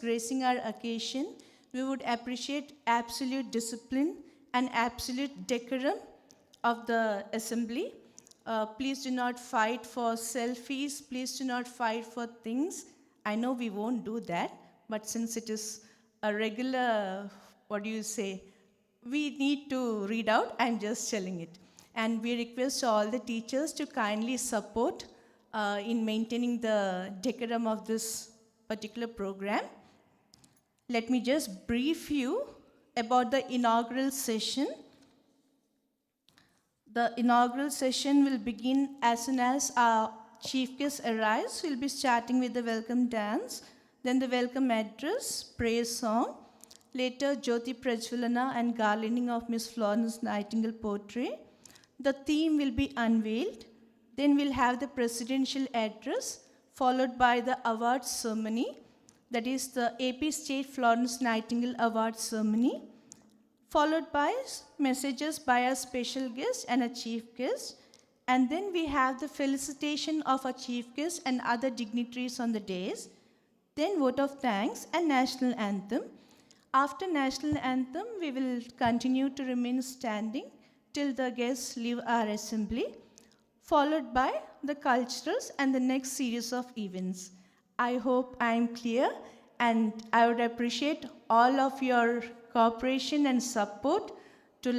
gracing our occasion, we would appreciate absolute discipline and absolute decorum of the assembly. Please do not fight for selfies. Please do not fight for things. I know we won't do that, but since it is a regular, we need to read out. I'm just telling it. And we request all the teachers to kindly support in maintaining the decorum of this particular program. Let me just brief you about the inaugural session. The inaugural session will begin as soon as our chief guest arrives. We'll be starting with the welcome dance, then the welcome address, praise song, later Jyoti Prajwalana and garlanding of Miss Florence Nightingale portrait. The theme will be unveiled. Then we'll have the presidential address, followed by the awards ceremony, that is the AP State Florence Nightingale Award ceremony, followed by messages by our special guest and a chief guest. And then we have the felicitation of our chief guest and other dignitaries on the days. Then vote of thanks and national anthem. After national anthem, we will continue to remain standing till the guests leave our assembly, followed by the culturals and the next series of events. I hope I am clear, and I would appreciate all of your cooperation and support to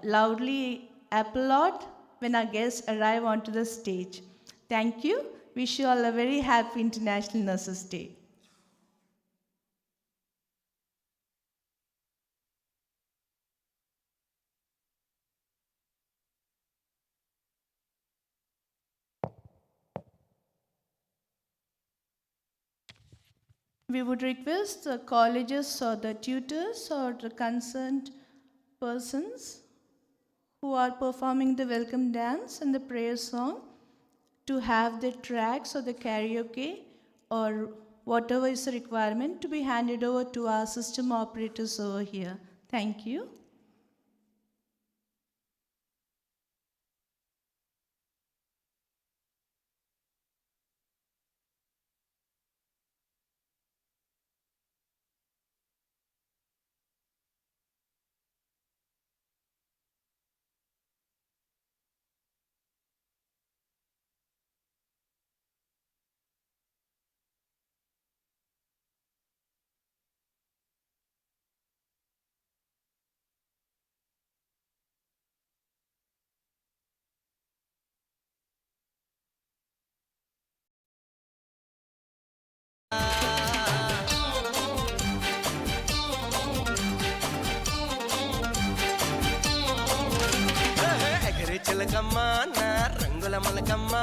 loudly applaud when our guests arrive onto the stage. Thank you. Wish you all a very happy International Nurses Day. We would request the colleges or the tutors or the concerned persons who are performing the welcome dance and the prayer song to have the tracks or the karaoke or whatever is the requirement to be handed over to our system operators over here. Thank you. చిలకమ్మ నా రంగుల మలకమ్మ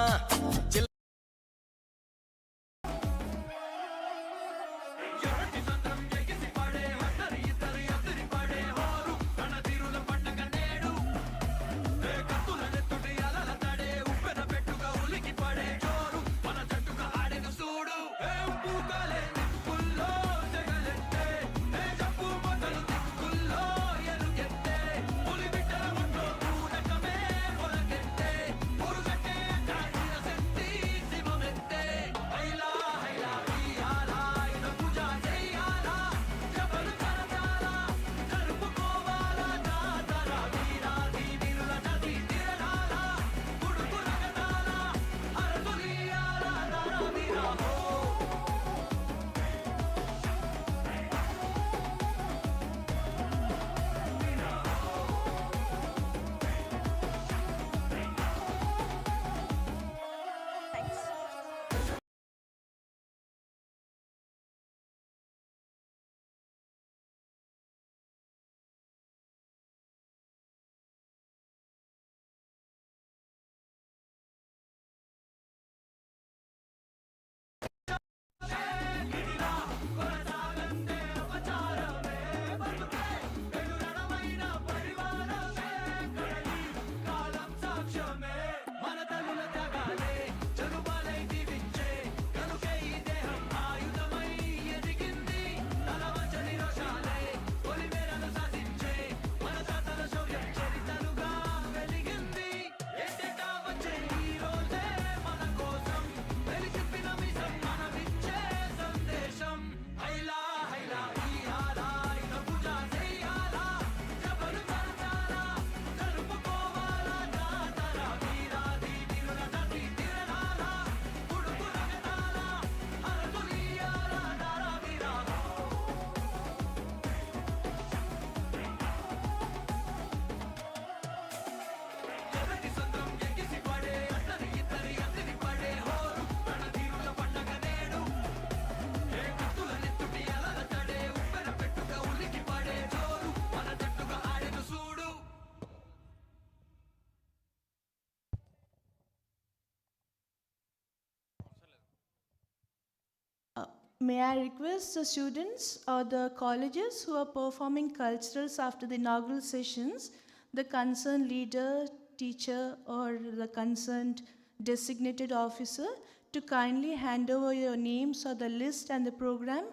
May I request the students or the colleges who are performing culturals after the inaugural sessions, the concerned leader, teacher, or the concerned designated officer to kindly hand over your names or the list and the program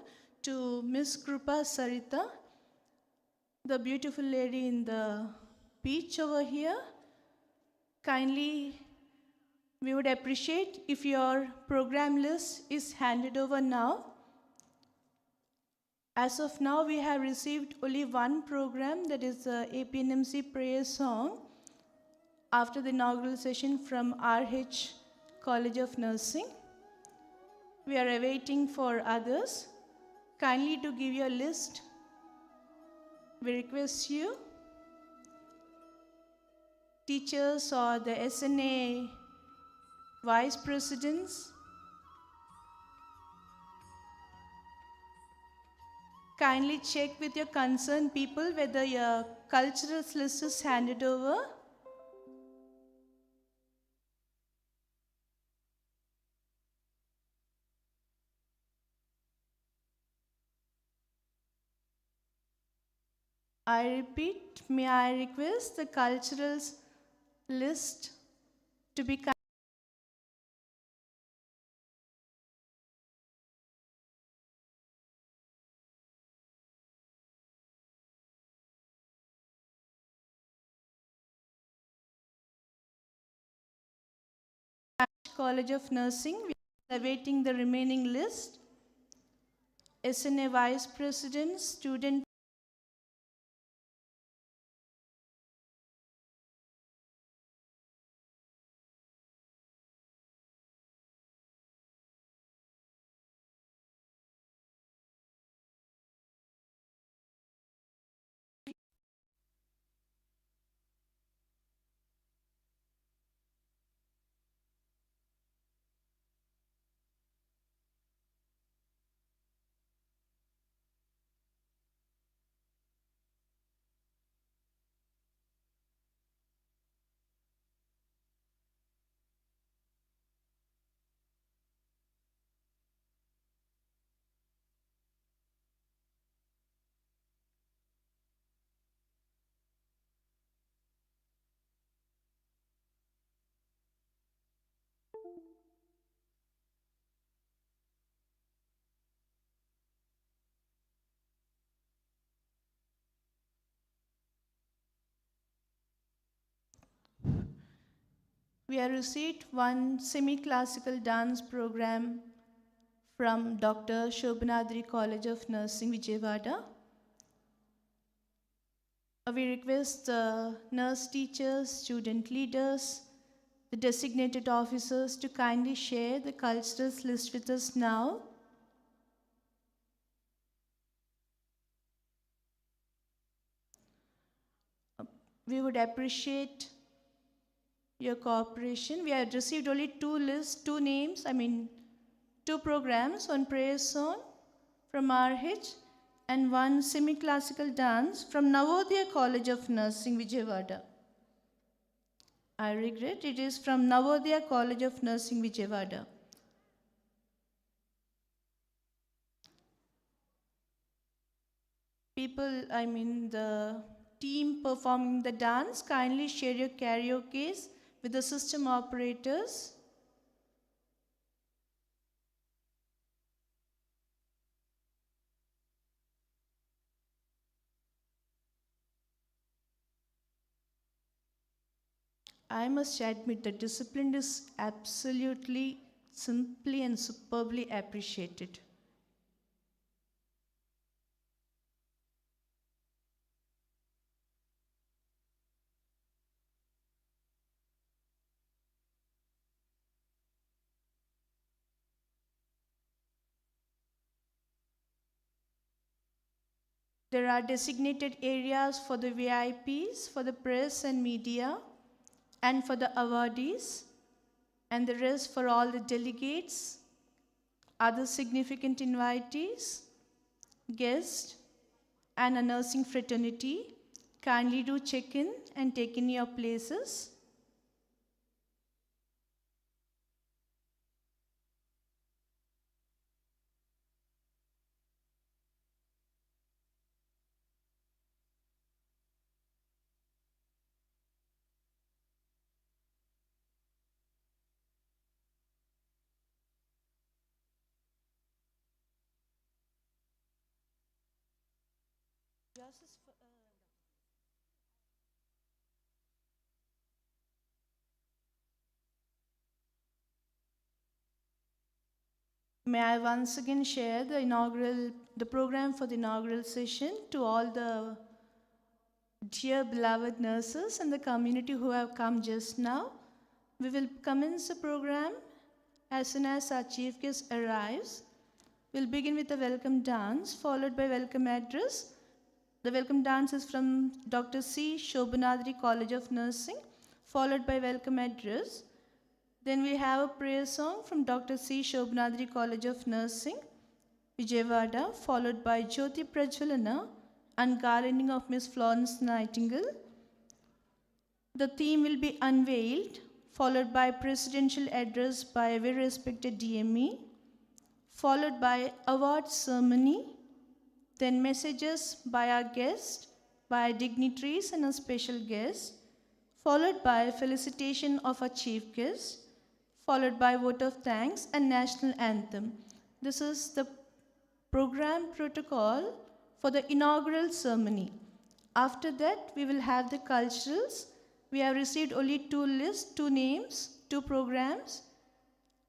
to Miss Krupa Sarita, the beautiful lady in the beach over here. Kindly, we would appreciate if your program list is handed over now. As of now, we have received only one program, that is the APNMC prayer song after the inaugural session from RH College of Nursing. We are awaiting for others. Kindly to give your list. We request you, teachers or the SNA vice presidents, kindly check with your concerned people whether your cultural list is handed over. I repeat, may I request the cultural list to be College of Nursing. We are awaiting the remaining list. SNA Vice President, student. We have received one semi-classical dance program from Dr. Shobhanadri College of Nursing, Vijayawada. We request the nurse teachers, student leaders, the designated officers to kindly share the cultures list with us now. We would appreciate your cooperation. We have received only two programs, one prayer song from RH and one semi-classical dance from Navodaya College of Nursing, Vijayawada. I regret, it is from Navodaya College of Nursing, Vijayawada. The team performing the dance, kindly share your karaoke with the system operators. I must admit the discipline is absolutely, simply and superbly appreciated. There are designated areas for the VIPs, for the press and media, and for the awardees, and the rest for all the delegates, other significant invitees, guests, and a nursing fraternity. Kindly do check in and take in your places. May I once again share the program for the inaugural session to all the dear beloved nurses and the community who have come just now. We will commence the program as soon as our chief guest arrives. We'll begin with a welcome dance, followed by welcome address. The welcome dance is from Dr. C. Shobhanadri College of Nursing, followed by welcome address. Then we have a prayer song from Dr. C. Shobhanadri College of Nursing, Vijayawada, followed by Jyoti Prajwalana and garlanding of Miss Florence Nightingale. The theme will be unveiled, followed by presidential address by a very respected DME, followed by award ceremony, then messages by our guest, by dignitaries and a special guest, followed by felicitation of our chief guest, followed by vote of thanks and national anthem. This is the program protocol for the inaugural ceremony. After that, we will have the culturals. We have received only two lists, two names, two programs.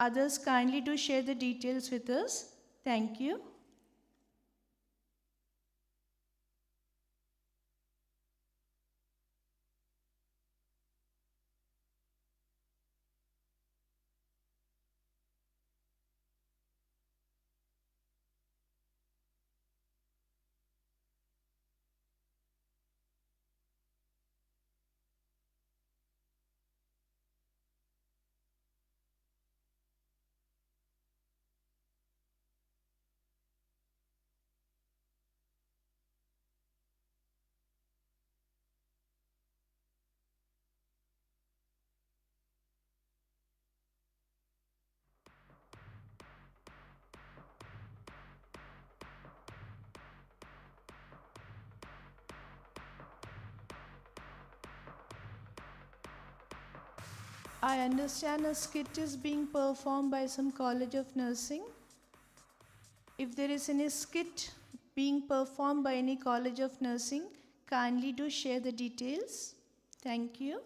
Others kindly do share the details with us. Thank you. I understand a skit is being performed by some College of Nursing. If there is any skit being performed by any College of Nursing, kindly do share the details. Thank you.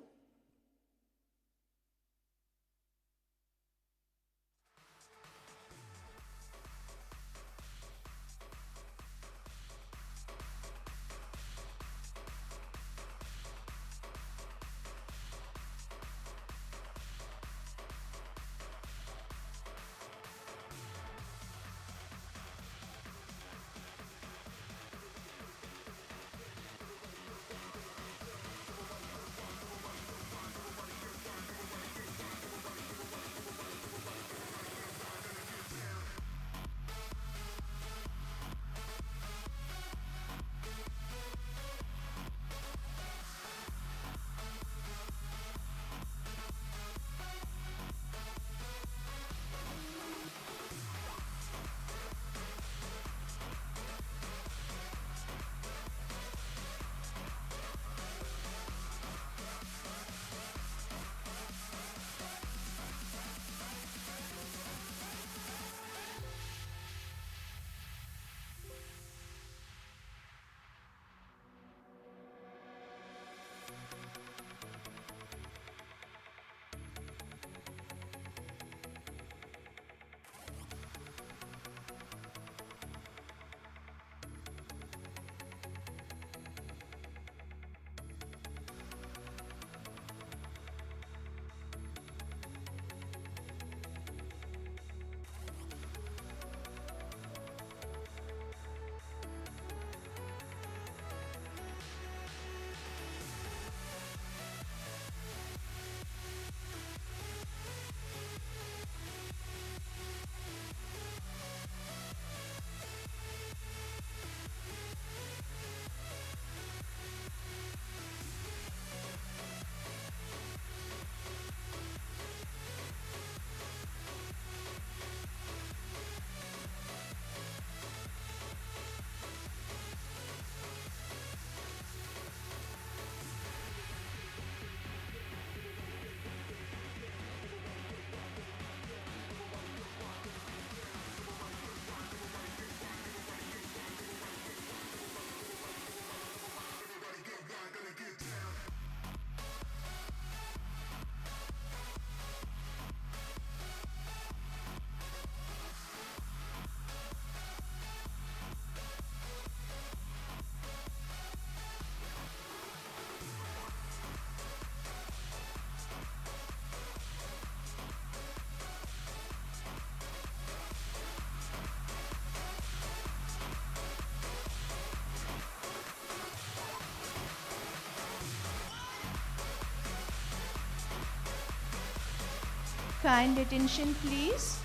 Kind attention, please.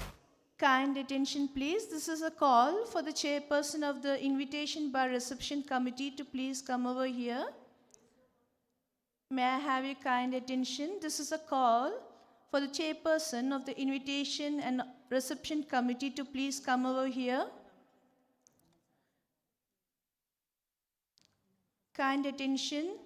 Kind attention, please. This is a call for the chairperson of the Invitation Bar Reception Committee to please come over here. May I have your kind attention? This is a call for the chairperson of the Invitation and Reception Committee to please come over here. Kind attention.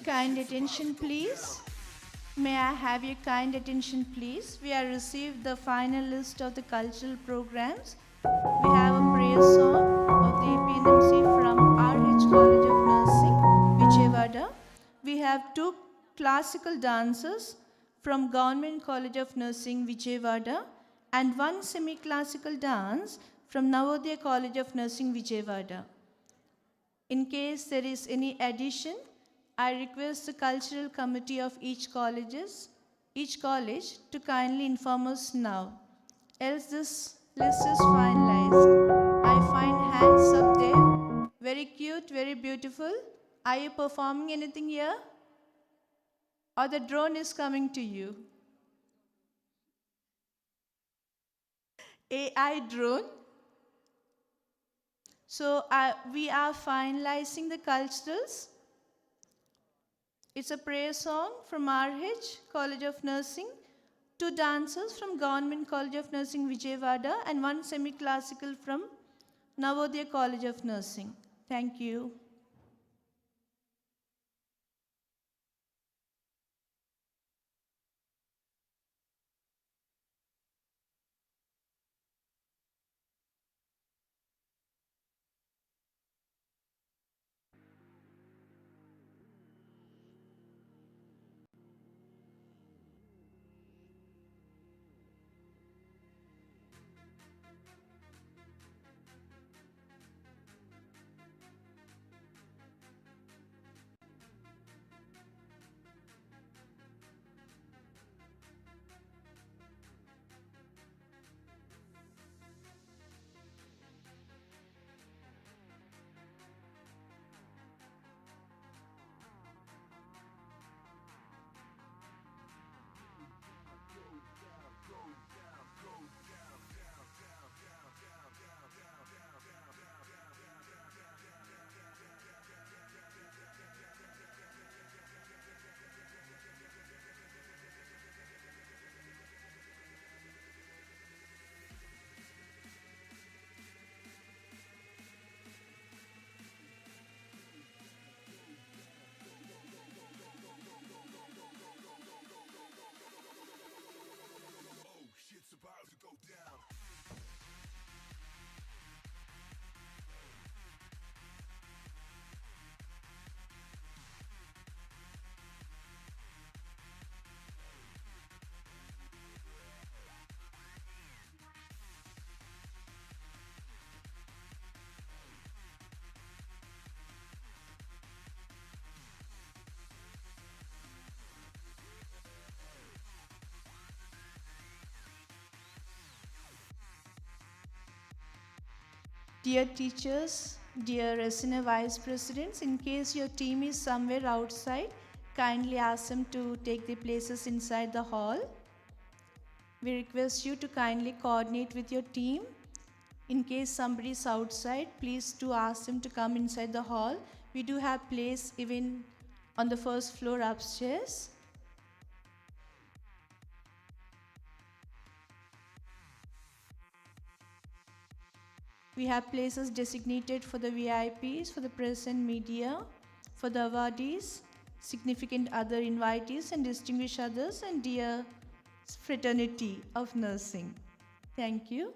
Kind attention, please. May I have your kind attention, please? We have received the final list of the cultural programs. We have a prayer song of the APNMC from RH College of Nursing, Vijayawada. We have 2 classical dances from Government College of Nursing, Vijayawada, and 1 semi-classical dance from Navodaya College of Nursing, Vijayawada. In case there is any addition, I request the cultural committee of each college to kindly inform us now. Else this list is finalized. I find hands up there. Very cute, very beautiful. Are you performing anything here? Or the drone is coming to you? AI drone. So we are finalizing the culturals. It's a prayer song from RH College of Nursing, 2 dancers from Government College of Nursing, Vijayawada, and 1 semi-classical from Navodaya College of Nursing. Thank you. Dear teachers, dear SNA Vice Presidents, in case your team is somewhere outside, kindly ask them to take their places inside the hall. We request you to kindly coordinate with your team. In case somebody is outside, please do ask them to come inside the hall. We do have place even on the first floor upstairs. We have places designated for the VIPs, for the press and media, for the awardees, significant other invitees and distinguished others, and dear fraternity of nursing. Thank you.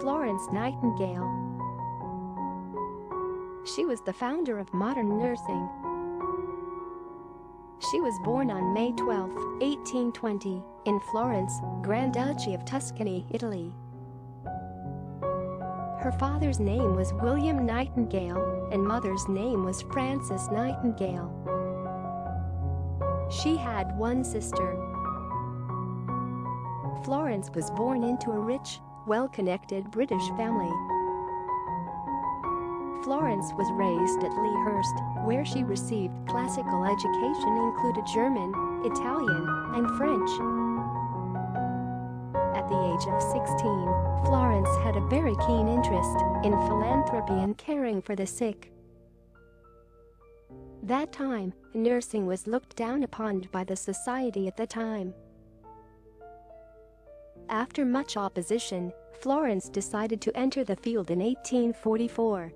Florence Nightingale. She was the founder of modern nursing. She was born on May 12, 1820, in Florence, Grand Duchy of Tuscany, Italy. Her father's name was William Nightingale, and mother's name was Frances Nightingale. She had one sister. Florence was born into a rich, well-connected British family. Florence was raised at Lea Hurst, where she received classical education included German, Italian, and French. At the age of 16, Florence had a very keen interest in philanthropy and caring for the sick. That time, nursing was looked down upon by the society at the time. After much opposition, Florence decided to enter the field in 1844.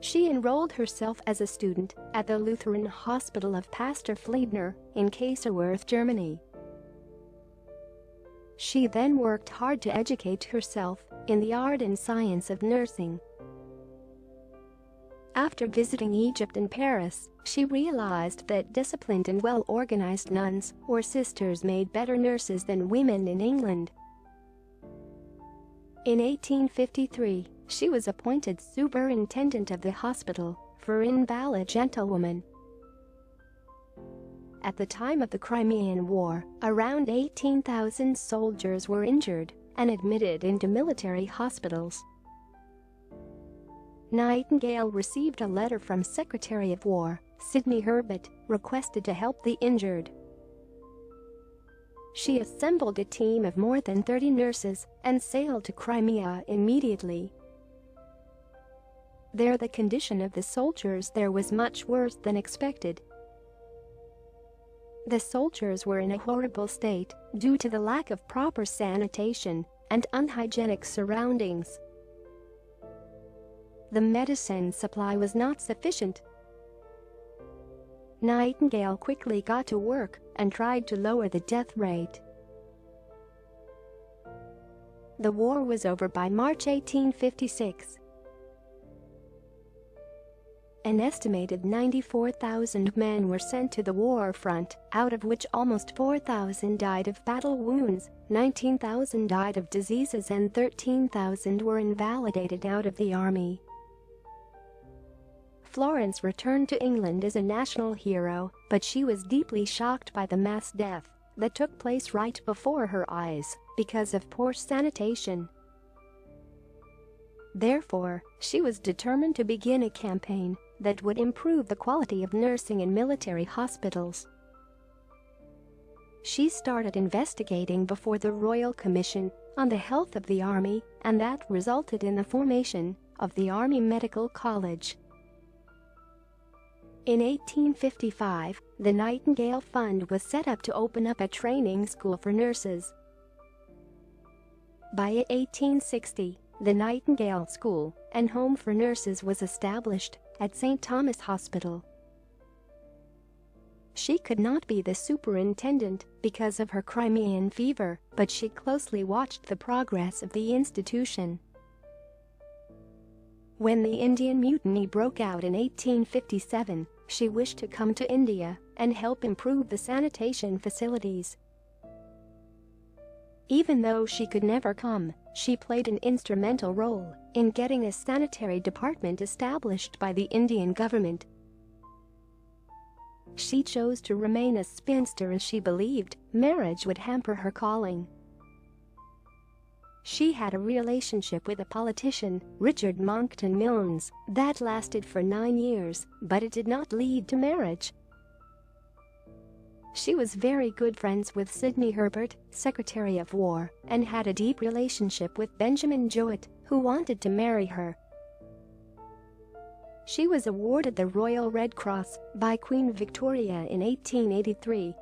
She enrolled herself as a student at the Lutheran Hospital of Pastor Fliedner in Kaiserwerth, Germany. She then worked hard to educate herself in the art and science of nursing. After visiting Egypt and Paris, she realized that disciplined and well-organized nuns or sisters made better nurses than women in England. In 1853, she was appointed superintendent of the hospital for invalid gentlewomen. At the time of the Crimean War, around 18,000 soldiers were injured and admitted into military hospitals. Nightingale received a letter from Secretary of War, Sidney Herbert, requested to help the injured. She assembled a team of more than 30 nurses and sailed to Crimea immediately. There, the condition of the soldiers there was much worse than expected. The soldiers were in a horrible state due to the lack of proper sanitation and unhygienic surroundings. The medicine supply was not sufficient. Nightingale quickly got to work and tried to lower the death rate. The war was over by March 1856. An estimated 94,000 men were sent to the war front, out of which almost 4,000 died of battle wounds, 19,000 died of diseases, and 13,000 were invalidated out of the army. Florence returned to England as a national hero, but she was deeply shocked by the mass death that took place right before her eyes because of poor sanitation. Therefore, she was determined to begin a campaign that would improve the quality of nursing in military hospitals. She started investigating before the Royal Commission on the health of the Army, and that resulted in the formation of the Army Medical College. In 1855, the Nightingale Fund was set up to open up a training school for nurses. By 1860, the Nightingale School and Home for Nurses was established at St. Thomas Hospital. She could not be the superintendent because of her Crimean fever, but she closely watched the progress of the institution. When the Indian Mutiny broke out in 1857, she wished to come to India and help improve the sanitation facilities. Even though she could never come, she played an instrumental role in getting a sanitary department established by the Indian government. She chose to remain a spinster as she believed marriage would hamper her calling. She had a relationship with a politician, Richard Monckton Milnes, that lasted for 9 years, but it did not lead to marriage. She was very good friends with Sidney Herbert, Secretary of War, and had a deep relationship with Benjamin Jowett, who wanted to marry her. She was awarded the Royal Red Cross by Queen Victoria in 1883.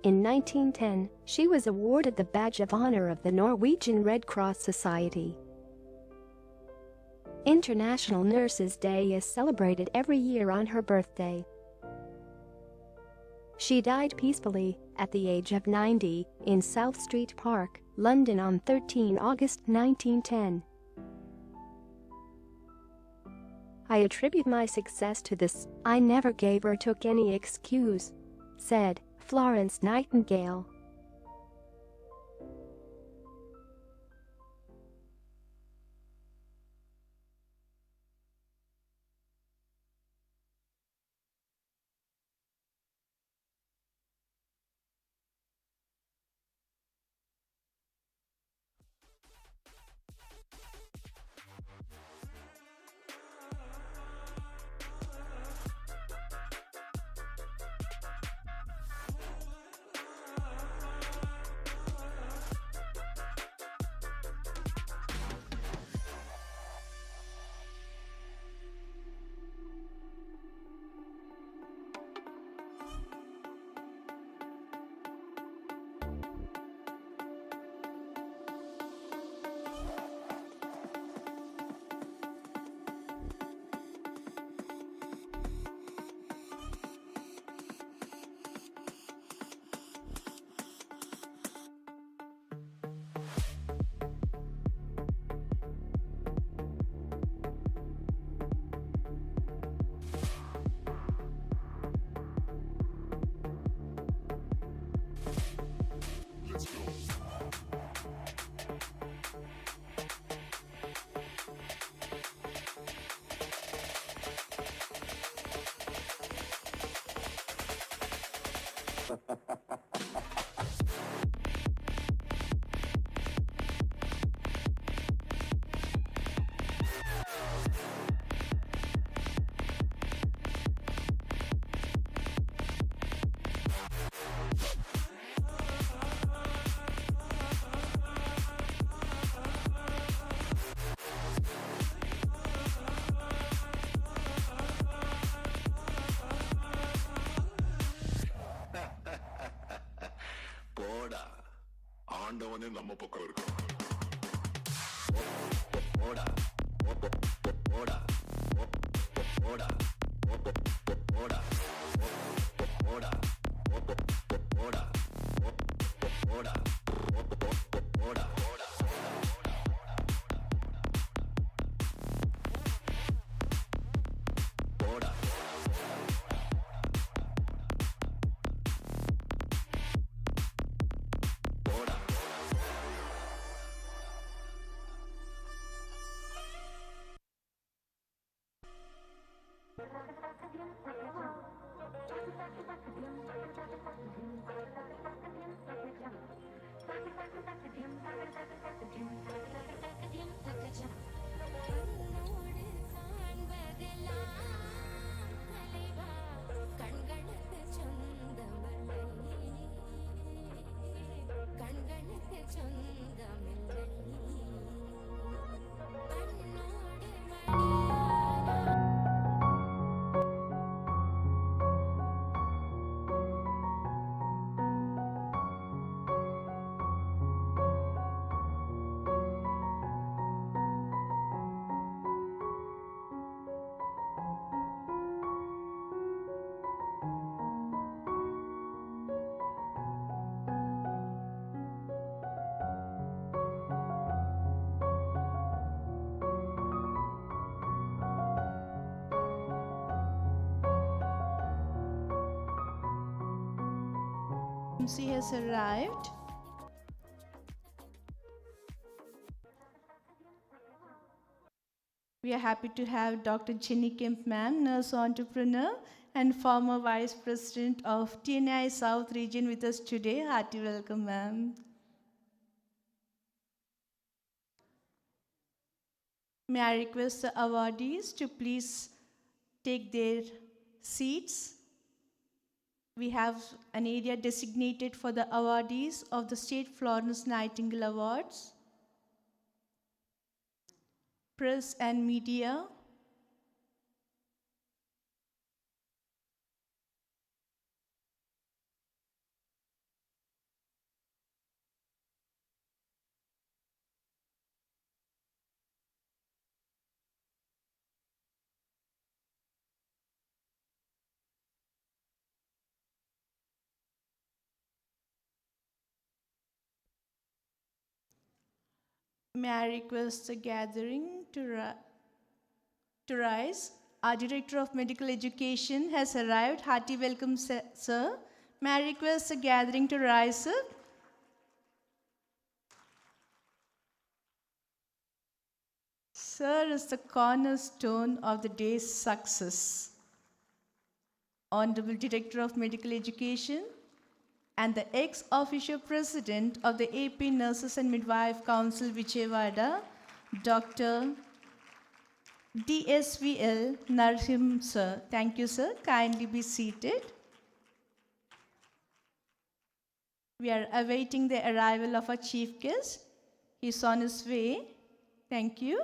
In 1910, she was awarded the Badge of Honor of the Norwegian Red Cross Society. International Nurses' Day is celebrated every year on her birthday. She died peacefully, at the age of 90, in South Street Park, London on 13 August 1910. "I attribute my success to this. I never gave or took any excuse," said Florence Nightingale. ஆண்டவனே நம்ம பக்கம் இருக்கான். ஓடா ஓடா ஓடா ஓடா ஓடா ஓடா ஓடா ஓடா ஓடா MC has arrived. We are happy to have Dr. Jenny Kemp, ma'am, nurse entrepreneur and former Vice President of TNI South Region with us today. Hearty welcome, ma'am. May I request the awardees to please take their seats. We have an area designated for the awardees of the State Florence Nightingale Awards. Press and media. May I request the gathering to rise. Our Director of Medical Education has arrived. Hearty welcome, sir. May I request the gathering to rise, sir? Sir is the cornerstone of the day's success. Honorable Director of Medical Education and the ex-officio President of the AP Nurses and Midwife Council, Vijayawada, Dr. DSVL Narhim, sir. Thank you, sir. Kindly be seated. We are awaiting the arrival of our chief guest. He's on his way. Thank you.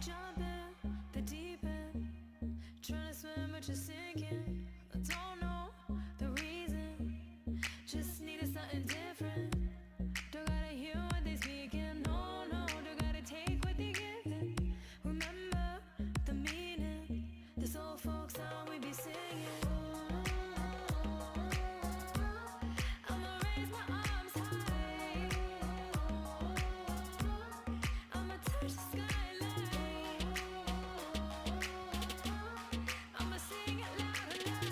Jump in the deep end, trying to swim but you're sinking. I don't know the reason, just needed something different. Don't gotta hear what they speaking, no, no, don't gotta take what they giving. Remember the meaning, this old folk song we be singing. I'ma raise my arms high, I'ma touch the skyline, I'ma sing it loud and loud.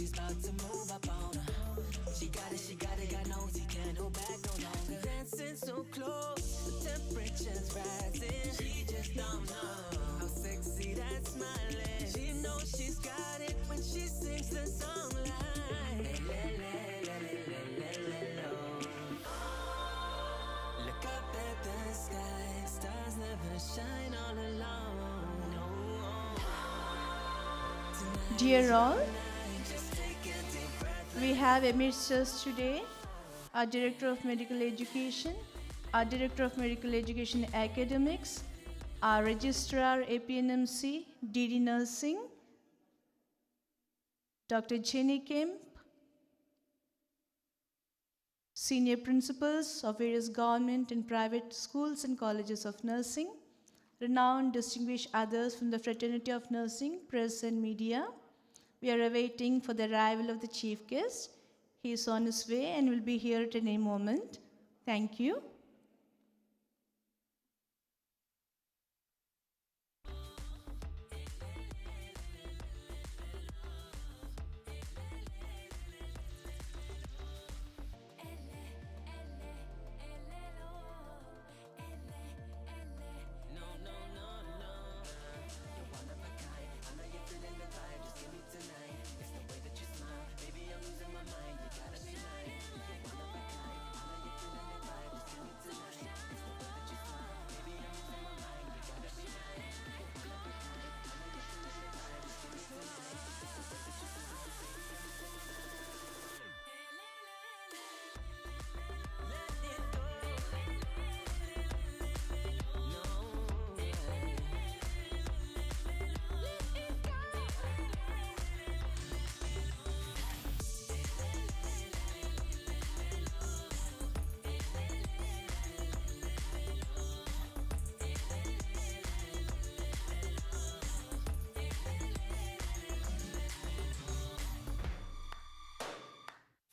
she's about to move up on her. She got it, got nosy, can't hold back no longer. Dancing so close, the temperature's rising. She just don't know how sexy that smile is. She knows she's got it when she sings the song like look up at the sky, stars never shine all alone. No. Dear all, we have amidst us today our Director of Medical Education, our Director of Medical Education Academics, our Registrar APNMC, DD Nursing, Dr. Jenny Kemp, Senior Principals of various government and private schools and colleges of nursing, renowned distinguished others from the fraternity of nursing, press and media. We are awaiting for the arrival of the chief guest. He is on his way and will be here at any moment. Thank you.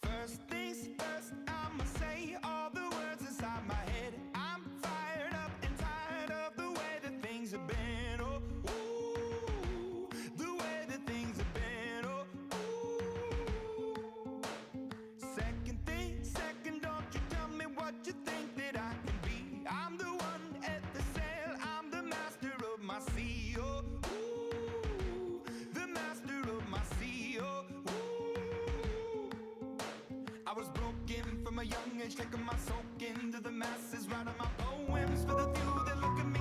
First things first, I'ma say all the words inside my head. I'm fired up and tired of the way that things have been. Oh, ooh, the way that things have been. Oh, ooh. Second thing, second, don't you tell me what you think that I can be. I'm the one at the sail, I'm the master of my sea. Oh, ooh, the master of my sea. Oh, I was broken from a young age, taking my soak into the masses, writing my poems for the few that look at me.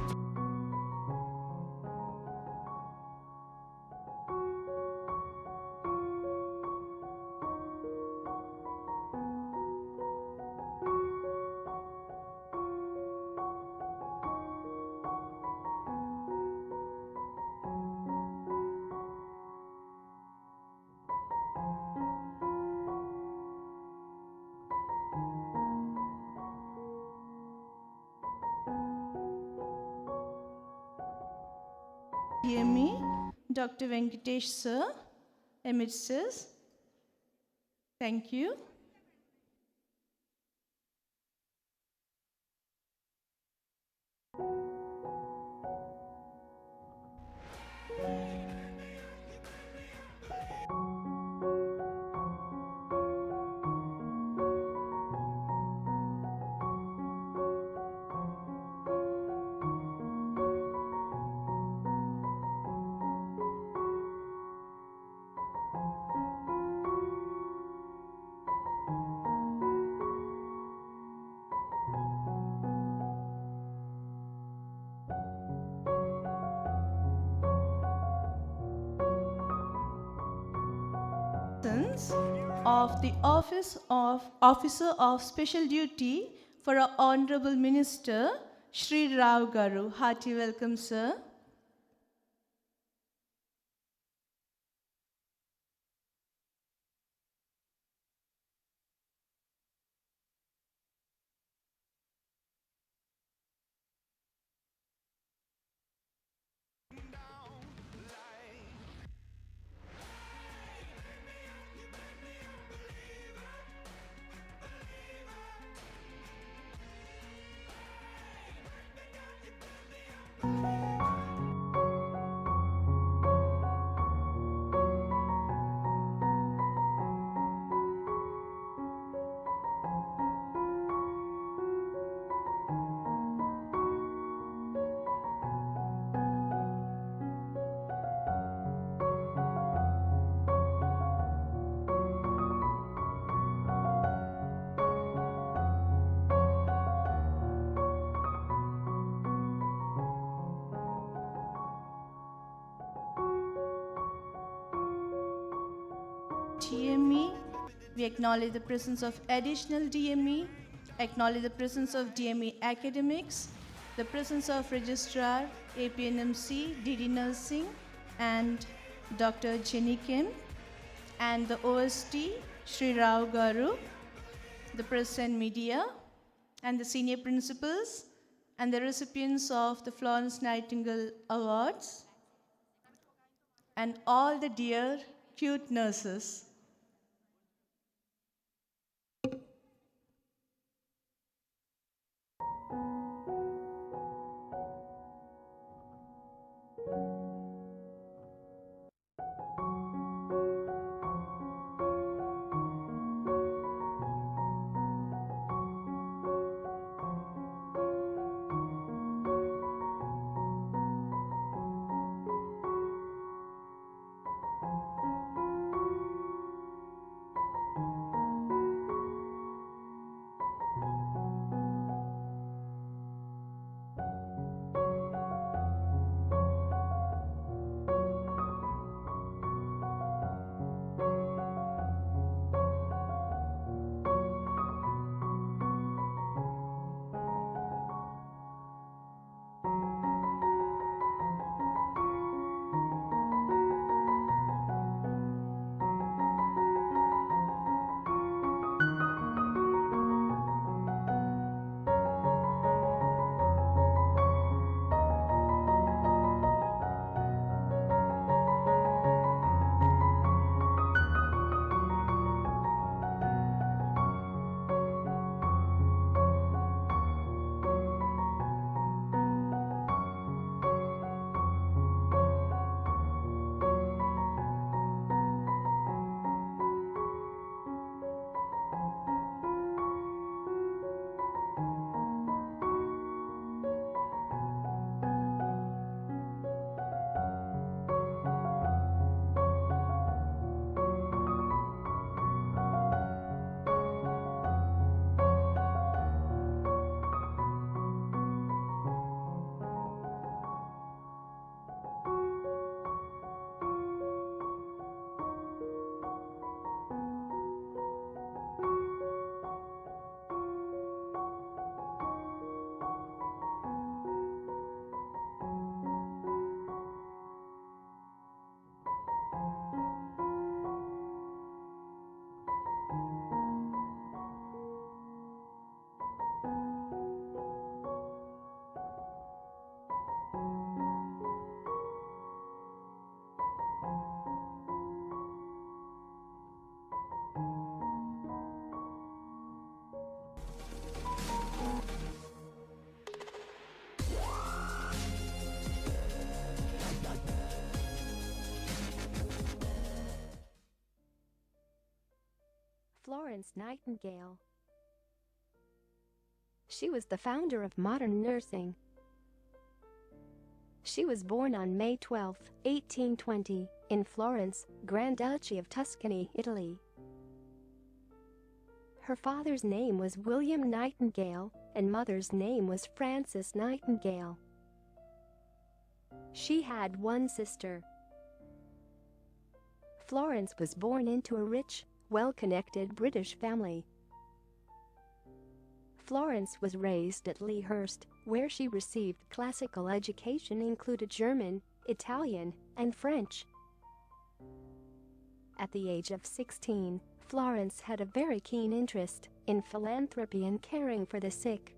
Hear me, Dr. Venkatesh sir, amidst us. Thank you. Of the Officer of Special Duty for our Honorable Minister, Shri Rao Garu. Hearty welcome, sir. We acknowledge the presence of additional DME, acknowledge the presence of DME academics, the presence of Registrar, APNMC, DD Nursing, and Dr. Jenny Kim, and the OST, Sri Rao Garu, the press and media, and the senior principals, and the recipients of the Florence Nightingale Awards, and all the dear, cute nurses. Florence Nightingale. She was the founder of modern nursing. She was born on May 12, 1820, in Florence, Grand Duchy of Tuscany, Italy. Her father's name was William Nightingale, and mother's name was Frances Nightingale. She had one sister. Florence was born into a rich, well-connected British family. Florence was raised at Lea Hurst, where she received classical education included German, Italian, and French. At the age of 16, Florence had a very keen interest in philanthropy and caring for the sick.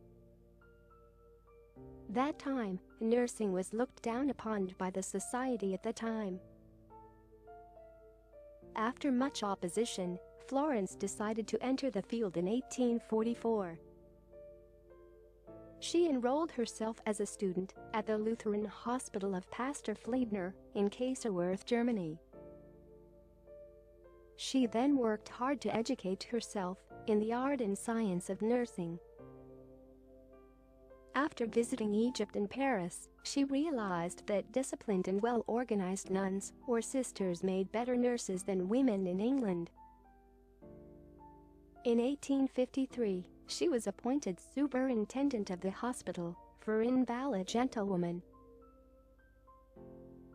That time, nursing was looked down upon by the society at the time. After much opposition, Florence decided to enter the field in 1844. She enrolled herself as a student at the Lutheran Hospital of Pastor Fliedner in Kaiserwerth, Germany. She then worked hard to educate herself in the art and science of nursing. After visiting Egypt and Paris, she realized that disciplined and well-organized nuns or sisters made better nurses than women in England. In 1853, she was appointed superintendent of the hospital for invalid gentlewomen.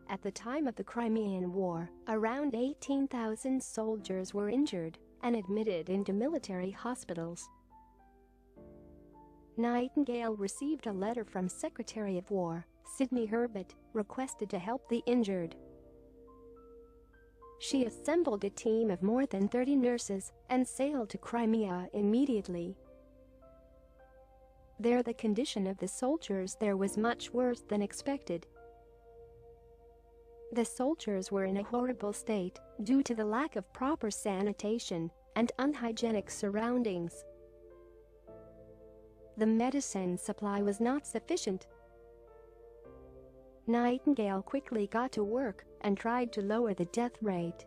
At the time of the Crimean War, around 18,000 soldiers were injured, and admitted into military hospitals. Nightingale received a letter from Secretary of War, Sidney Herbert, requested to help the injured. She assembled a team of more than 30 nurses and sailed to Crimea immediately. There, the condition of the soldiers there was much worse than expected. The soldiers were in a horrible state due to the lack of proper sanitation and unhygienic surroundings. The medicine supply was not sufficient. Nightingale quickly got to work and tried to lower the death rate.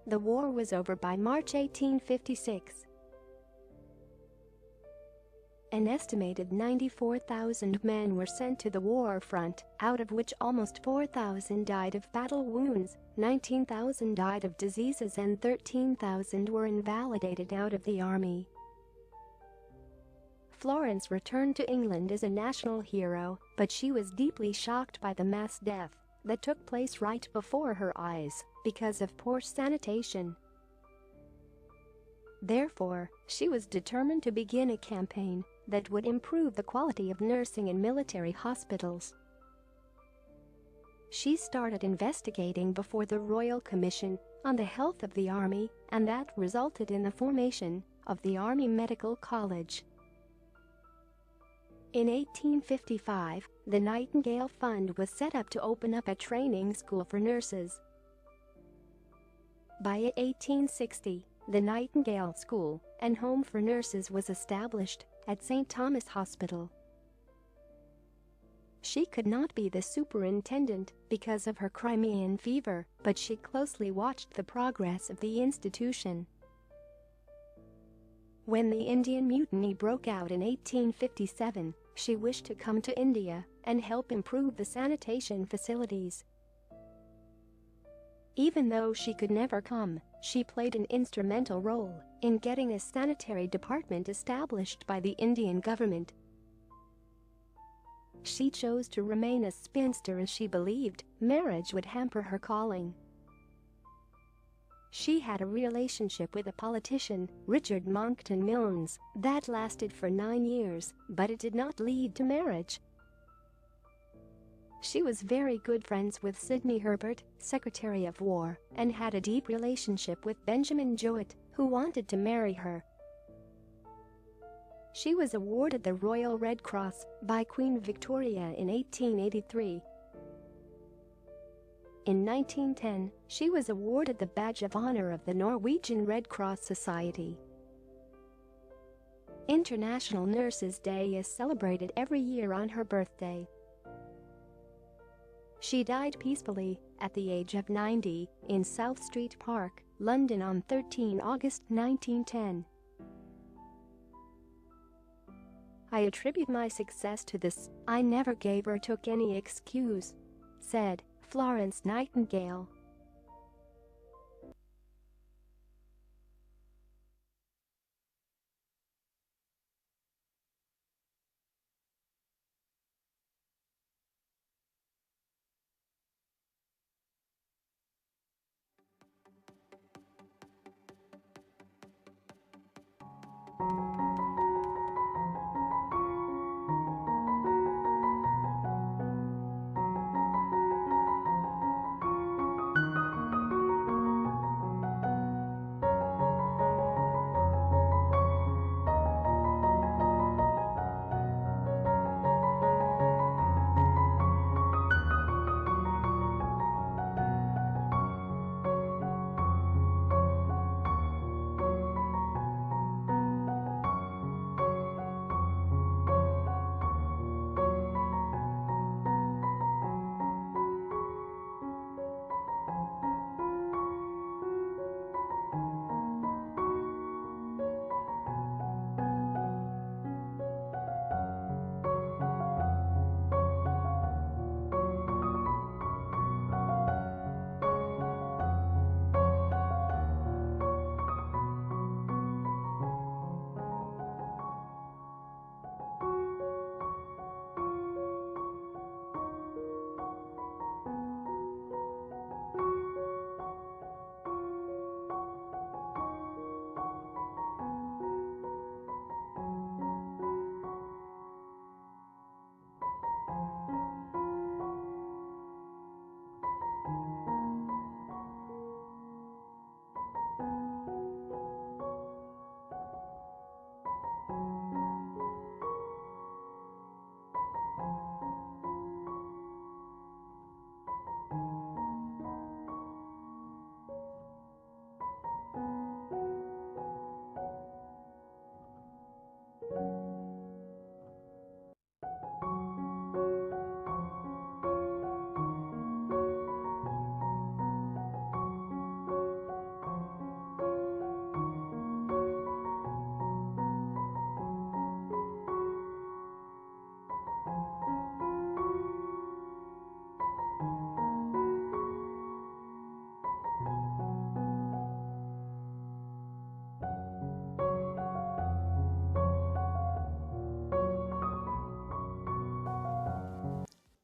The war was over by March 1856. An estimated 94,000 men were sent to the war front, out of which almost 4,000 died of battle wounds, 19,000 died of diseases and 13,000 were invalidated out of the army. Florence returned to England as a national hero, but she was deeply shocked by the mass death that took place right before her eyes because of poor sanitation. Therefore, she was determined to begin a campaign that would improve the quality of nursing in military hospitals. She started investigating before the Royal Commission on the health of the Army, and that resulted in the formation of the Army Medical College. In 1855, the Nightingale Fund was set up to open up a training school for nurses. By 1860, the Nightingale School and Home for Nurses was established at St. Thomas Hospital. She could not be the superintendent because of her Crimean fever, but she closely watched the progress of the institution. When the Indian Mutiny broke out in 1857, she wished to come to India and help improve the sanitation facilities. Even though she could never come, she played an instrumental role in getting a sanitary department established by the Indian government. She chose to remain a spinster as she believed marriage would hamper her calling. She had a relationship with a politician, Richard Monckton Milnes, that lasted for 9 years, but it did not lead to marriage. She was very good friends with Sidney Herbert, Secretary of War, and had a deep relationship with Benjamin Jowett, who wanted to marry her. She was awarded the Royal Red Cross by Queen Victoria in 1883. In 1910, she was awarded the Badge of Honor of the Norwegian Red Cross Society. International Nurses' Day is celebrated every year on her birthday. She died peacefully at the age of 90 in South Street Park, London on 13 August 1910. "I attribute my success to this. I never gave or took any excuse," said Florence Nightingale.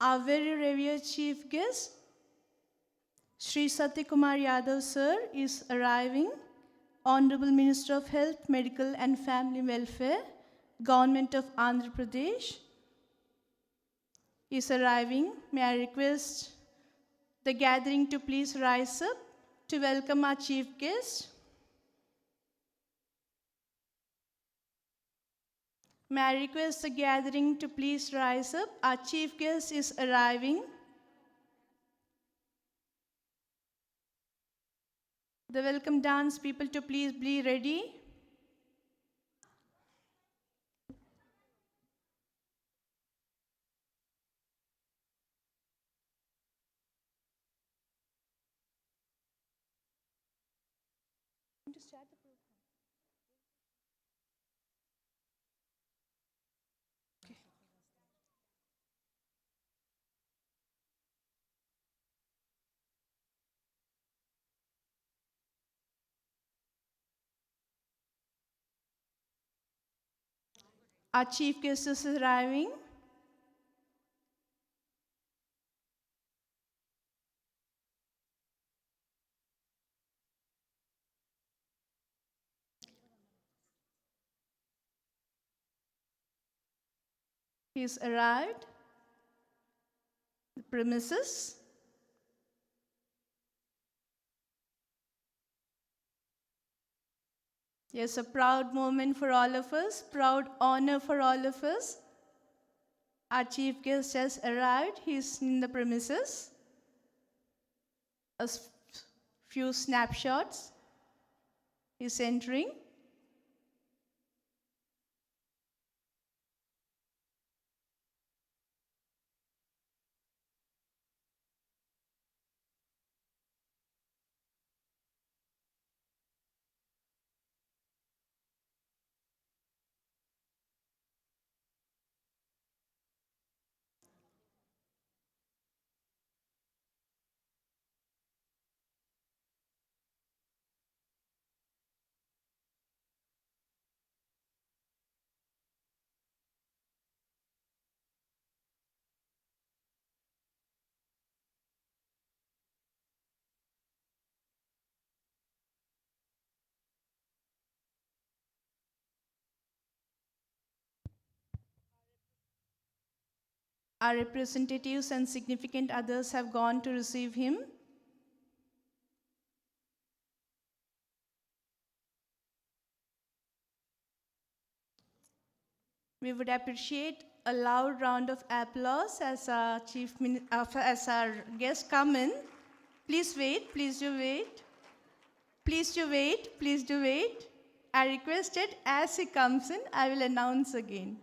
Our very revered chief guest, Shri Satyakumar Yadav sir, is arriving. Honorable Minister of Health, Medical and Family Welfare, Government of Andhra Pradesh, is arriving. May I request the gathering to please rise up to welcome our chief guest. May I request the gathering to please rise up. Our chief guest is arriving. The welcome dance people to please be ready. Our chief guest is arriving. He's arrived. The premises. Yes, a proud moment for all of us, proud honor for all of us. Our chief guest has arrived. He's in the premises. Few snapshots. He's entering. Our representatives and significant others have gone to receive him. We would appreciate a loud round of applause as our as our guests come in. Please wait, please do wait. Please do wait, please do wait. I requested as he comes in, I will announce again.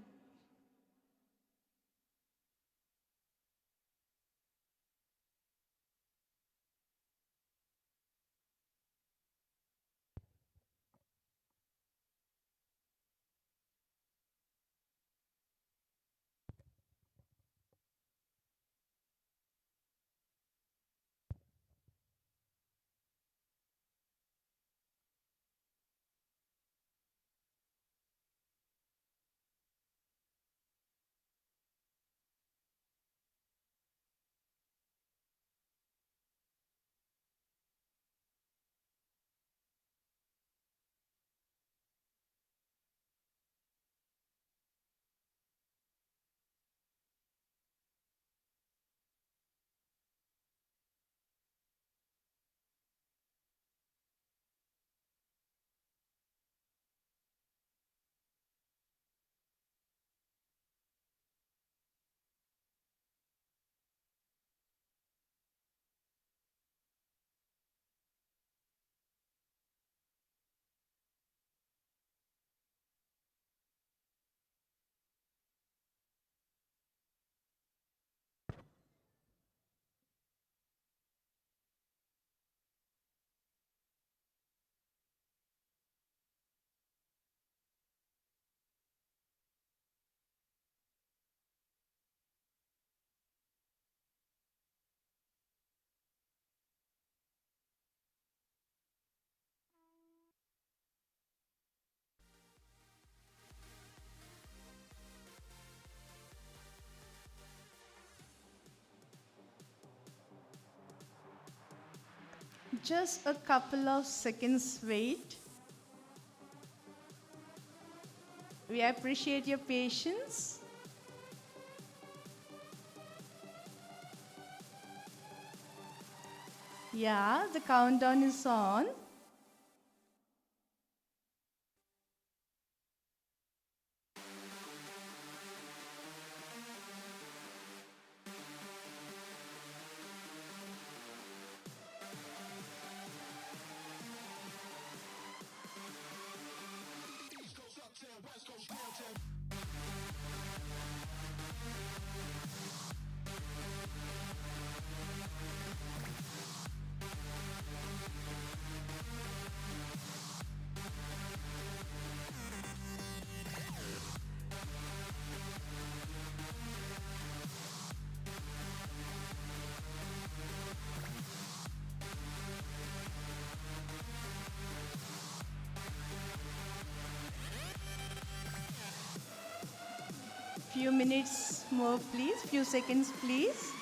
Just a couple of seconds wait. We appreciate your patience. Yeah, the countdown is on. Few minutes more, please. Few seconds, please.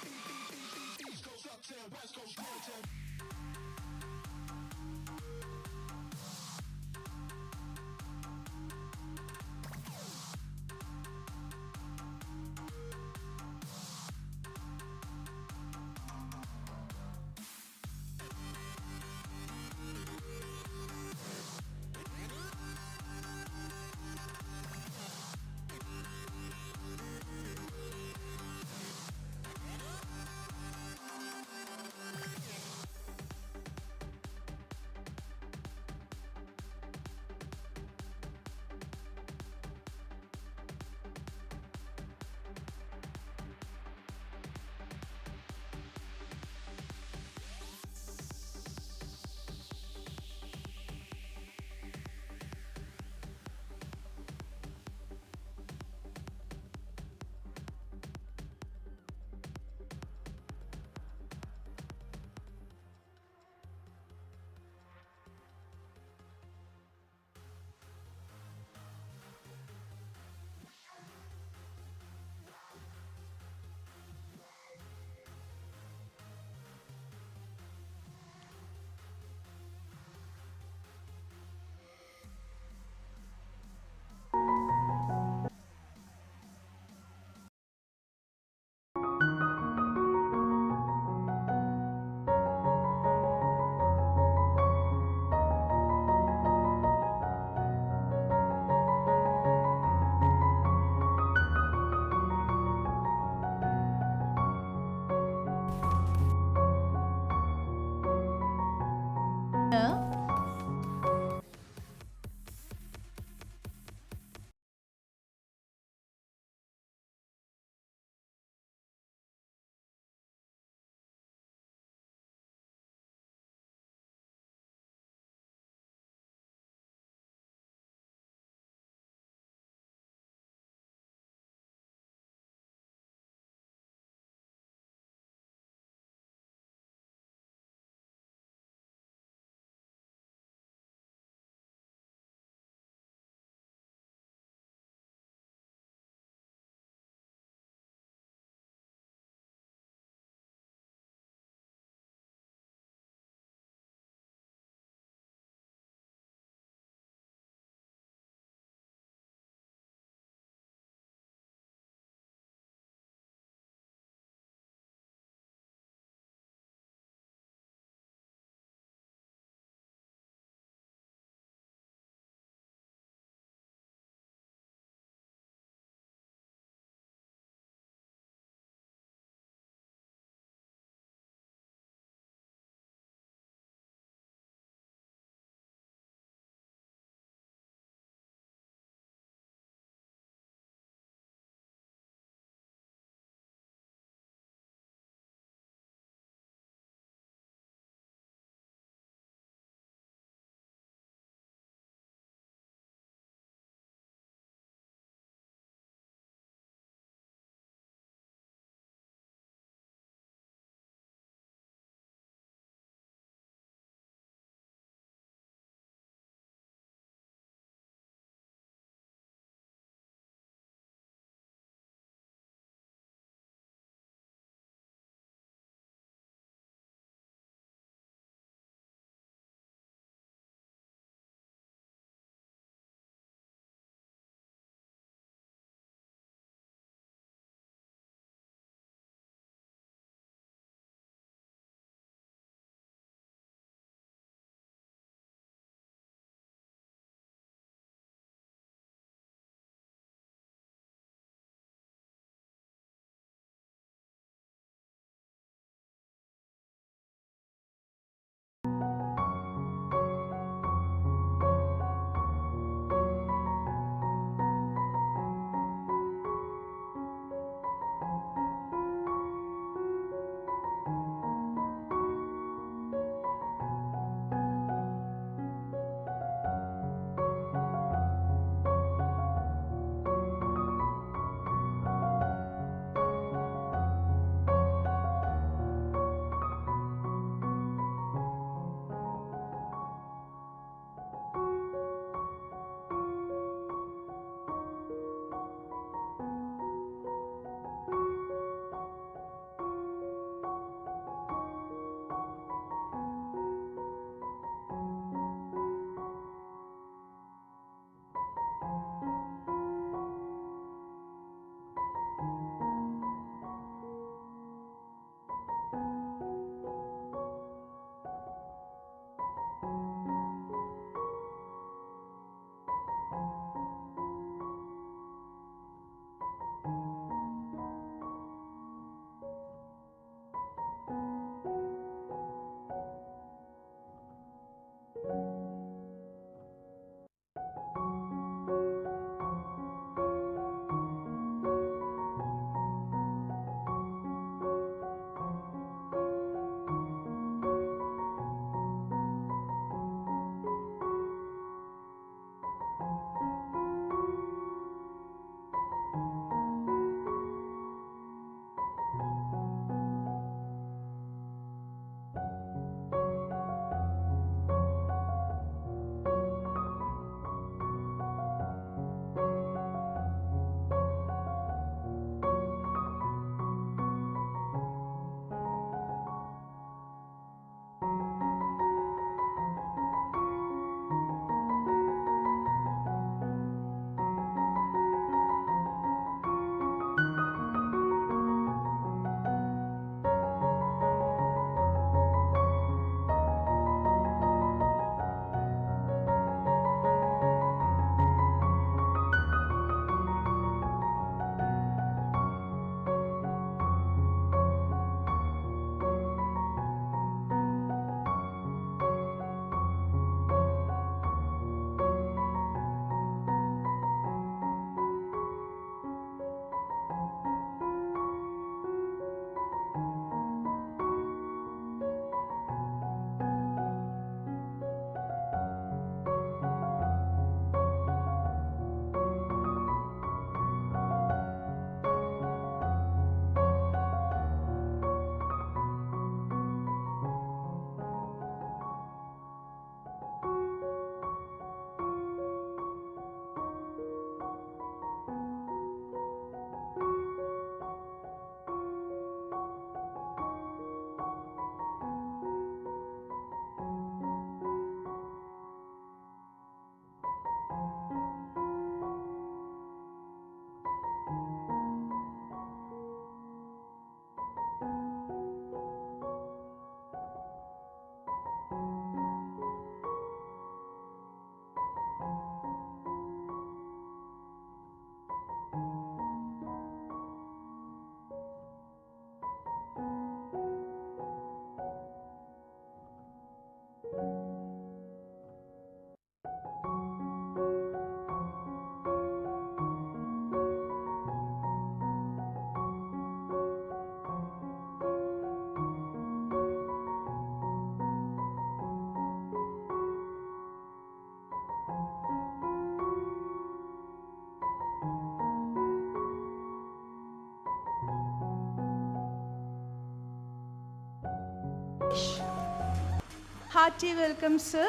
hearty welcome, sir.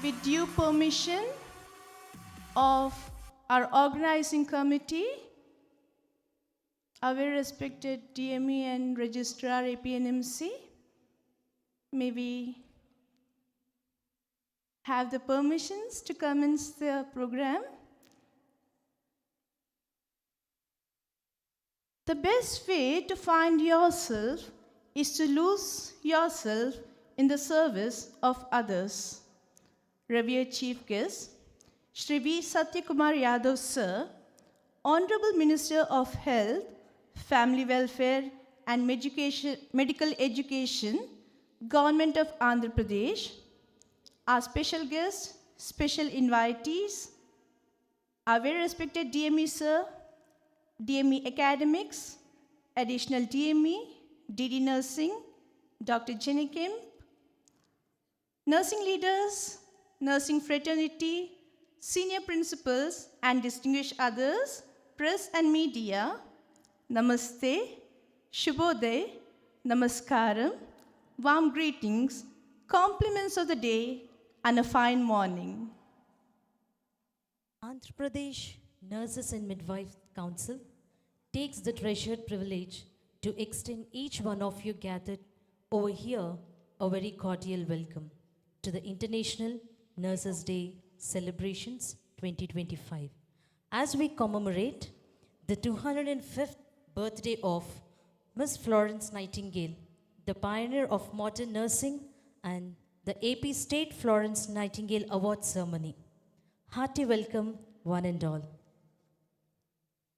With due permission of our organizing committee, our very respected DME and Registrar APNMC, may we have the permissions to commence the program. The best way to find yourself is to lose yourself in the service of others. Revered Chief Guest, Shri V. Satyakumar Yadav, Sir, Honorable Minister of Health, Family Welfare and Medical Education, Government of Andhra Pradesh, our special guests, special invitees, our very respected DME, Sir, DME Academics, Additional DME, DD Nursing, Dr. Jenny Kemp, nursing leaders, nursing fraternity, senior principals, and distinguished others, press and media, Namaste, Shubhodaya, Namaskaram, warm greetings, compliments of the day, and a fine morning. Andhra Pradesh Nurses and Midwives Council takes the treasured privilege to extend each one of you gathered over here a very cordial welcome to the International Nurses Day celebrations 2025. As we commemorate the 205th birthday of Miss Florence Nightingale, the pioneer of modern nursing, and the AP State Florence Nightingale Award ceremony. Hearty welcome, one and all.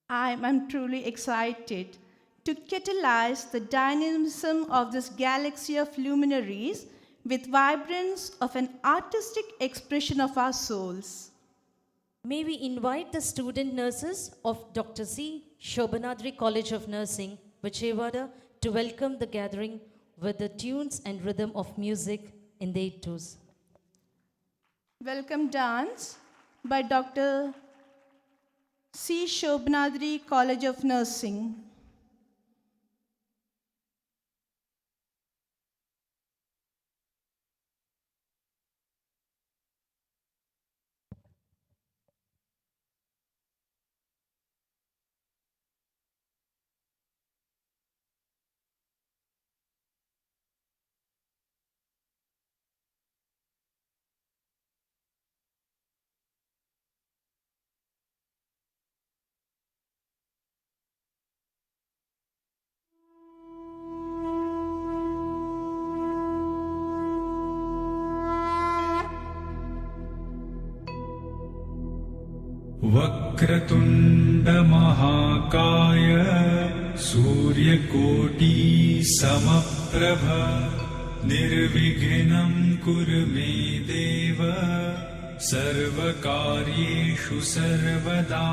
I'm truly excited to catalyze the dynamism of this galaxy of luminaries with vibrance of an artistic expression of our souls. May we invite the student nurses of Dr. C. Shobhanadri College of Nursing, Vijayawada, to welcome the gathering with the tunes and rhythm of music in their toes. Welcome dance by Dr. C. Shobhanadri College of Nursing. वक्रतुण्डमहाकाय सूर्यकोटि समप्रभ निर्विघ्नं कुरु मे देव सर्वकार्येषु सर्वदा।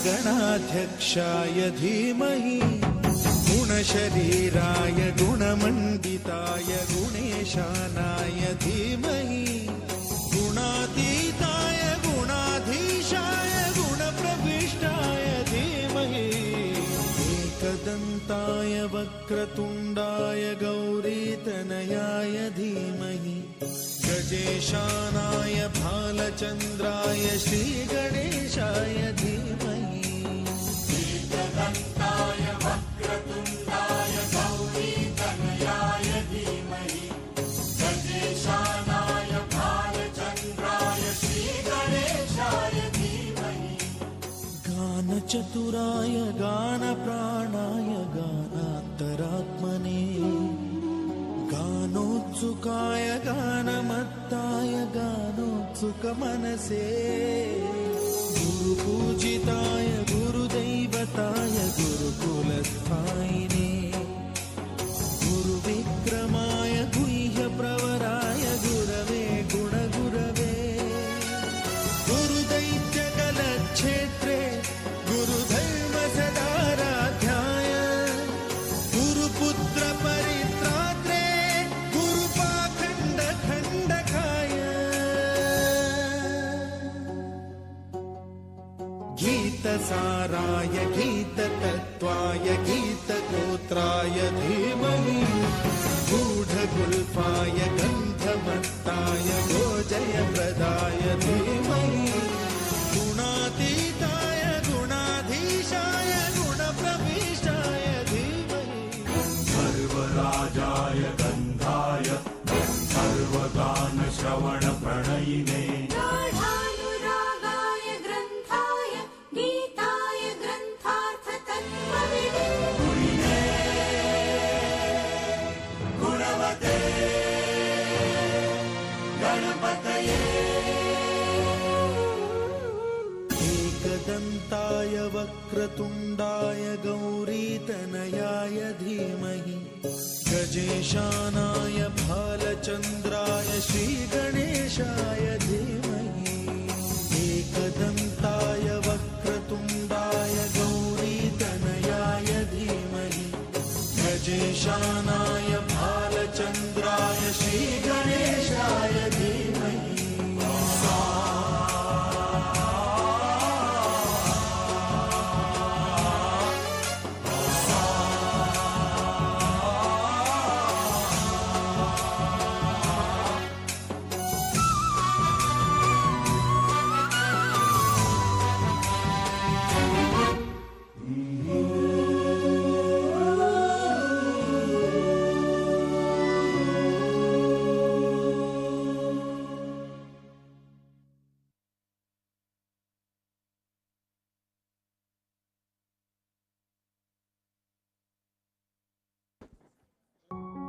गणाध्यक्षाय धीमहि गुणशरीराय गुणमण्डिताय गुणेशानाय धीमहि गुणातीताय गुणाधीशाय गुणप्रविष्टाय धीमहि एकदन्ताय वक्रतुण्डाय गौरीतनयाय धीमहि गजेशानाय भालचन्द्राय श्रीगणेशाय धीमहि एकदन्ताय वक्रतुण्डाय गौरीतनयाय धीमहि गजेशानाय भालचन्द्राय श्रीगणेशाय धीमहि चतुराय गानप्राणाय गानान्तरात्मने गानोत्सुकाय गानमत्ताय गानोत्सुकमनसे गुरुपूजिताय गुरुदैवताय गुरुकुलस्थायिने गुरुविक्रमाय गुह्यप्रवराय गुरवे गुणगुरवे गुरुदैत्यकलक्षेत्रे गुरुधर्मसदाराध्याय गुरुपुत्रपरित्रात्रे गुरुपाखण्डखण्डकाय गीतसाराय गीततत्त्वाय गीतगोत्राय धीमहि गूढगुल्फाय गन्धमत्ताय गोजयप्रदाय धीमहि गुणातीताय गुणाधीशाय गुणप्रविष्टाय धीमहि सर्वराजाय गन्धाय सर्वगानश्रवणप्रणयिने गाढानुरागाय ग्रन्थाय गीताय ग्रन्थार्थतत्त्वविदे गुणवते गणपतये एकदन्ताय वक्रतुण्डाय गौरीतनयाय धीमहि गजेशानाय भालचन्द्राय श्रीगणेशाय धीमहि एकदन्ताय वक्रतुण्डाय गौरीतनयाय धीमहि गजेशानाय भालचन्द्राय श्रीगणेशाय धीमहि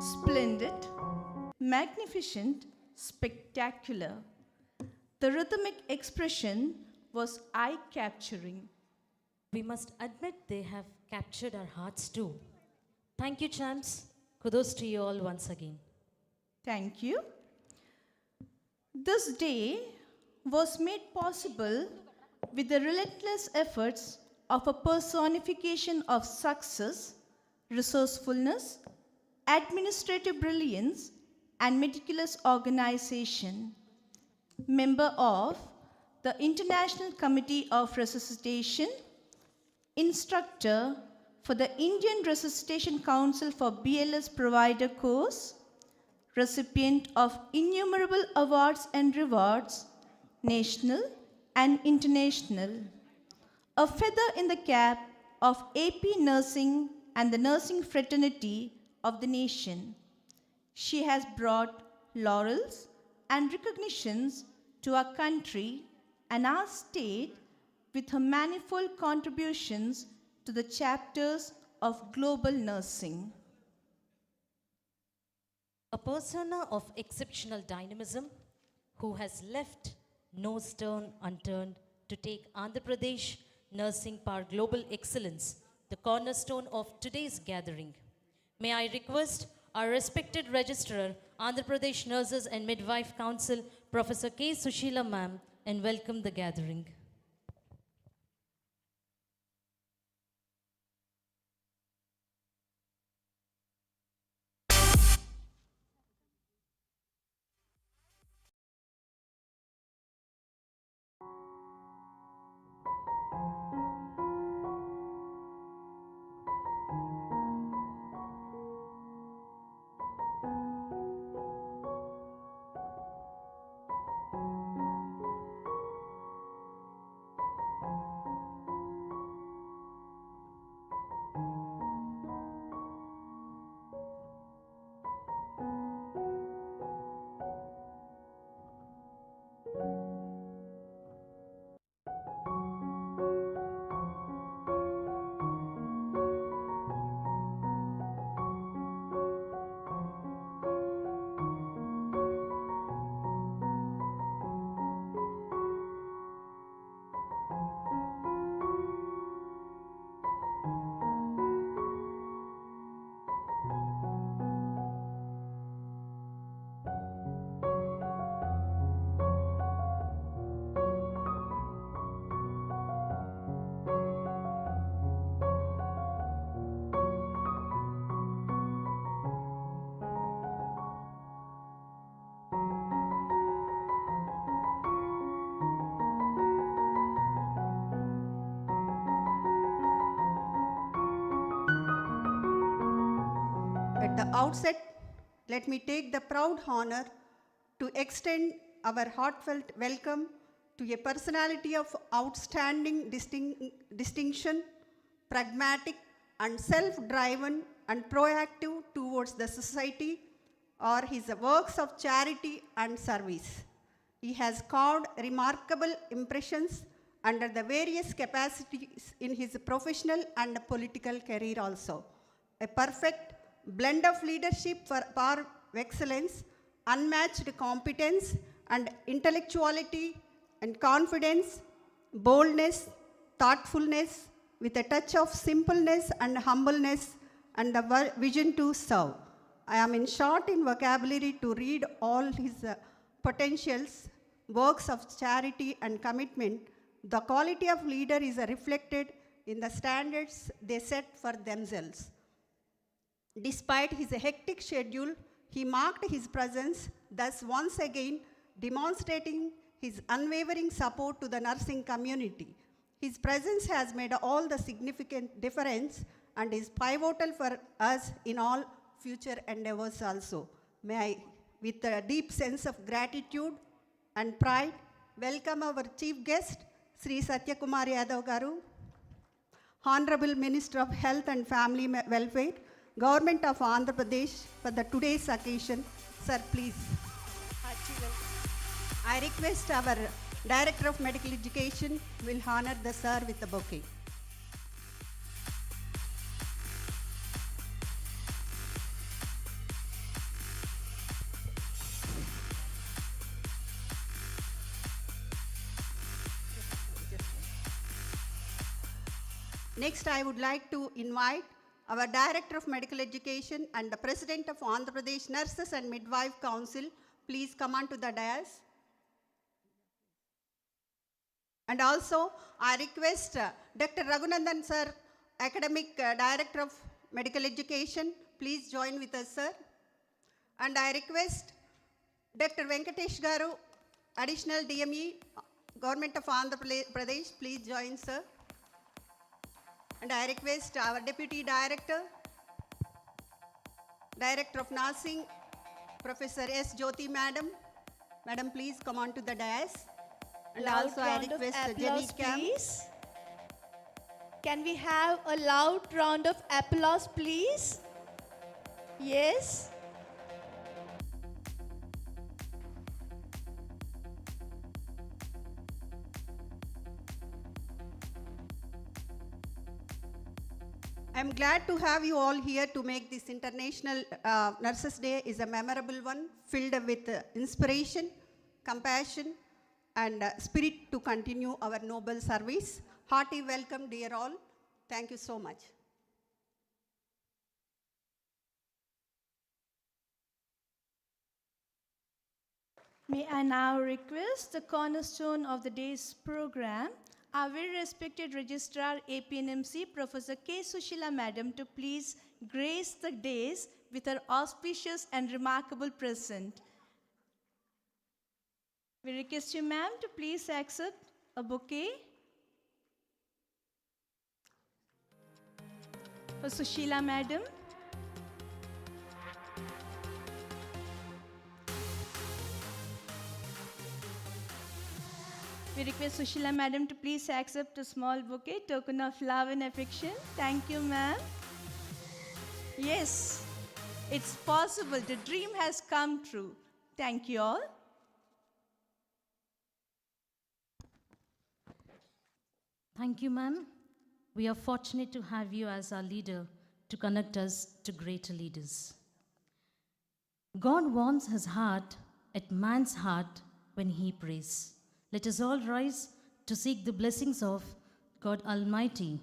Splendid, magnificent, spectacular. The rhythmic expression was eye-capturing. We must admit they have captured our hearts too. Thank you, champs. Kudos to you all once again. Thank you. This day was made possible with the relentless efforts of a personification of success, resourcefulness, administrative brilliance, and meticulous organization. Member of the International Committee of Resuscitation, instructor for the Indian Resuscitation Council for BLS Provider course, recipient of innumerable awards and rewards, national and international. A feather in the cap of AP Nursing and the nursing fraternity of the nation. She has brought laurels and recognitions to our country and our state with her manifold contributions to the chapters of global nursing. A persona of exceptional dynamism who has left no stone unturned to take Andhra Pradesh nursing power global excellence, the cornerstone of today's gathering. May I request our respected registrar, Andhra Pradesh Nurses and Midwife Council, Professor K. Sushila ma'am, and welcome the gathering. outset, let me take the proud honor to extend our heartfelt welcome to a personality of outstanding distinction, pragmatic and self-driven and proactive towards the society or his works of charity and service. He has carved remarkable impressions under the various capacities in his professional and political career also. A perfect blend of leadership par excellence, unmatched competence and intellectuality and confidence, boldness, thoughtfulness, with a touch of simpleness and humbleness and the vision to serve. I am in short in vocabulary to read all his potentials, works of charity and commitment. The quality of leader is reflected in the standards they set for themselves. Despite his hectic schedule, he marked his presence, thus once again demonstrating his unwavering support to the nursing community. His presence has made all the significant difference and is pivotal for us in all future endeavors also. May I, with a deep sense of gratitude and pride, welcome our chief guest, Sri Satyakumar Yadav Garu, Honorable Minister of Health and Family Welfare, Government of Andhra Pradesh, for the today's occasion. Sir, please. I request our Director of Medical Education will honor the sir with a bouquet. Next, I would like to invite our Director of Medical Education and the President of Andhra Pradesh Nurses and Midwife Council, please come on to the dais. And also, I request Dr. Raghunandan sir, Academic Director of Medical Education, please join with us, sir. And I request Dr. Venkatesh Garu, Additional DME, Government of Andhra Pradesh, please join, sir. And I request our Deputy Director, Director of Nursing, Professor S. Jyoti Madam. Madam, please come on to the dais. And Loud also I round of request applause, Jenny Cam. please. Can we have a loud round of applause, please? Yes. I'm glad to have you all here to make this International Nurses Day is a memorable one, filled with inspiration, compassion, and spirit to continue our noble service. Hearty welcome, dear all. Thank you so much. May I now request the cornerstone of the day's program, our very respected Registrar APNMC, Professor K. Sushila Madam, to please grace the days with her auspicious and remarkable present. We request you, ma'am, to please accept a bouquet for Sushila Madam. We request Sushila Madam to please accept a small bouquet, token of love and affection. Thank you, ma'am. Yes, it's possible. The dream has come true. Thank you all. Thank you, ma'am. We are fortunate to have you as our leader to connect us to greater leaders. God warms his heart at man's heart when he prays. Let us all rise to seek the blessings of God Almighty.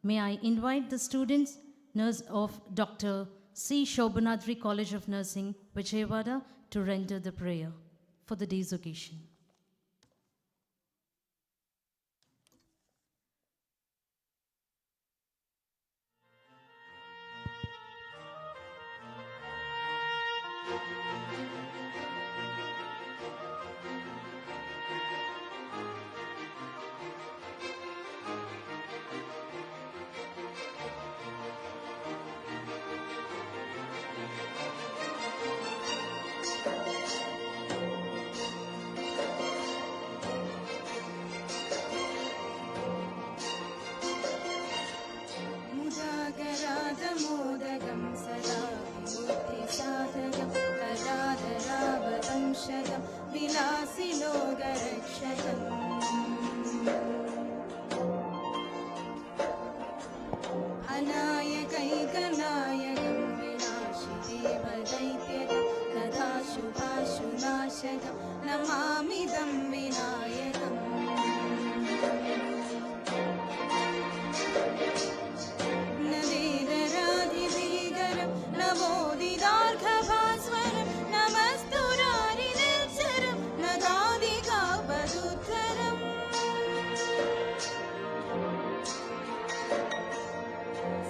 May I invite the students, nurse of Dr. C. Shobhanadri College of Nursing, Vijayawada, to render the prayer for the day's occasion. लोकरक्षकम् अनायकैकनायकं विनाशिदेवदैत्यकं तथाशुभाशुनाशकं नमामिदं विनायकम् न वेदराधिभीकरं नवोदितार्घभास्वरं नमस्तुरारिनिर्झरं न दादिकापदुद्धरम्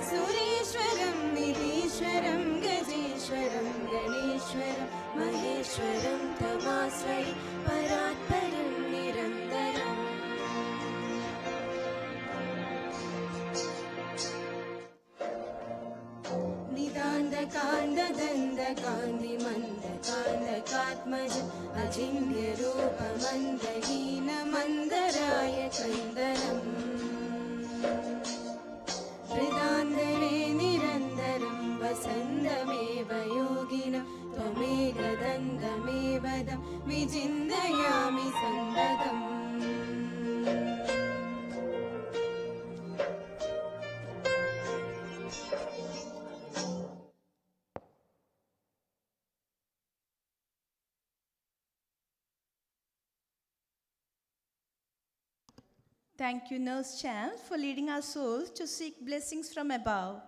सुरेश्वरं निधीश्वरं गजेश्वरं गणेश्वरं महेश्वरं तमाश्रये परात्परं निरन्तरम् निदान्तकान्ददन्तकान्तिमन्दकान्दकात्मज अचिन्त्यरूपमन्दहीनमन्दराय कन्दरम् हृदान्तरे निरन्तरं वसन्तमेव योगिनं त्वमेकदन्तमेव तं विचिन्तयामि सन्ततम् Thank you, nurse champs, for leading our souls to seek blessings from above.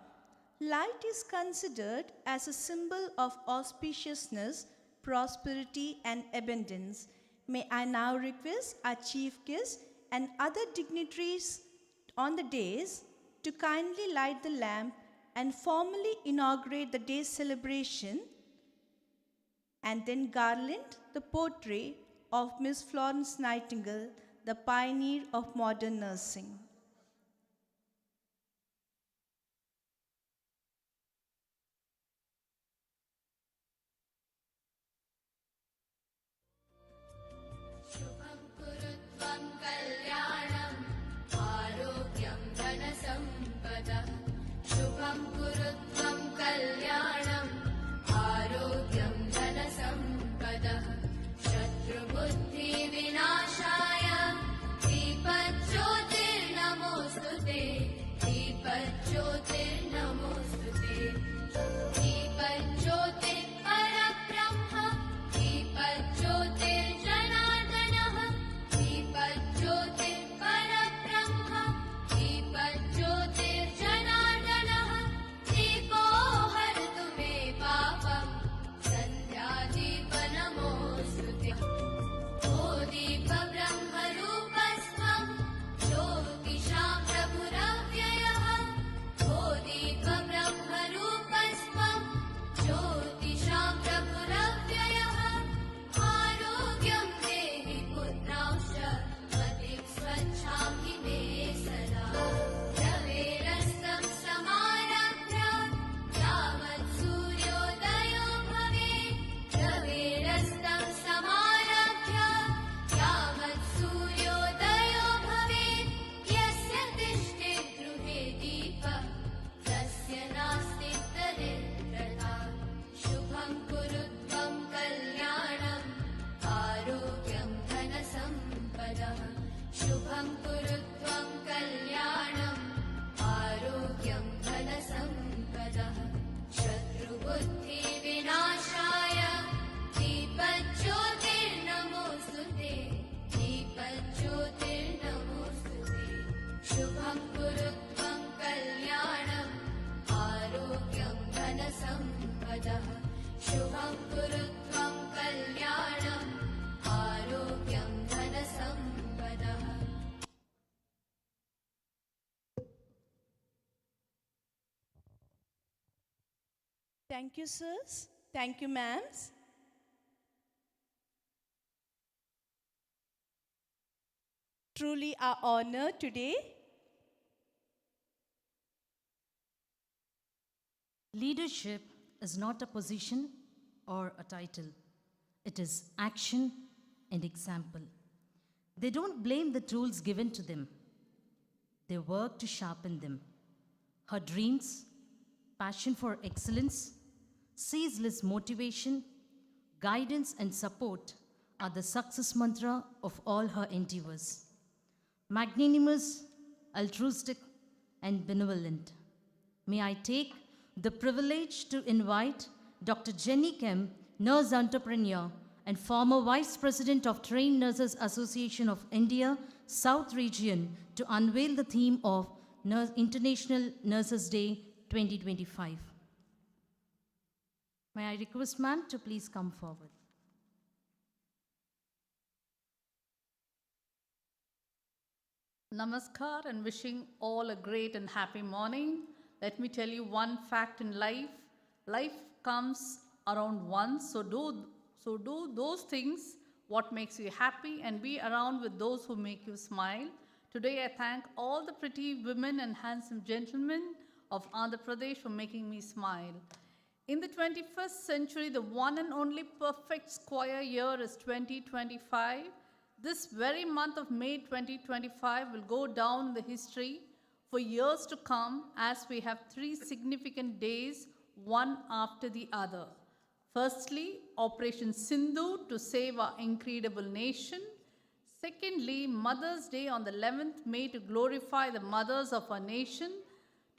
Light is considered as a symbol of auspiciousness, prosperity, and abundance. May I now request our chief guests and other dignitaries on the dais to kindly light the lamp and formally inaugurate the day's celebration, and then garland the portrait of Miss Florence Nightingale, the pioneer of modern nursing. शुभं कुरु त्वं कल्याणम् आरोग्यं धनसम्पदः शुभं कुरु त्वं कल्याणम् आरोग्यं धनसम्पदः शत्रुबुद्धिविनाशाय दीपज्योतिर्नमोऽस्तु ते दीपज्योतिर्नमोऽस्तु ते दीपज्योतिर्परब्रह्म दीपज्योतिर्जनार्दनः दीपज्योतिर्परब्रह्म दीपज्योतिर्जनार्दनः दीपो हरतु मे पापम् सन्ध्यादीपनमोऽस्तु ते ओ दीपब्रह्मरूपस्त्वं ज्योतिषां प्रभुरव्ययः ओ दीपब्रह्मरूपस्त्वं ज्योतिषां प्रभुरव्ययः आरोग्यं देहि पुत्रांश्च मतिं स्वच्छां हि मे सदा रवेरस्तं समारभ्य यावत् सूर्योदयो भवेत् रवेरस्तं समारभ्य यावत् सूर्योदयो भवेत् यस्य तिष्ठेत् गृहे दीपः तस्य नास्ति दरिद्रता शुभं कुरु त्वं कल्याणम् आरोग्यं धनसम्पदः शुभं कुरु त्वं कल्याणम् आरोग्यं धनसम्पदः शत्रुबुद्धिविनाशाय दीपज्योतिर्नमोऽस्तु ते दीपज्योतिर्नमोऽस्तु ते शुभं कुरु त्वं कल्याणम् आरोग्यं धनसम्पदः शुभं कुरु त्वं कल्याणम् आरोग्यं धनसम्पदः Thank you, sirs. Thank you, ma'ams. Truly our honor today. Leadership is not a position or a title. It is action and example. They don't blame the tools given to them. They work to sharpen them. Her dreams, passion for excellence, ceaseless motivation, guidance and support are the success mantra of all her endeavors. Magnanimous, altruistic, and benevolent. May I take the privilege to invite Dr. Jenny Kemp, nurse entrepreneur and former Vice President of Trained Nurses Association of India, South Region, to unveil the theme of International Nurses Day 2025. May I request ma'am to please come forward. Namaskar and wishing all a great and happy morning. Let me tell you one fact in life. Life comes around once, so do those things what makes you happy and be around with those who make you smile. Today I thank all the pretty women and handsome gentlemen of Andhra Pradesh for making me smile. In the 21st century, the one and only perfect square year is 2025. This very month of May 2025 will go down in the history for years to come as we have three significant days, one after the other. Firstly, Operation Sindhu to save our incredible nation. Secondly, Mother's Day on the 11th May to glorify the mothers of our nation.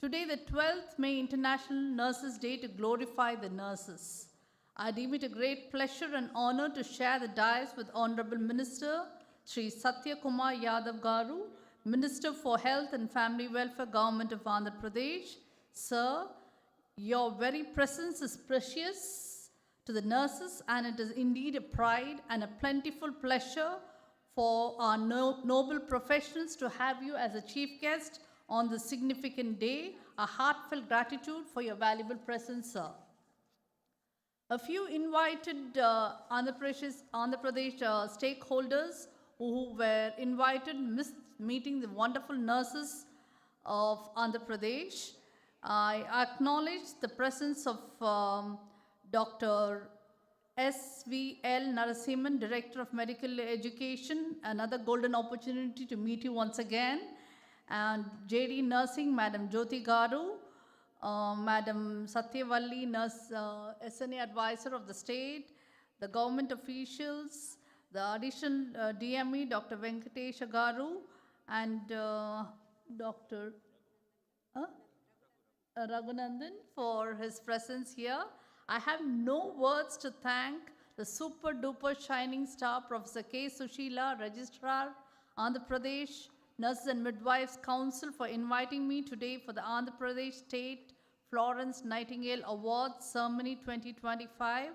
Today, the 12th May International Nurses Day to glorify the nurses. I deem it a great pleasure and honor to share the dais with Honorable Minister Sri Satya Kumar Yadav Garu, Minister for Health and Family Welfare, Government of Andhra Pradesh. Sir, your very presence is precious to the nurses, and it is indeed a pride and a plentiful pleasure for our noble professionals to have you as a chief guest on this significant day. A heartfelt gratitude for your valuable presence, sir. A few invited Andhra Pradesh stakeholders who were invited missed meeting the wonderful nurses of Andhra Pradesh. I acknowledge the presence of Dr. S.V.L. Narasimhan, Director of Medical Education, another golden opportunity to meet you once again, and JD Nursing, Madam Jyoti Garu, Madam Satyavalli, Nurse, SNA Advisor of the State, the government officials, the additional DME, Dr. Venkatesh Garu, and Dr. Raghunandan for his presence here. I have no words to thank the super duper shining star, Professor K. Sushila, Registrar, Andhra Pradesh Nurses and Midwives Council, for inviting me today for the Andhra Pradesh State Florence Nightingale Awards Ceremony 2025.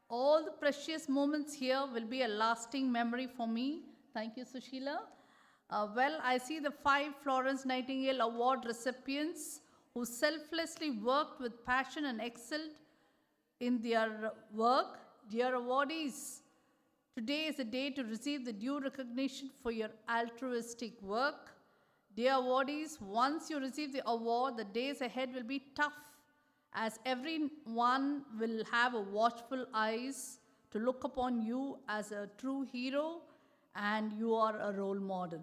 All the precious moments here will be a lasting memory for me. Thank you, Sushila. Well, I see the 5 Florence Nightingale Award recipients who selflessly worked with passion and excelled in their work. Dear awardees, today is a day to receive the due recognition for your altruistic work. Dear awardees, once you receive the award, the days ahead will be tough, as everyone will have a watchful eyes to look upon you as a true hero, and you are a role model.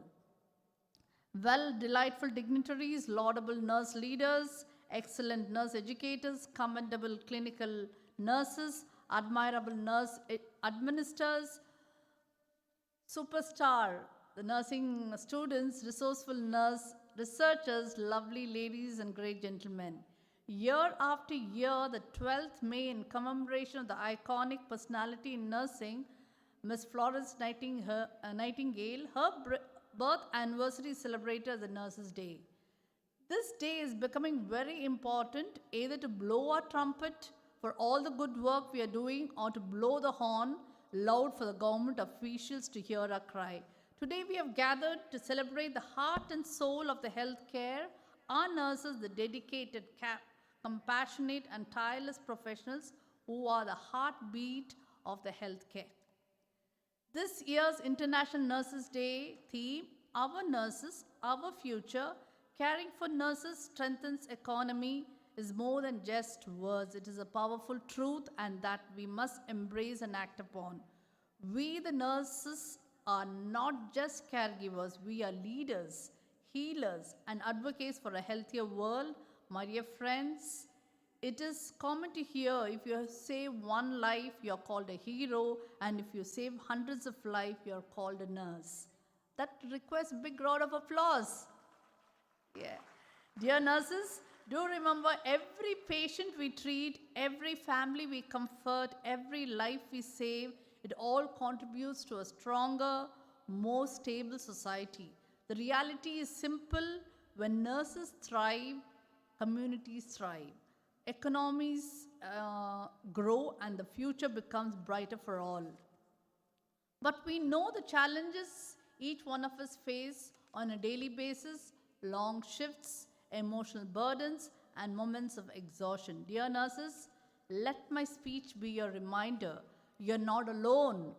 Well, delightful dignitaries, laudable nurse leaders, excellent nurse educators, commendable clinical nurses, admirable nurse administrators, superstar, the nursing students, resourceful nurse researchers, lovely ladies and great gentlemen. Year after year, the 12th May, in commemoration of the iconic personality in nursing, Miss Florence Nightingale, her birth anniversary is celebrated as the Nurses' Day. This day is becoming very important, either to blow our trumpet for all the good work we are doing, or to blow the horn loud for the government officials to hear our cry. Today we have gathered to celebrate the heart and soul of the healthcare, our nurses, the dedicated, compassionate and tireless professionals who are the heartbeat of the healthcare. This year's International Nurses Day theme, Our Nurses, Our Future, caring for nurses strengthens economy, is more than just words. It is a powerful truth, and that we must embrace and act upon. We, the nurses, are not just caregivers. We are leaders, healers, and advocates for a healthier world. My dear friends, it is common to hear if you save one life, you're called a hero, and if you save hundreds of lives, you're called a nurse. That requires a big round of applause. Yeah. Dear nurses, do remember every patient we treat, every family we comfort, every life we save, it all contributes to a stronger, more stable society. The reality is simple. When nurses thrive, communities thrive. Economies grow and the future becomes brighter for all. But we know the challenges each one of us face on a daily basis, long shifts, emotional burdens, and moments of exhaustion. Dear nurses, let my speech be your reminder. You're not alone.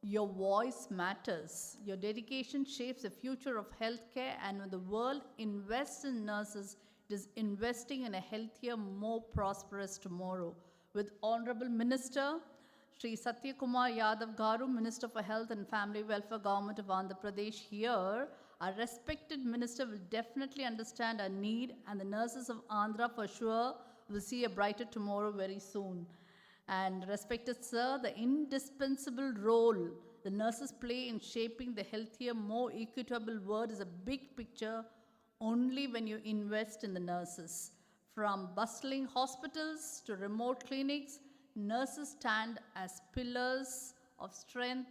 Your voice matters. Your dedication shapes the future of healthcare, and when the world invests in nurses, it is investing in a healthier, more prosperous tomorrow. With Honorable Minister Sri Satyakumar Yadav Garu, Minister for Health and Family Welfare, Government of Andhra Pradesh here, our respected minister will definitely understand our need, and the nurses of Andhra for sure will see a brighter tomorrow very soon. And respected sir, the indispensable role the nurses play in shaping the healthier, more equitable world is a big picture only when you invest in the nurses. From bustling hospitals to remote clinics, nurses stand as pillars of strength,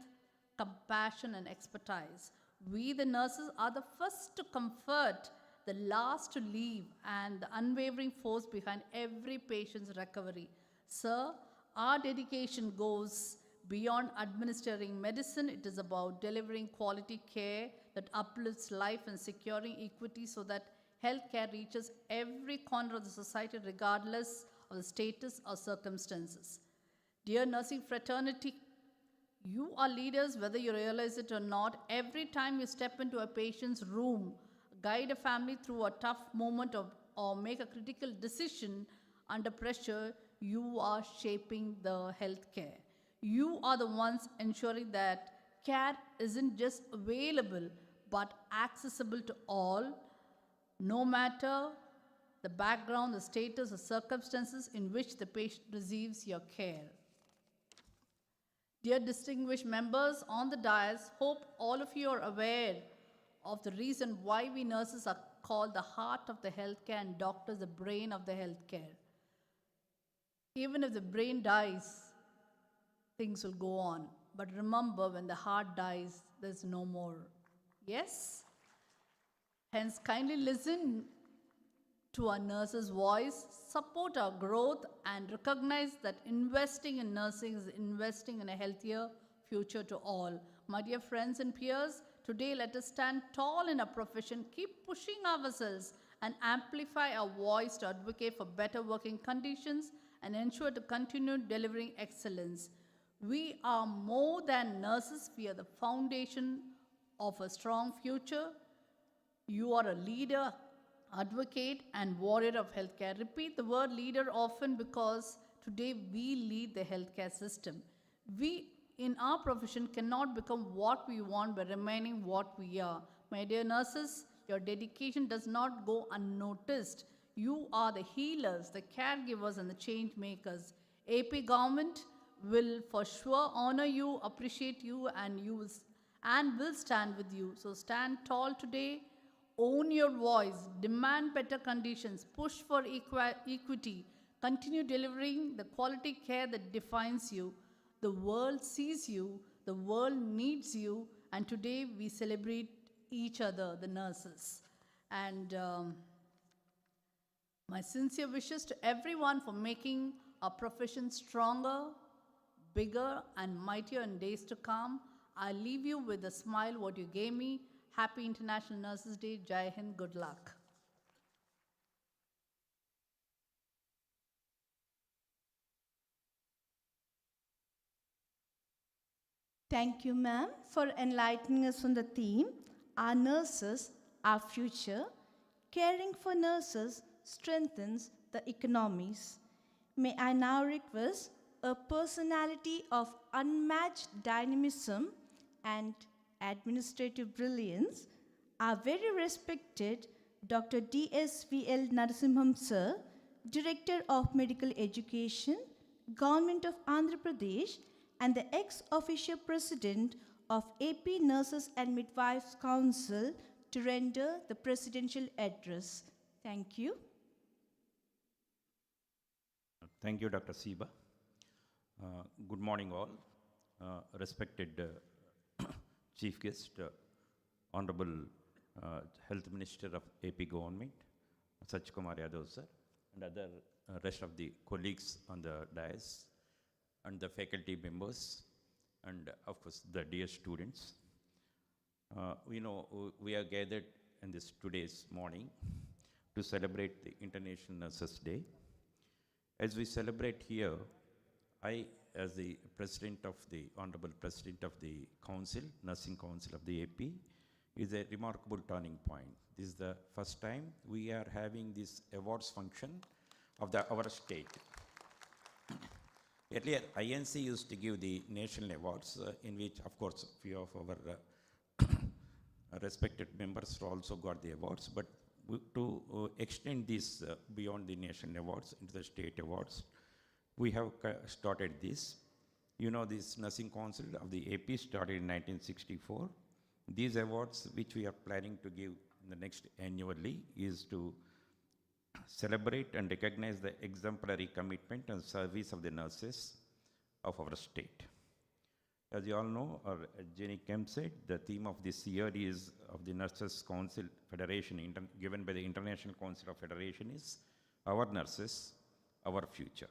compassion, and expertise. We, the nurses, are the first to comfort, the last to leave, and the unwavering force behind every patient's recovery. Sir, our dedication goes beyond administering medicine. It is about delivering quality care that uplifts life and securing equity so that healthcare reaches every corner of the society regardless of the status or circumstances. Dear nursing fraternity, you are leaders whether you realize it or not. Every time you step into a patient's room, guide a family through a tough moment or make a critical decision under pressure, you are shaping the healthcare. You are the ones ensuring that care isn't just available but accessible to all, no matter the background, the status, the circumstances in which the patient receives your care. Dear distinguished members on the dais, hope all of you are aware of the reason why we nurses are called the heart of the healthcare and doctors the brain of the healthcare. Even if the brain dies, things will go on. But remember, when the heart dies, there's no more. Yes? Hence, kindly listen to our nurses' voice, support our growth, and recognize that investing in nursing is investing in a healthier future to all. My dear friends and peers, today let us stand tall in our profession, keep pushing ourselves, and amplify our voice to advocate for better working conditions and ensure to continue delivering excellence. We are more than nurses, we are the foundation of a strong future. You are a leader, advocate, and warrior of healthcare. Repeat the word leader often because today we lead the healthcare system. We in our profession cannot become what we want by remaining what we are. My dear nurses, your dedication does not go unnoticed. You are the healers, the caregivers, and the change makers. AP government will for sure honor you, appreciate you, and will stand with you. So stand tall today. Own your voice, demand better conditions, push for equity, continue delivering the quality care that defines you. The world sees you, the world needs you, and today we celebrate each other, the nurses. And my sincere wishes to everyone for making our profession stronger, bigger, and mightier in days to come. I leave you with a smile what you gave me. Happy International Nurses Day. Jai Hind. Good luck. Thank you, ma'am, for enlightening us on the theme, Our Nurses, Our Future. Caring for nurses strengthens the economies. May I now request a personality of unmatched dynamism and administrative brilliance, our very respected Dr. D.S.V.L. Narasimham sir, Director of Medical Education, Government of Andhra Pradesh, and the ex-officio President of AP Nurses and Midwives Council to render the presidential address. Thank you. Thank you, Dr. Siba. Good morning, all. Respected Chief Guest, Honorable Health Minister of AP Government, Sach Kumar Yadav sir, and other rest of the colleagues on the dais, and the faculty members, and of course the dear students. We are gathered in this today's morning to celebrate the International Nurses Day. As we celebrate here, I, as the President of the Honorable President of the Council, Nursing Council of the AP, is a remarkable turning point. This is the first time we are having this awards function of our state. Earlier, INC used to give the national awards, in which, of course, few of our respected members also got the awards, but to extend this beyond the national awards into the state awards, we have started this. This Nursing Council of the AP started in 1964. These awards, which we are planning to give in the next annually, is to celebrate and recognize the exemplary commitment and service of the nurses of our state. As you all know, or as Jenny Kemp said, the theme of this year is of the Nurses Council Federation, given by the International Council of Federation, is Our Nurses, Our Future.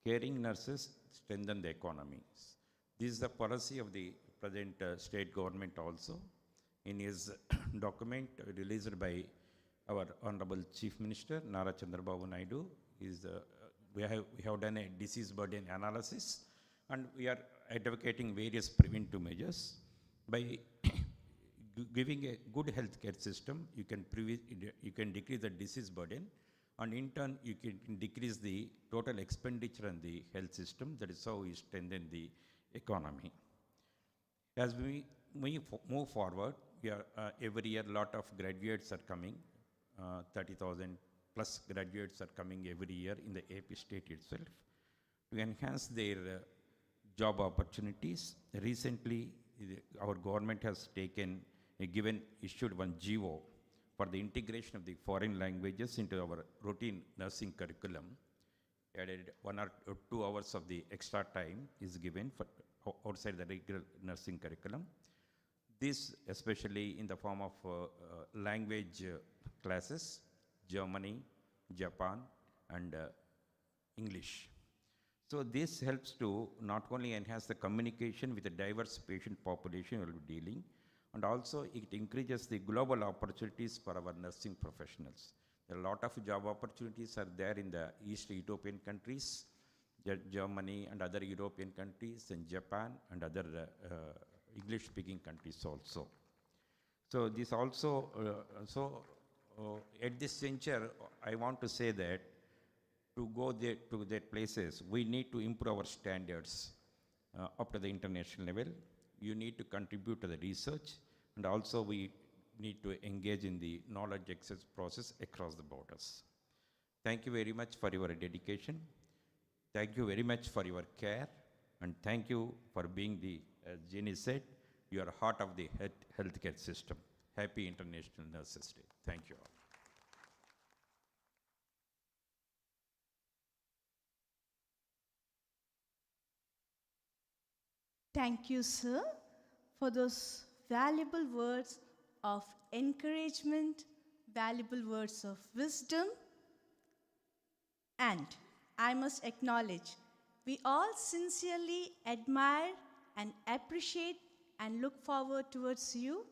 Caring nurses strengthen the economies. This is the policy of the present state government also. In his document released by our Honorable Chief Minister, Nara Chandrababu Naidu, we have done a disease burden analysis, and we are advocating various preventive measures. By giving a good healthcare system, you can decrease the disease burden, and in turn, you can decrease the total expenditure on the health system. That is how we strengthen the economy. As we move forward, every year a lot of graduates are coming. 30,000 plus graduates are coming every year in the AP state itself to enhance their job opportunities. Recently, our government has issued one GO for the integration of the foreign languages into our routine nursing curriculum. Added 1 or 2 hours of the extra time is given for outside the regular nursing curriculum. This especially in the form of language classes, Germany, Japan, and English. So this helps to not only enhance the communication with the diverse patient population we will be dealing, and also it increases the global opportunities for our nursing professionals. There are a lot of job opportunities are there in the East European countries, Germany and other European countries, and Japan and other English-speaking countries also. So this also, at this juncture, I want to say that to go there to their places, we need to improve our standards up to the international level. You need to contribute to the research, and also we need to engage in the knowledge exchange process across the borders. Thank you very much for your dedication. Thank you very much for your care, and thank you for being the, as Jenny said, you are heart of the healthcare system. Happy International Nurses Day. Thank you all. Thank you, sir, for those valuable words of encouragement, valuable words of wisdom. And I must acknowledge, we all sincerely admire and appreciate and look forward towards you.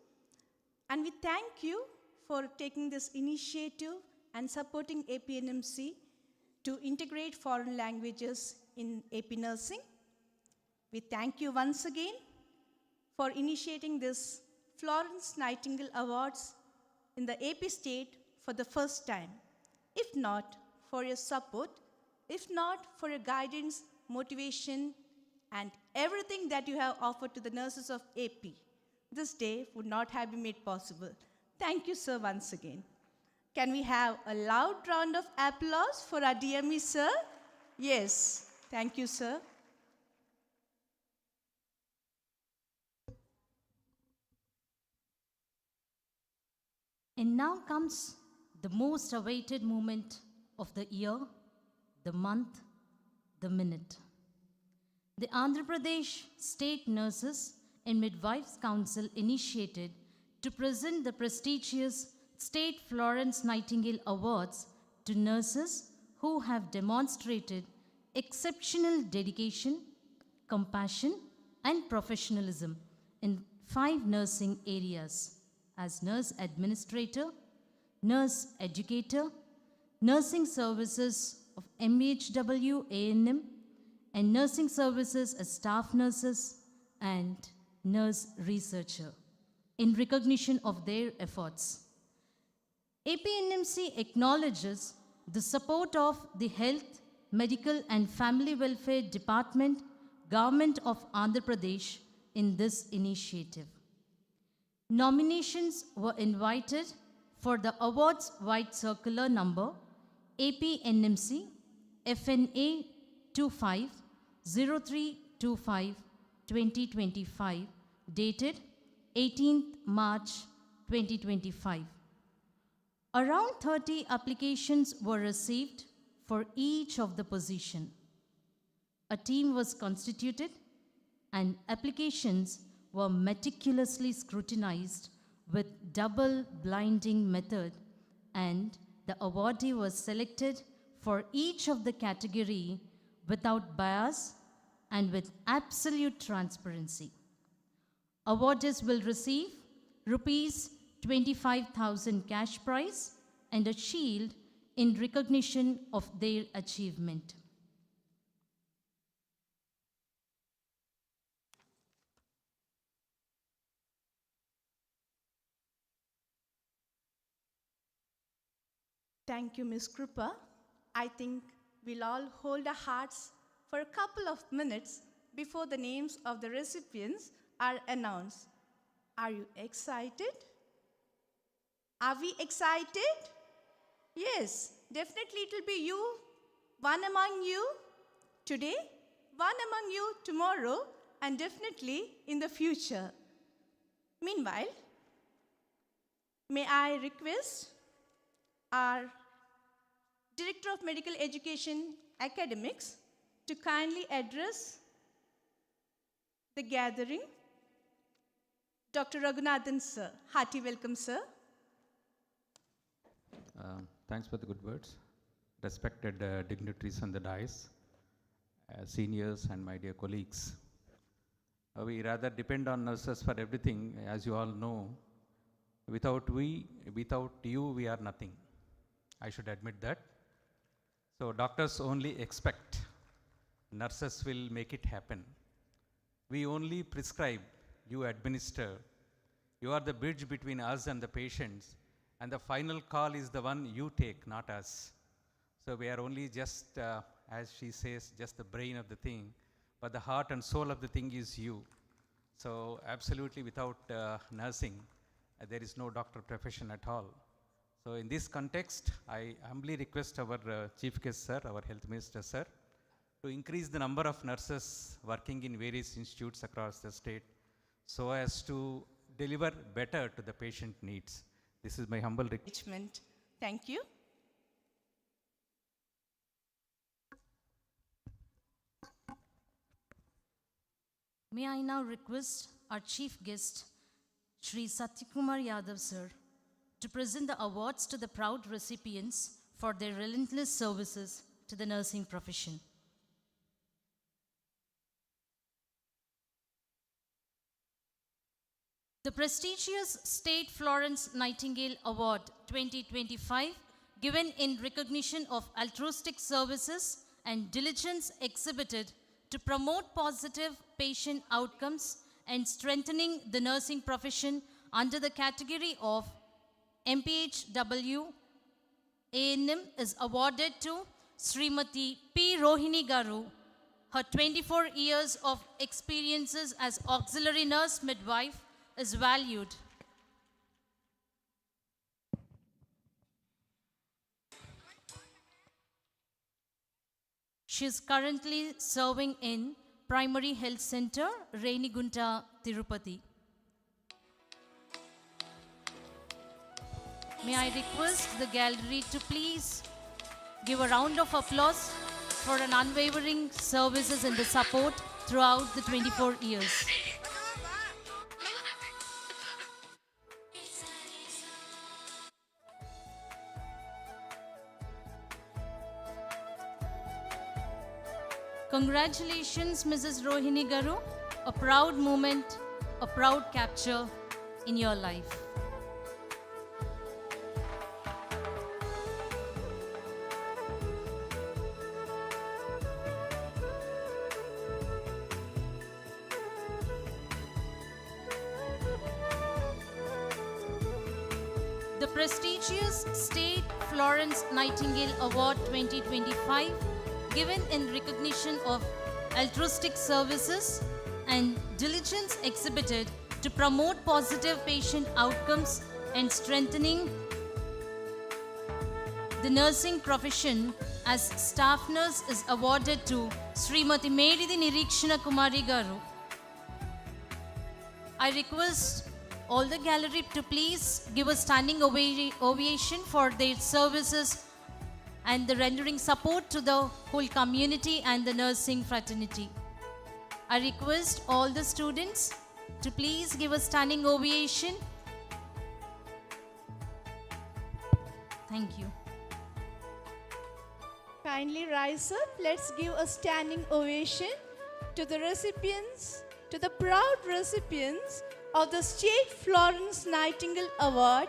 And we thank you for taking this initiative and supporting APNMC to integrate foreign languages in AP nursing. We thank you once again for initiating this Florence Nightingale Awards in the AP state for the first time. If not for your support, if not for your guidance, motivation, and everything that you have offered to the nurses of AP, this day would not have been made possible. Thank you, sir, once again. Can we have a loud round of applause for our DME, sir? Yes, thank you, sir. And now comes the most awaited moment of the year, the month, the minute. The Andhra Pradesh State Nurses and Midwives Council initiated to present the prestigious State Florence Nightingale Awards to nurses who have demonstrated exceptional dedication, compassion, and professionalism in 5 nursing areas as nurse administrator, nurse educator, nursing services of MHW A&M, and nursing services as staff nurses and nurse researcher in recognition of their efforts. APNMC acknowledges the support of the Health, Medical and Family Welfare Department, Government of Andhra Pradesh in this initiative. Nominations were invited for the awards white circular number APNMC FNA 250325-2025 dated 18th March 2025. Around 30 applications were received for each of the position. A team was constituted and applications were meticulously scrutinized with double blinding method, and the awardee was selected for each of the category without bias and with absolute transparency. Awardees will receive rupees 25,000 cash prize and a shield in recognition of their achievement. Thank you, Ms. Krupa. I think we'll all hold our hearts for a couple of minutes before the names of the recipients are announced. Are you excited? Are we excited? Yes, definitely it will be you, one among you today, one among you tomorrow, and definitely in the future. Meanwhile, may I request our Director of Medical Education Academics to kindly address the gathering. Dr. Raghunathan, sir. Hearty welcome, sir. Thanks for the good words. Respected dignitaries on the dais, seniors and my dear colleagues. We rather depend on nurses for everything, as you all know. Without you, we are nothing. I should admit that. So doctors only expect, nurses will make it happen. We only prescribe, you administer. You are the bridge between us and the patients, and the final call is the one you take, not us. So we are only just, as she says, just the brain of the thing, but the heart and soul of the thing is you. So absolutely without nursing, there is no doctor profession at all. So in this context, I humbly request our Chief Guest, sir, our Health Minister, sir, to increase the number of nurses working in various institutes across the state so as to deliver better to the patient needs. This is my humble request. Thank you. May I now request our Chief Guest, Shri Satyakumar Yadav, sir, to present the awards to the proud recipients for their relentless services to the nursing profession. The prestigious State Florence Nightingale Award 2025, given in recognition of altruistic services and diligence exhibited to promote positive patient outcomes and strengthening the nursing profession under the category of MPHW A&M is awarded to Srimati P. Rohini Garu. Her 24 years of experiences as auxiliary nurse midwife is valued. She is currently serving in Primary Health Center, Renigunta, Tirupati. May I request the gallery to please give a round of applause for an unwavering services and the support throughout the 24 years. Congratulations, Mrs. Rohini Garu. A proud moment, a proud capture in your life. The prestigious State Florence Nightingale Award 2025, given in recognition of altruistic services and diligence exhibited to promote positive patient outcomes and strengthening the nursing profession as staff nurse is awarded to Srimati Medidi Nirikshana Kumari Garu. I request all the gallery to please give a standing ovation for their services and the rendering support to the whole community and the nursing fraternity. I request all the students to please give a standing ovation. Thank you. Kindly rise up. Let's give a standing ovation to the recipients, to the proud recipients of the State Florence Nightingale Award,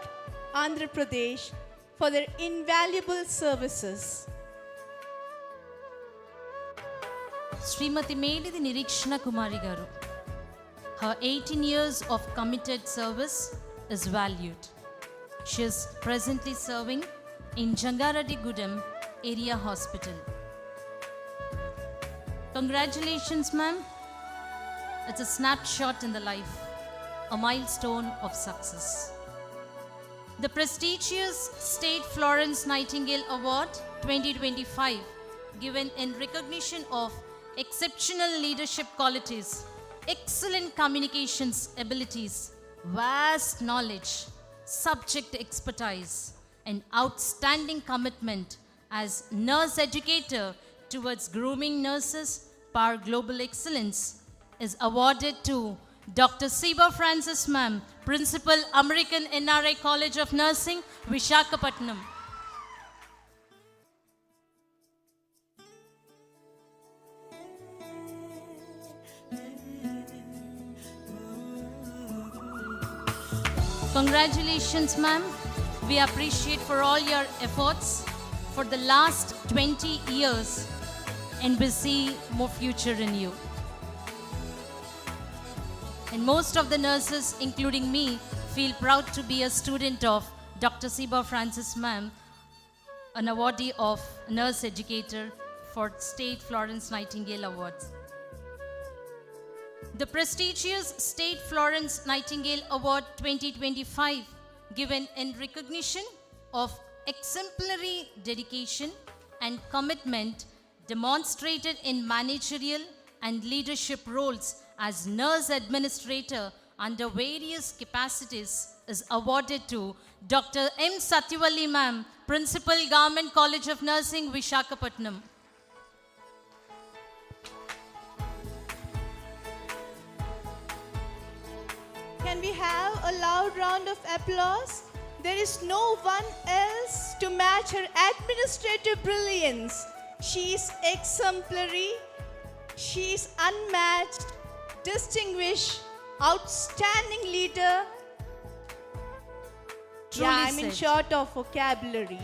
Andhra Pradesh, for their invaluable services. Srimati Medidi Nirikshana Kumari Garu. Her 18 years of committed service is valued. She is presently serving in Jangareddy Gudem Area Hospital. Congratulations, ma'am. It's a snapshot in the life, a milestone of success. The prestigious State Florence Nightingale Award 2025, given in recognition of exceptional leadership qualities, excellent communications abilities, vast knowledge, subject expertise, and outstanding commitment as nurse educator towards grooming nurses for global excellence, is awarded to Dr. Siba Francis Ma'am, Principal, American NRI College of Nursing, Vishakhapatnam. Congratulations, ma'am. We appreciate for all your efforts for the last 20 years, and we see more future in you. And most of the nurses, including me, feel proud to be a student of Dr. Siba Francis Ma'am, an awardee of Nurse Educator for State Florence Nightingale Awards. The prestigious State Florence Nightingale Award 2025, given in recognition of exemplary dedication and commitment demonstrated in managerial and leadership roles as nurse administrator under various capacities, is awarded to Dr. M. Satyavalli Ma'am, Principal, Government College of Nursing, Vishakhapatnam. Can we have a loud round of applause? There is no one else to match her administrative brilliance. She is exemplary, she is unmatched, distinguished, outstanding leader. Truly I'm in said. short of vocabulary.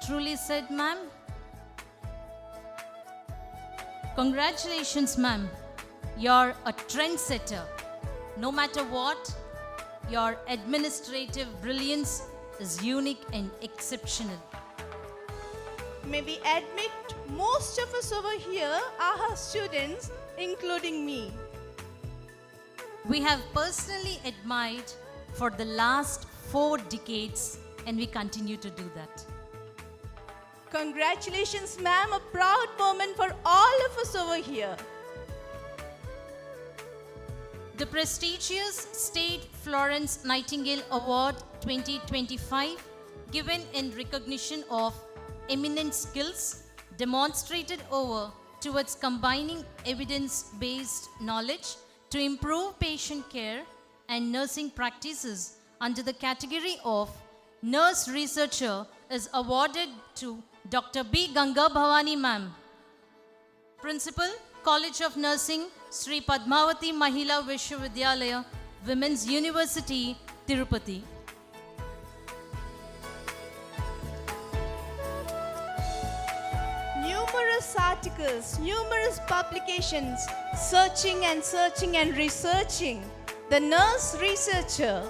Truly said, ma'am. Congratulations, ma'am. You're a trendsetter. No matter what, your administrative brilliance is unique and exceptional. May we admit, most of us over here are her students, including me. We have personally admired for the last 4 decades, and we continue to do that. Congratulations, ma'am. A proud moment for all of us over here. The prestigious State Florence Nightingale Award 2025, given in recognition of eminent skills demonstrated over towards combining evidence-based knowledge to improve patient care and nursing practices under the category of nurse researcher, is awarded to Dr. B. Ganga Bhavani ma'am, Principal, College of Nursing, Sri Padmavati Mahila Vishwavidyalaya, Women's University, Tirupati. Numerous articles, numerous publications, searching and searching and researching. The nurse researcher.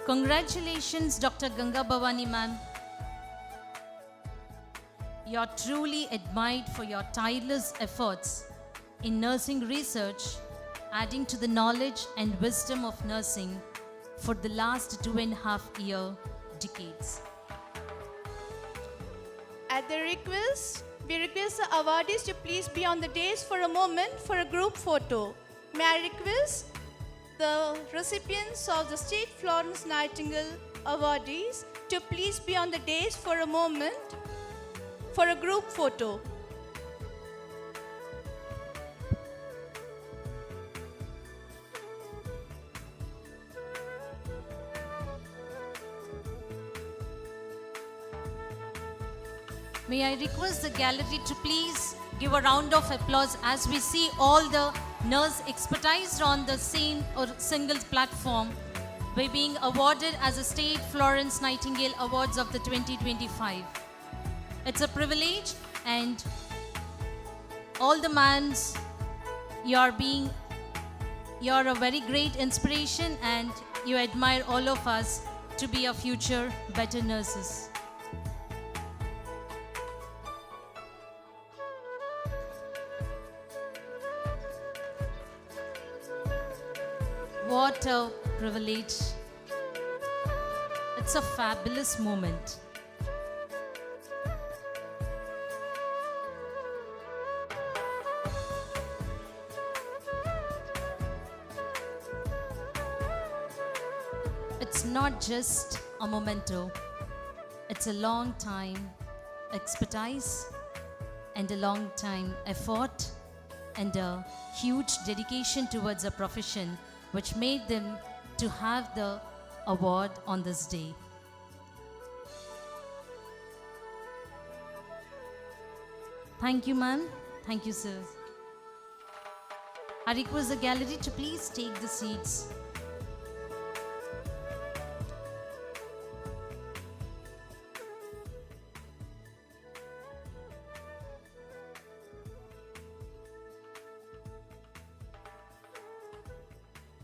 Congratulations, Dr. Ganga Bhavani ma'am. You are truly admired for your tireless efforts in nursing research, adding to the knowledge and wisdom of nursing for the last 2.5 decades. At the request, we request the awardees to please be on the dais for a moment for a group photo. May I request the recipients of the State Florence Nightingale awardees to please be on the dais for a moment for a group photo. May I request the gallery to please give a round of applause as we see all the nurse expertise on the same or single platform by being awarded as a State Florence Nightingale Awards of the 2025. It's a privilege, and all the mans, you're a very great inspiration, and you admire all of us to be a future better nurses. What a privilege. It's a fabulous moment. It's not just a memento. It's a long time expertise and a long time effort and a huge dedication towards a profession which made them to have the award on this day. Thank you, ma'am. Thank you, sir. I request the gallery to please take the seats.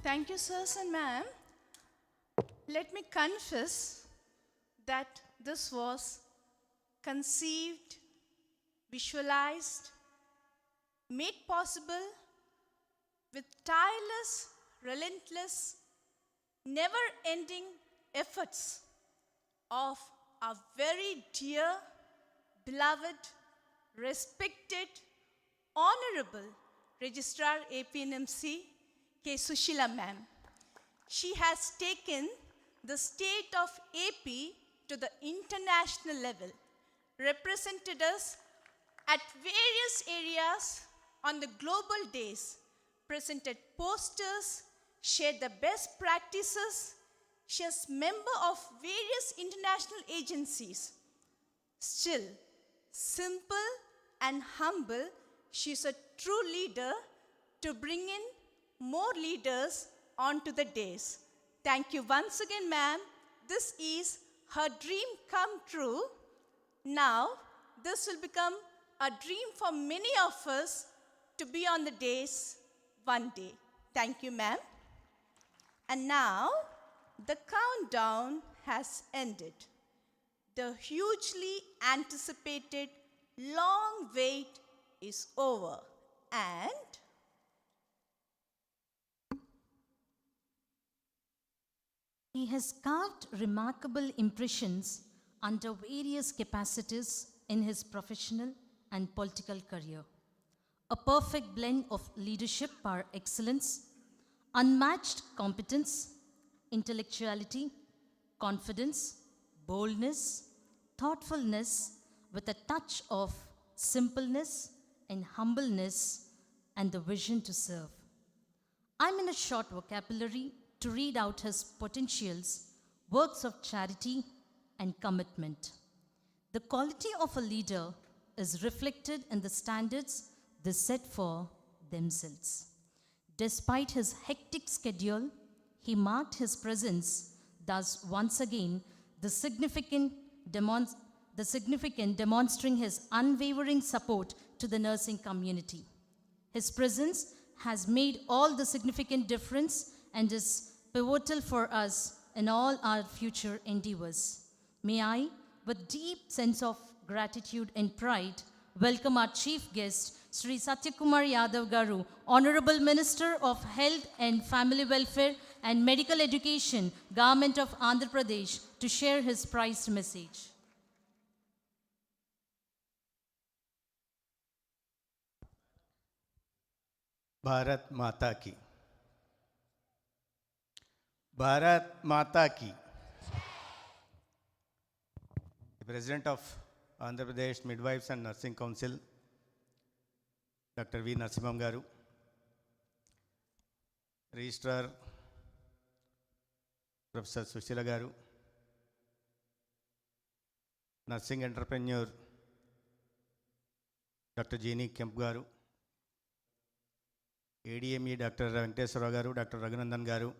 Thank you, sirs and ma'am. Let me confess that this was conceived, visualized, made possible with tireless, relentless, never-ending efforts of our very dear, beloved, respected, honorable Registrar APNMC, K. Sushila ma'am. She has taken the state of AP to the international level, represented us at various areas on the global days, presented posters, shared the best practices. She is member of various international agencies. Still, simple and humble, she is a true leader to bring in more leaders onto the days. Thank you once again, ma'am. This is her dream come true. Now, this will become a dream for many of us to be on the days one day. Thank you, ma'am. And now, the countdown has ended. The hugely anticipated long wait is over, and He has carved remarkable impressions under various capacities in his professional and political career. A perfect blend of leadership par excellence, unmatched competence, intellectuality, confidence, boldness, thoughtfulness, with a touch of simpleness and humbleness, and the vision to serve. I'm in a short vocabulary to read out his potentials, works of charity, and commitment. The quality of a leader is reflected in the standards they set for themselves. Despite his hectic schedule, he marked his presence, thus once again the significant demonstrating his unwavering support to the nursing community. His presence has made all the significant difference and is pivotal for us in all our future endeavors. May I, with deep sense of gratitude and pride, welcome our chief guest, Sri Satyakumar Yadav Garu, Honorable Minister of Health and Family Welfare and Medical Education, Government of Andhra Pradesh, to share his prized message. Bharat माता की, भारत माता की. The President of Andhra Pradesh Midwives and Nursing Council, Dr. V. Narasimham Garu, Registrar Professor Sushila Garu, Nursing Entrepreneur Dr. Jeannie Kemp Garu, ADME Dr. Venkateswara Garu, Dr. Raghunandan Garu,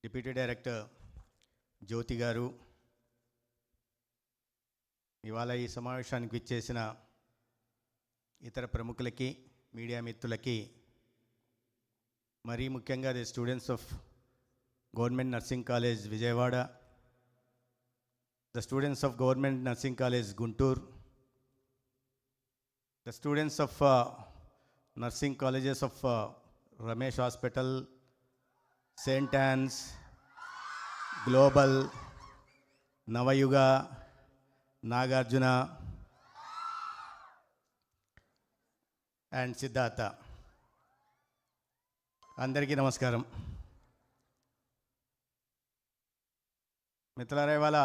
Deputy Director Jyoti Garu, ఇవాళ ఈ సమావేశానికి విచ్చేసిన ఇతర ప్రముఖులకి, media మిత్రులకి, మరీ ముఖ్యంగా the students of government nursing college Vijayawada, the students of government nursing college Guntur, the students of nursing colleges of Ramesh Hospital, St. Anne's, Global, Navayuga, Nagarjuna, and Siddhartha. అందరికీ నమస్కారం. మిత్రులారా, ఇవాళ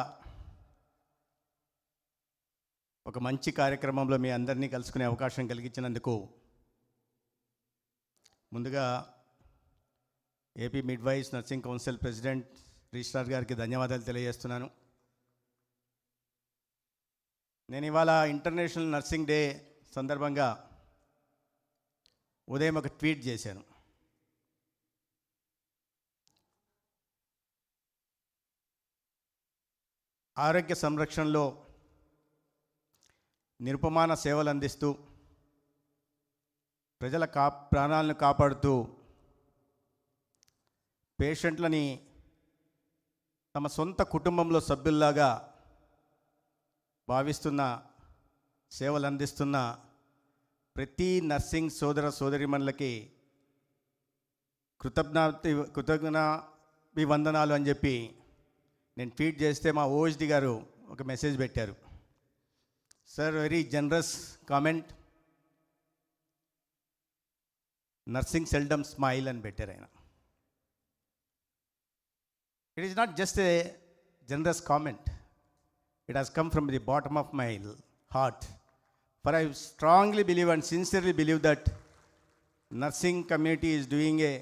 ఒక మంచి కార్యక్రమంలో మీ అందరినీ కలుసుకునే అవకాశం కలిగించినందుకు ముందుగా AP midwives nursing council president registrar గారికి ధన్యవాదాలు తెలియజేస్తున్నాను. నేను ఇవాళ ఇంటర్నేషనల్ నర్సింగ్ డే సందర్భంగా ఉదయం ఒక ట్వీట్ చేశాను. ఆరోగ్య సంరక్షణలో నిరుపమాన సేవలు అందిస్తూ ప్రజల ప్రాణాలను కాపాడుతూ పేషెంట్లని తమ సొంత కుటుంబంలో సభ్యుల్లాగా భావిస్తున్న, సేవలు అందిస్తున్న ప్రతి నర్సింగ్ సోదర సోదరీమణులకి కృతజ్ఞాభివందనాలు అని చెప్పి నేను ట్వీట్ చేస్తే మా ఓఎస్డి గారు ఒక మెసేజ్ పెట్టారు. Sir, very generous comment, nursing seldom smile అని పెట్టారు ఆయన. It is not just a generous comment, it has come from the bottom of my heart. For I strongly believe and sincerely believe that nursing community is doing a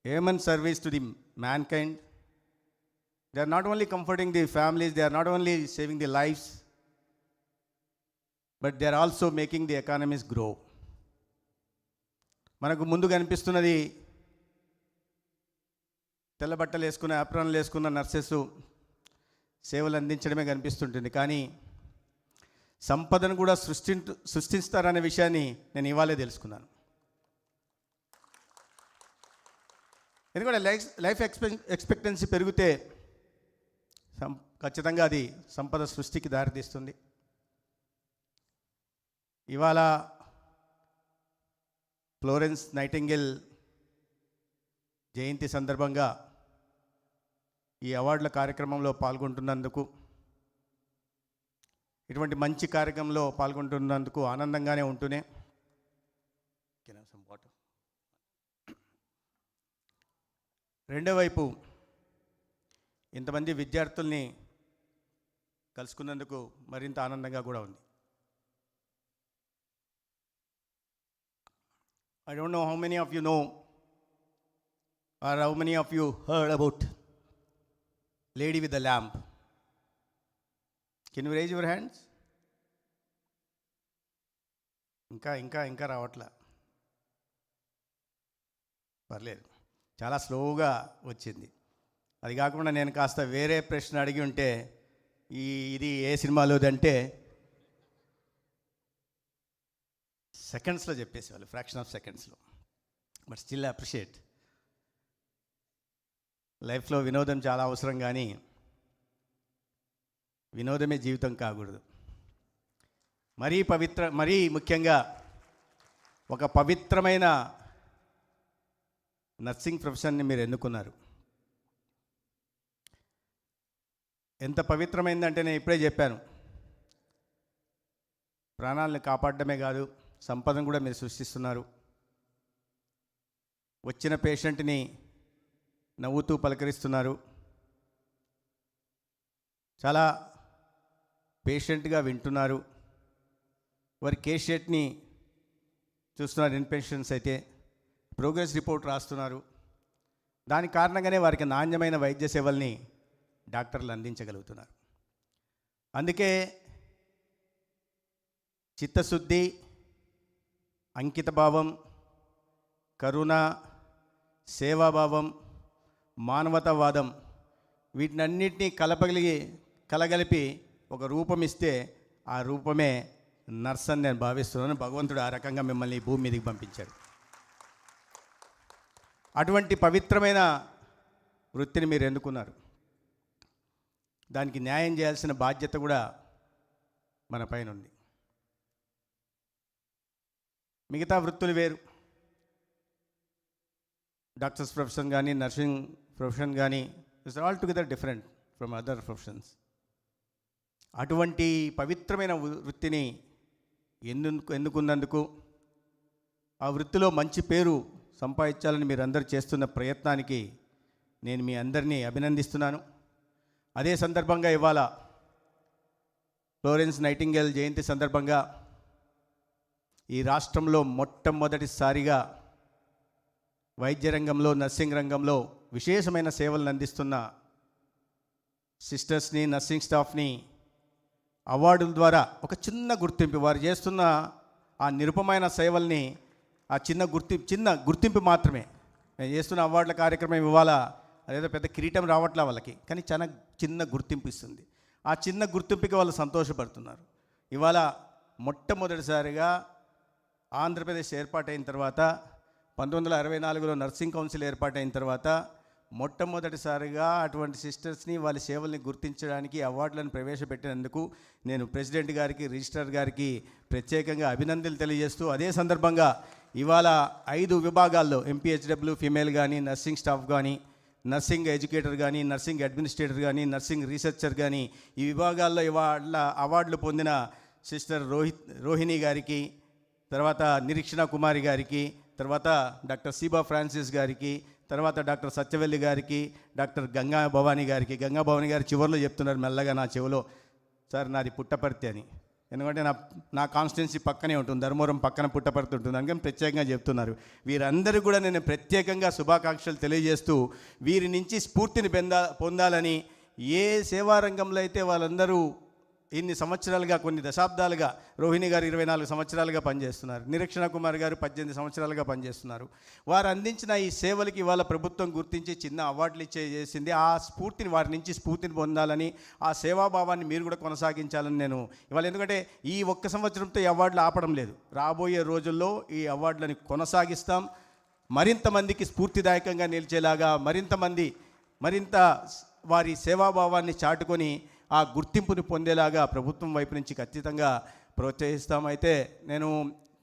human service to the mankind. They are not only comforting the families, they are not only saving the lives, but they are also making the economies grow. మనకు ముందు కనిపిస్తున్నది తెల్ల బట్టలు వేసుకున్న, ఆప్రాన్లు వేసుకున్న nurses సేవలు అందించడమే కనిపిస్తుంటుంది. కానీ సంపదను కూడా సృష్టిస్తారనే విషయాన్ని నేను ఇవాళే తెలుసుకున్నాను. ఎందుకంటే లైఫ్ ఎక్స్పెక్టెన్సీ పెరిగితే ఖచ్చితంగా అది సంపద సృష్టికి దారితీస్తుంది. ఇవాళ ఫ్లోరెన్స్ నైటింగేల్ జయంతి సందర్భంగా ఈ అవార్డుల కార్యక్రమంలో పాల్గొంటున్నందుకు, ఇటువంటి మంచి కార్యక్రమంలో పాల్గొంటున్నందుకు ఆనందంగానే ఉంటూనే రెండో వైపు ఇంతమంది విద్యార్థుల్ని కలుసుకున్నందుకు మరింత ఆనందంగా కూడా ఉంది. I don't know how many of you know or how many of you heard about Lady with the Lamp. Can you raise your hands? ఇంకా రావట్లా. పర్లేదు, చాలా స్లోగా వచ్చింది. అది కాకుండా నేను కాస్త వేరే ప్రశ్న అడిగి ఉంటే ఇది ఏ సినిమాలోదంటే సెకండ్స్లో చెప్పేసేవాళ్ళు, ఫ్రాక్షన్ ఆఫ్ సెకండ్స్లో. But still appreciate. లైఫ్లో వినోదం చాలా అవసరం, కానీ వినోదమే జీవితం కాకూడదు. మరీ ముఖ్యంగా ఒక పవిత్రమైన నర్సింగ్ ప్రొఫెషన్ని మీరు ఎన్నుకున్నారు. ఎంత పవిత్రమైందంటే నేను ఇప్పుడే చెప్పాను, ప్రాణాలను కాపాడడమే కాదు, సంపదను కూడా మీరు సృష్టిస్తున్నారు. వచ్చిన పేషెంట్ని నవ్వుతూ పలకరిస్తున్నారు. చాలా పేషెంట్గా వింటున్నారు. వారి కేస్ షీట్ని చూస్తున్నారు. ఇన్పేషెంట్స్ అయితే ప్రోగ్రెస్ రిపోర్ట్ రాస్తున్నారు. దాని కారణంగానే వారికి నాణ్యమైన వైద్య సేవల్ని డాక్టర్లు అందించగలుగుతున్నారు. అందుకే చిత్తశుద్ధి, అంకితభావం, కరుణ, సేవాభావం, మానవతావాదం వీటినన్నింటినీ కలగలిపి ఒక రూపం ఇస్తే ఆ రూపమే నర్స్ అని నేను భావిస్తున్నాను. భగవంతుడు ఆ రకంగా మిమ్మల్ని భూమి మీదకి పంపించాడు. అటువంటి పవిత్రమైన వృత్తిని మీరు ఎన్నుకున్నారు. దానికి న్యాయం చేయాల్సిన బాధ్యత కూడా మన పైన ఉంది. మిగతా వృత్తులు వేరు. డాక్టర్స్ ప్రొఫెషన్ కానీ, నర్సింగ్ ప్రొఫెషన్ కానీ it's all together different from other professions. అటువంటి పవిత్రమైన వృత్తిని ఎన్నుకున్నందుకు, ఆ వృత్తిలో మంచి పేరు సంపాదించాలని మీరు అందరూ చేస్తున్న ప్రయత్నానికి నేను మీ అందరినీ అభినందిస్తున్నాను. అదే సందర్భంగా ఇవాళ ఫ్లోరెన్స్ నైటింగేల్ జయంతి సందర్భంగా ఈ రాష్ట్రంలో మొట్టమొదటిసారిగా వైద్య రంగంలో, నర్సింగ్ రంగంలో విశేషమైన సేవలను అందిస్తున్న సిస్టర్స్ని, నర్సింగ్ స్టాఫ్ని అవార్డుల ద్వారా ఒక చిన్న గుర్తింపు, వారు చేస్తున్న ఆ నిరుపమైన సేవల్ని ఆ చిన్న గుర్తింపు మాత్రమే. నేను చేస్తున్న అవార్డుల కార్యక్రమం ఇవాళ అదేదో పెద్ద కిరీటం రావట్లే వాళ్ళకి, కానీ చాలా చిన్న గుర్తింపు ఇస్తుంది. ఆ చిన్న గుర్తింపుకి వాళ్ళు సంతోషపడుతున్నారు. ఇవాళ మొట్టమొదటిసారిగా ఆంధ్రప్రదేశ్ ఏర్పాటైన తర్వాత, 1964లో నర్సింగ్ కౌన్సిల్ ఏర్పాటైన తర్వాత మొట్టమొదటిసారిగా అటువంటి సిస్టర్స్ని, వాళ్ళ సేవల్ని గుర్తించడానికి అవార్డులను ప్రవేశపెట్టినందుకు నేను ప్రెసిడెంట్ గారికి, రిజిస్ట్రార్ గారికి ప్రత్యేకంగా అభినందనలు తెలియజేస్తూ, అదే సందర్భంగా ఇవాళ 5 విభాగాల్లో ఎంపీహెచ్డబ్ల్యూ ఫీమేల్ కానీ, నర్సింగ్ స్టాఫ్ కానీ, నర్సింగ్ ఎడ్యుకేటర్ కానీ, నర్సింగ్ అడ్మినిస్ట్రేటర్ కానీ, నర్సింగ్ రీసెర్చర్ కానీ, ఈ విభాగాల్లో ఇవాళ అవార్డులు పొందిన సిస్టర్ రోహిణి గారికి, తర్వాత నిరీక్షణ కుమారి గారికి, తర్వాత డాక్టర్ సీబా ఫ్రాన్సిస్ గారికి, తర్వాత డాక్టర్ సత్యవల్లి గారికి, డాక్టర్ గంగా భవానీ గారికి. గంగా భవానీ గారు చివరిలో చెప్తున్నారు మెల్లగా నా చెవిలో, సార్ నాది పుట్టపర్తి అని. ఎందుకంటే నా కాన్స్టిట్యున్సీ పక్కనే ఉంటుంది, ధర్మవరం పక్కన పుట్టపర్తి ఉంటుంది, అందుకని ప్రత్యేకంగా చెప్తున్నారు. వీరందరూ కూడా నేను ప్రత్యేకంగా శుభాకాంక్షలు తెలియజేస్తూ, వీరి నుంచి స్ఫూర్తిని పొందాలని, ఏ సేవా రంగంలో అయితే వాళ్ళందరూ ఇన్ని సంవత్సరాలుగా, కొన్ని దశాబ్దాలుగా, రోహిణి గారు 24 సంవత్సరాలుగా పనిచేస్తున్నారు, నిరీక్షణ కుమార్ గారు 18 సంవత్సరాలుగా పనిచేస్తున్నారు. వారు అందించిన ఈ సేవలకి ఇవాళ ప్రభుత్వం గుర్తించి చిన్న అవార్డులు చేసింది. ఆ స్ఫూర్తిని, వారి నుంచి స్ఫూర్తిని పొందాలని, ఆ సేవాభావాన్ని మీరు కూడా కొనసాగించాలని నేను ఇవాళ, ఎందుకంటే ఈ ఒక్క సంవత్సరంతో ఈ అవార్డులు ఆపడం లేదు, రాబోయే రోజుల్లో ఈ అవార్డులని కొనసాగిస్తాం. మరింత మందికి స్ఫూర్తిదాయకంగా నిలిచేలాగా, మరింత వారి సేవాభావాన్ని చాటుకొని ఆ గుర్తింపుని పొందేలాగా ప్రభుత్వం వైపు నుంచి ఖచ్చితంగా ప్రోత్సహిస్తాం. అయితే నేను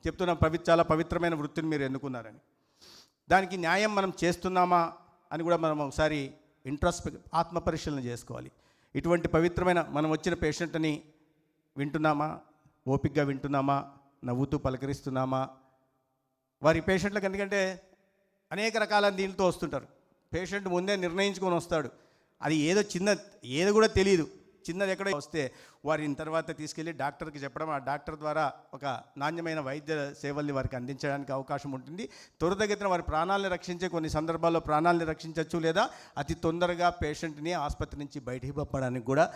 చెప్తున్న చాలా పవిత్రమైన వృత్తిని మీరు ఎన్నుకున్నారని, దానికి న్యాయం మనం చేస్తున్నామా అని కూడా మనం ఒకసారి ఆత్మపరిశీలన చేసుకోవాలి. ఇటువంటి పవిత్రమైన మనం వచ్చిన పేషెంట్ని వింటున్నామా, ఓపికగా వింటున్నామా, నవ్వుతూ పలకరిస్తున్నామా? వారి పేషెంట్లకు ఎందుకంటే అనేక రకాల దీనితో వస్తుంటారు. పేషెంట్ ముందే నిర్ణయించుకొని వస్తాడు, అది ఏదో కూడా తెలియదు, చిన్నది ఎక్కడో వస్తే వారిని తర్వాత తీసుకెళ్ళి డాక్టర్కి చెప్పడం, ఆ డాక్టర్ ద్వారా ఒక నాణ్యమైన వైద్య సేవల్ని వారికి అందించడానికి అవకాశం ఉంటుంది. త్వరితగతిన వారి ప్రాణాలను రక్షించే కొన్ని సందర్భాల్లో ప్రాణాలను రక్షించవచ్చు, లేదా అతి తొందరగా పేషెంట్ని ఆసుపత్రి నుంచి బయటికి పంపడానికి కూడా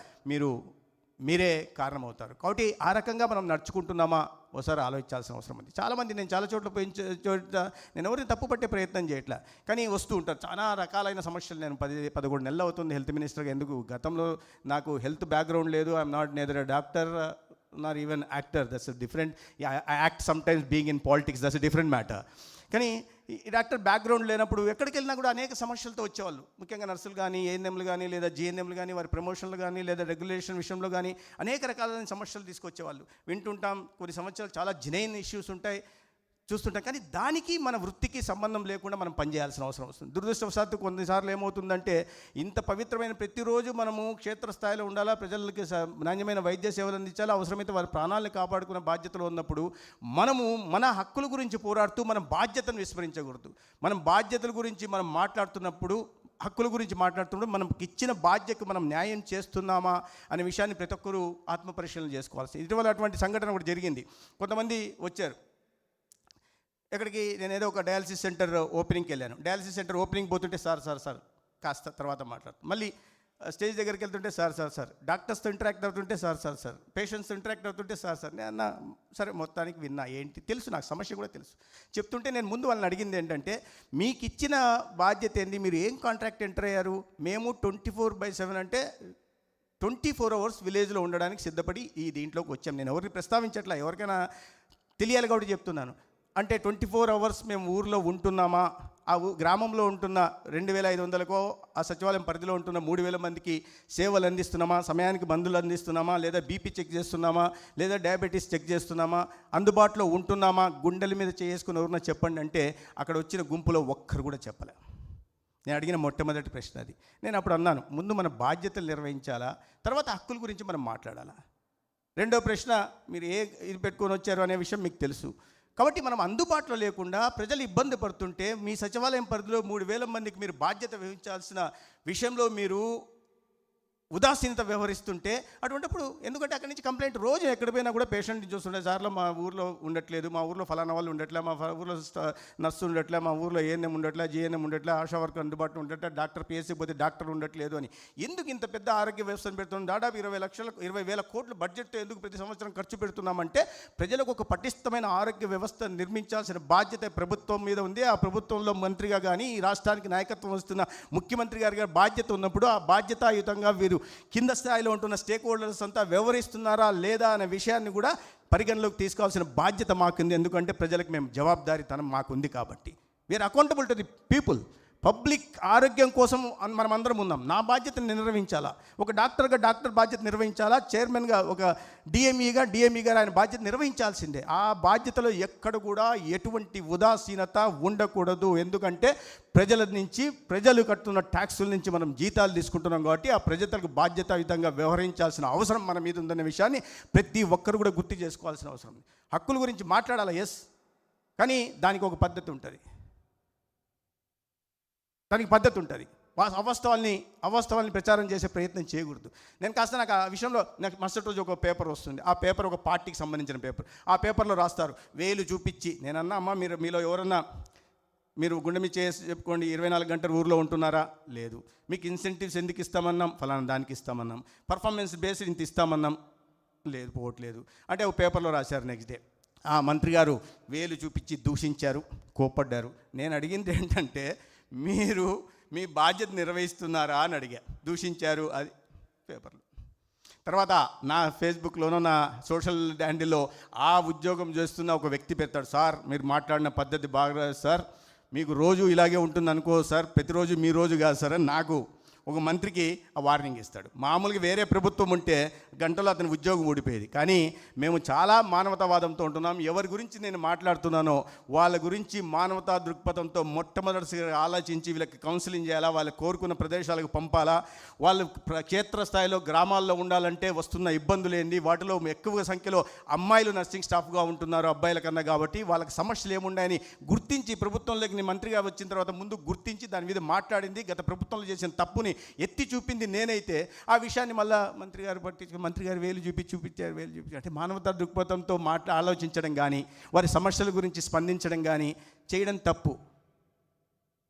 మీరే కారణమవుతారు. కాబట్టి ఆ రకంగా మనం నడుచుకుంటున్నామా ఒకసారి ఆలోచించాల్సిన అవసరం ఉంది. చాలామంది నేను చాలా చోట్ల పోయిన చోట నేను ఎవరిని తప్పు పట్టే ప్రయత్నం చేయట్లా, కానీ వస్తూ ఉంటారు చాలా రకాలైన సమస్యలు. నేను 11 నెలలు అవుతుంది హెల్త్ మినిస్టర్గా. ఎందుకు? గతంలో నాకు హెల్త్ బ్యాక్గ్రౌండ్ లేదు. I'm not neither a doctor not even actor. That's different. I act sometimes being in politics, that's different matter. కానీ ఈ డాక్టర్ బ్యాక్గ్రౌండ్ లేనప్పుడు ఎక్కడికి వెళ్ళినా కూడా అనేక సమస్యలతో వచ్చేవాళ్ళు. ముఖ్యంగా నర్సులు కానీ, ఏఎన్ఎంలు కానీ, లేదా జిఎన్ఎంలు కానీ, వారి ప్రమోషన్లు కానీ, లేదా రెగ్యులేషన్ విషయంలో కానీ అనేక రకాలైన సమస్యలు తీసుకొచ్చేవాళ్ళు. వింటుంటాం, కొన్ని సంవత్సరాలు చాలా జెన్యూన్ ఇష్యూస్ ఉంటాయి, చూస్తుంటాం. కానీ దానికి మన వృత్తికి సంబంధం లేకుండా మనం పనిచేయాల్సిన అవసరం వస్తుంది. దురదృష్టవశాత్తు కొన్నిసార్లు ఏమవుతుందంటే, ఇంత పవిత్రమైన ప్రతిరోజు మనము క్షేత్రస్థాయిలో ఉండాలా, ప్రజలకి నాణ్యమైన వైద్య సేవలు అందించాలా, అవసరమైతే వారి ప్రాణాలను కాపాడుకునే బాధ్యతలు ఉన్నప్పుడు మనము మన హక్కుల గురించి పోరాడుతూ మన బాధ్యతను విస్మరించకూడదు. మనం బాధ్యతల గురించి మనం మాట్లాడుతున్నప్పుడు, హక్కుల గురించి మాట్లాడుతున్నప్పుడు మనకి ఇచ్చిన బాధ్యతకు మనం న్యాయం చేస్తున్నామా అనే విషయాన్ని ప్రతి ఒక్కరూ ఆత్మపరిశీలన చేసుకోవాల్సింది. ఇటీవల అటువంటి సంఘటన ఒకటి జరిగింది. కొంతమంది వచ్చారు ఎక్కడికి, నేను ఏదో ఒక డయాలసిస్ సెంటర్ ఓపెనింగ్కి వెళ్ళాను. డయాలసిస్ సెంటర్ ఓపెనింగ్ పోతుంటే సార్ కాస్త తర్వాత మాట్లాడుతాను, మళ్ళీ స్టేజ్ దగ్గరికి వెళ్తుంటే సార్ డాక్టర్స్తో ఇంటరాక్ట్ అవుతుంటే సార్ పేషెంట్స్తో ఇంటరాక్ట్ అవుతుంటే సార్ నేను అన్న సరే మొత్తానికి విన్నా, ఏంటి తెలుసు, నాకు సమస్య కూడా తెలుసు. చెప్తుంటే నేను ముందు వాళ్ళని అడిగింది ఏంటంటే, మీకు ఇచ్చిన బాధ్యత ఏంది, మీరు ఏం కాంట్రాక్ట్ ఎంటర్ అయ్యారు? మేము 24/7 అంటే 24 hours విలేజ్లో ఉండడానికి సిద్ధపడి ఈ దీంట్లోకి వచ్చాం. నేను ఎవరికి ప్రస్తావించట్లా, ఎవరికైనా తెలియాలి కాబట్టి చెప్తున్నాను. అంటే 24 hours మేము ఊరిలో ఉంటున్నామా, ఆ గ్రామంలో ఉంటున్న 2,500కో, ఆ సచివాలయం పరిధిలో ఉంటున్న 3,000 మందికి సేవలు అందిస్తున్నామా, సమయానికి మందులు అందిస్తున్నామా, లేదా బీపీ చెక్ చేస్తున్నామా, లేదా డయాబెటీస్ చెక్ చేస్తున్నామా, అందుబాటులో ఉంటున్నామా, గుండెల మీద చేసుకుని ఎవరన్నా చెప్పండి అంటే అక్కడ వచ్చిన గుంపులో ఒక్కరు కూడా చెప్పలే. నేను అడిగిన మొట్టమొదటి ప్రశ్న అది. నేను అప్పుడు అన్నాను, ముందు మన బాధ్యతలు నిర్వహించాలా, తర్వాత హక్కుల గురించి మనం మాట్లాడాలా. రెండో ప్రశ్న, మీరు ఇది పెట్టుకొని వచ్చారు అనే విషయం మీకు తెలుసు. కాబట్టి మనం అందుబాటులో లేకుండా ప్రజలు ఇబ్బంది పడుతుంటే, మీ సచివాలయం పరిధిలో 3,000 మందికి మీరు బాధ్యత వహించాల్సిన విషయంలో మీరు ఉదాసీనత వ్యవహరిస్తుంటే, అటువంటిప్పుడు ఎందుకంటే అక్కడి నుంచి కంప్లైంట్ రోజు ఎక్కడ పోయినా కూడా పేషెంట్ని చూస్తుంటే, సార్లో మా ఊర్లో ఉండట్లేదు, మా ఊర్లో ఫలానా వాళ్ళు ఉండట్లే, మా ఊర్లో నర్సు ఉండట్లే, మా ఊర్లో ఏఎన్ఎం ఉండట్లే, జిఎన్ఎం ఉండట్లే, ఆశా వర్కర్ అందుబాటులో ఉండట్లే, డాక్టర్ పిఎస్సీ పోతే డాక్టర్ ఉండట్లేదు అని. ఎందుకు ఇంత పెద్ద ఆరోగ్య వ్యవస్థను పెడుతున్నాం? దాదాపు 20,000 కోట్ల బడ్జెట్తో ఎందుకు ప్రతి సంవత్సరం ఖర్చు పెడుతున్నామంటే, ప్రజలకు ఒక పటిష్టమైన ఆరోగ్య వ్యవస్థ నిర్మించాల్సిన బాధ్యత ప్రభుత్వం మీద ఉంది. ఆ ప్రభుత్వంలో మంత్రిగా కానీ, ఈ రాష్ట్రానికి నాయకత్వం వస్తున్న ముఖ్యమంత్రి గారి బాధ్యత ఉన్నప్పుడు, ఆ బాధ్యతాయుతంగా వీరు కింద స్థాయిలో ఉంటున్న స్టేక్ హోల్డర్స్ అంతా వ్యవహరిస్తున్నారా లేదా అనే విషయాన్ని కూడా పరిగణలోకి తీసుకోవాల్సిన బాధ్యత మాకుంది. ఎందుకంటే ప్రజలకు మేము జవాబుదారీతనం మాకుంది కాబట్టి. We are accountable to the people. Public ఆరోగ్యం కోసం మనం అందరం ఉన్నాం. నా బాధ్యతను నిర్వహించాలా, ఒక డాక్టర్గా డాక్టర్ బాధ్యత నిర్వహించాలా, చైర్మన్గా ఒక డిఎంఈ గారు ఆయన బాధ్యత నిర్వహించాల్సిందే. ఆ బాధ్యతలో ఎక్కడ కూడా ఎటువంటి ఉదాసీనత ఉండకూడదు. ఎందుకంటే ప్రజలు కట్టున్న ట్యాక్సుల నుంచి మనం జీతాలు తీసుకుంటున్నాం కాబట్టి ఆ ప్రజలకు బాధ్యతాయుతంగా వ్యవహరించాల్సిన అవసరం మన మీద ఉందనే విషయాన్ని ప్రతి ఒక్కరు కూడా గుర్తు చేసుకోవాల్సిన అవసరం ఉంది. హక్కుల గురించి మాట్లాడాలా, ఎస్, కానీ దానికి ఒక పద్ధతి ఉంటుంది. అవాస్తవాల్ని ప్రచారం చేసే ప్రయత్నం చేయకూడదు. నేను కాస్త నాకు ఆ విషయంలో నాకు మరుసటి రోజు ఒక పేపర్ వస్తుంది. ఆ పేపర్ ఒక పార్టీకి సంబంధించిన పేపర్. ఆ పేపర్లో రాస్తారు, వేలు చూపించి. నేనన్నా, అమ్మ మీలో ఎవరన్నా మీరు గుండె మీద చెప్పుకోండి, 24 గంటలు ఊర్లో ఉంటున్నారా? లేదు. మీకు ఇన్సెంటివ్స్ ఎందుకు ఇస్తామన్నాం? ఫలానా దానికి ఇస్తామన్నాం. పర్ఫార్మెన్స్ బేస్డ్ ఇంత ఇస్తామన్నాం? లేదు, పోవట్లేదు. అంటే ఒక పేపర్లో రాశారు. నెక్స్ట్ డే ఆ మంత్రి గారు వేలు చూపించి దూషించారు, కోప్పడ్డారు. నేను అడిగింది ఏంటంటే, మీరు మీ బాధ్యత నిర్వహిస్తున్నారా అని అడిగా. దూషించారు, అది పేపర్లో. తర్వాత నా ఫేస్బుక్లోనో నా సోషల్ హ్యాండిల్లో ఆ ఉద్యోగం చేస్తున్న ఒక వ్యక్తి పెడతాడు, సార్ మీరు మాట్లాడిన పద్ధతి బాగా సార్, మీకు రోజు ఇలాగే ఉంటుంది అనుకో సార్, ప్రతిరోజు మీ రోజు కాదు సార్ అని నాకు ఒక మంత్రికి ఆ వార్నింగ్ ఇస్తాడు. మామూలుగా వేరే ప్రభుత్వం ఉంటే గంటలో అతని ఉద్యోగం ఊడిపోయేది. కానీ మేము చాలా మానవతావాదంతో ఉంటున్నాం. ఎవరి గురించి నేను మాట్లాడుతున్నానో వాళ్ళ గురించి మానవతా దృక్పథంతో మొట్టమొదటిసారి ఆలోచించి వీళ్ళకి కౌన్సిలింగ్ చేయాలా, వాళ్ళు కోరుకున్న ప్రదేశాలకు పంపాలా, వాళ్ళు క్షేత్రస్థాయిలో గ్రామాల్లో ఉండాలంటే వస్తున్న ఇబ్బందులు ఏంటి, వాటిలో ఎక్కువ సంఖ్యలో అమ్మాయిలు నర్సింగ్ స్టాఫ్గా ఉంటున్నారు అబ్బాయిల కన్నా. కాబట్టి వాళ్ళకి సమస్యలు ఏమున్నాయని గుర్తించి ప్రభుత్వంలోకి నేను మంత్రిగా వచ్చిన తర్వాత ముందు గుర్తించి దాని మీద మాట్లాడింది, గత ప్రభుత్వంలో చేసిన తప్పుని ఎత్తి చూపింది నేనైతే. ఆ విషయాన్ని మళ్ళీ మంత్రి గారు వేలు చూపించారు అంటే మానవతా దృక్పథంతో ఆలోచించడం కానీ వారి సమస్యల గురించి స్పందించడం కానీ చేయడం తప్పు.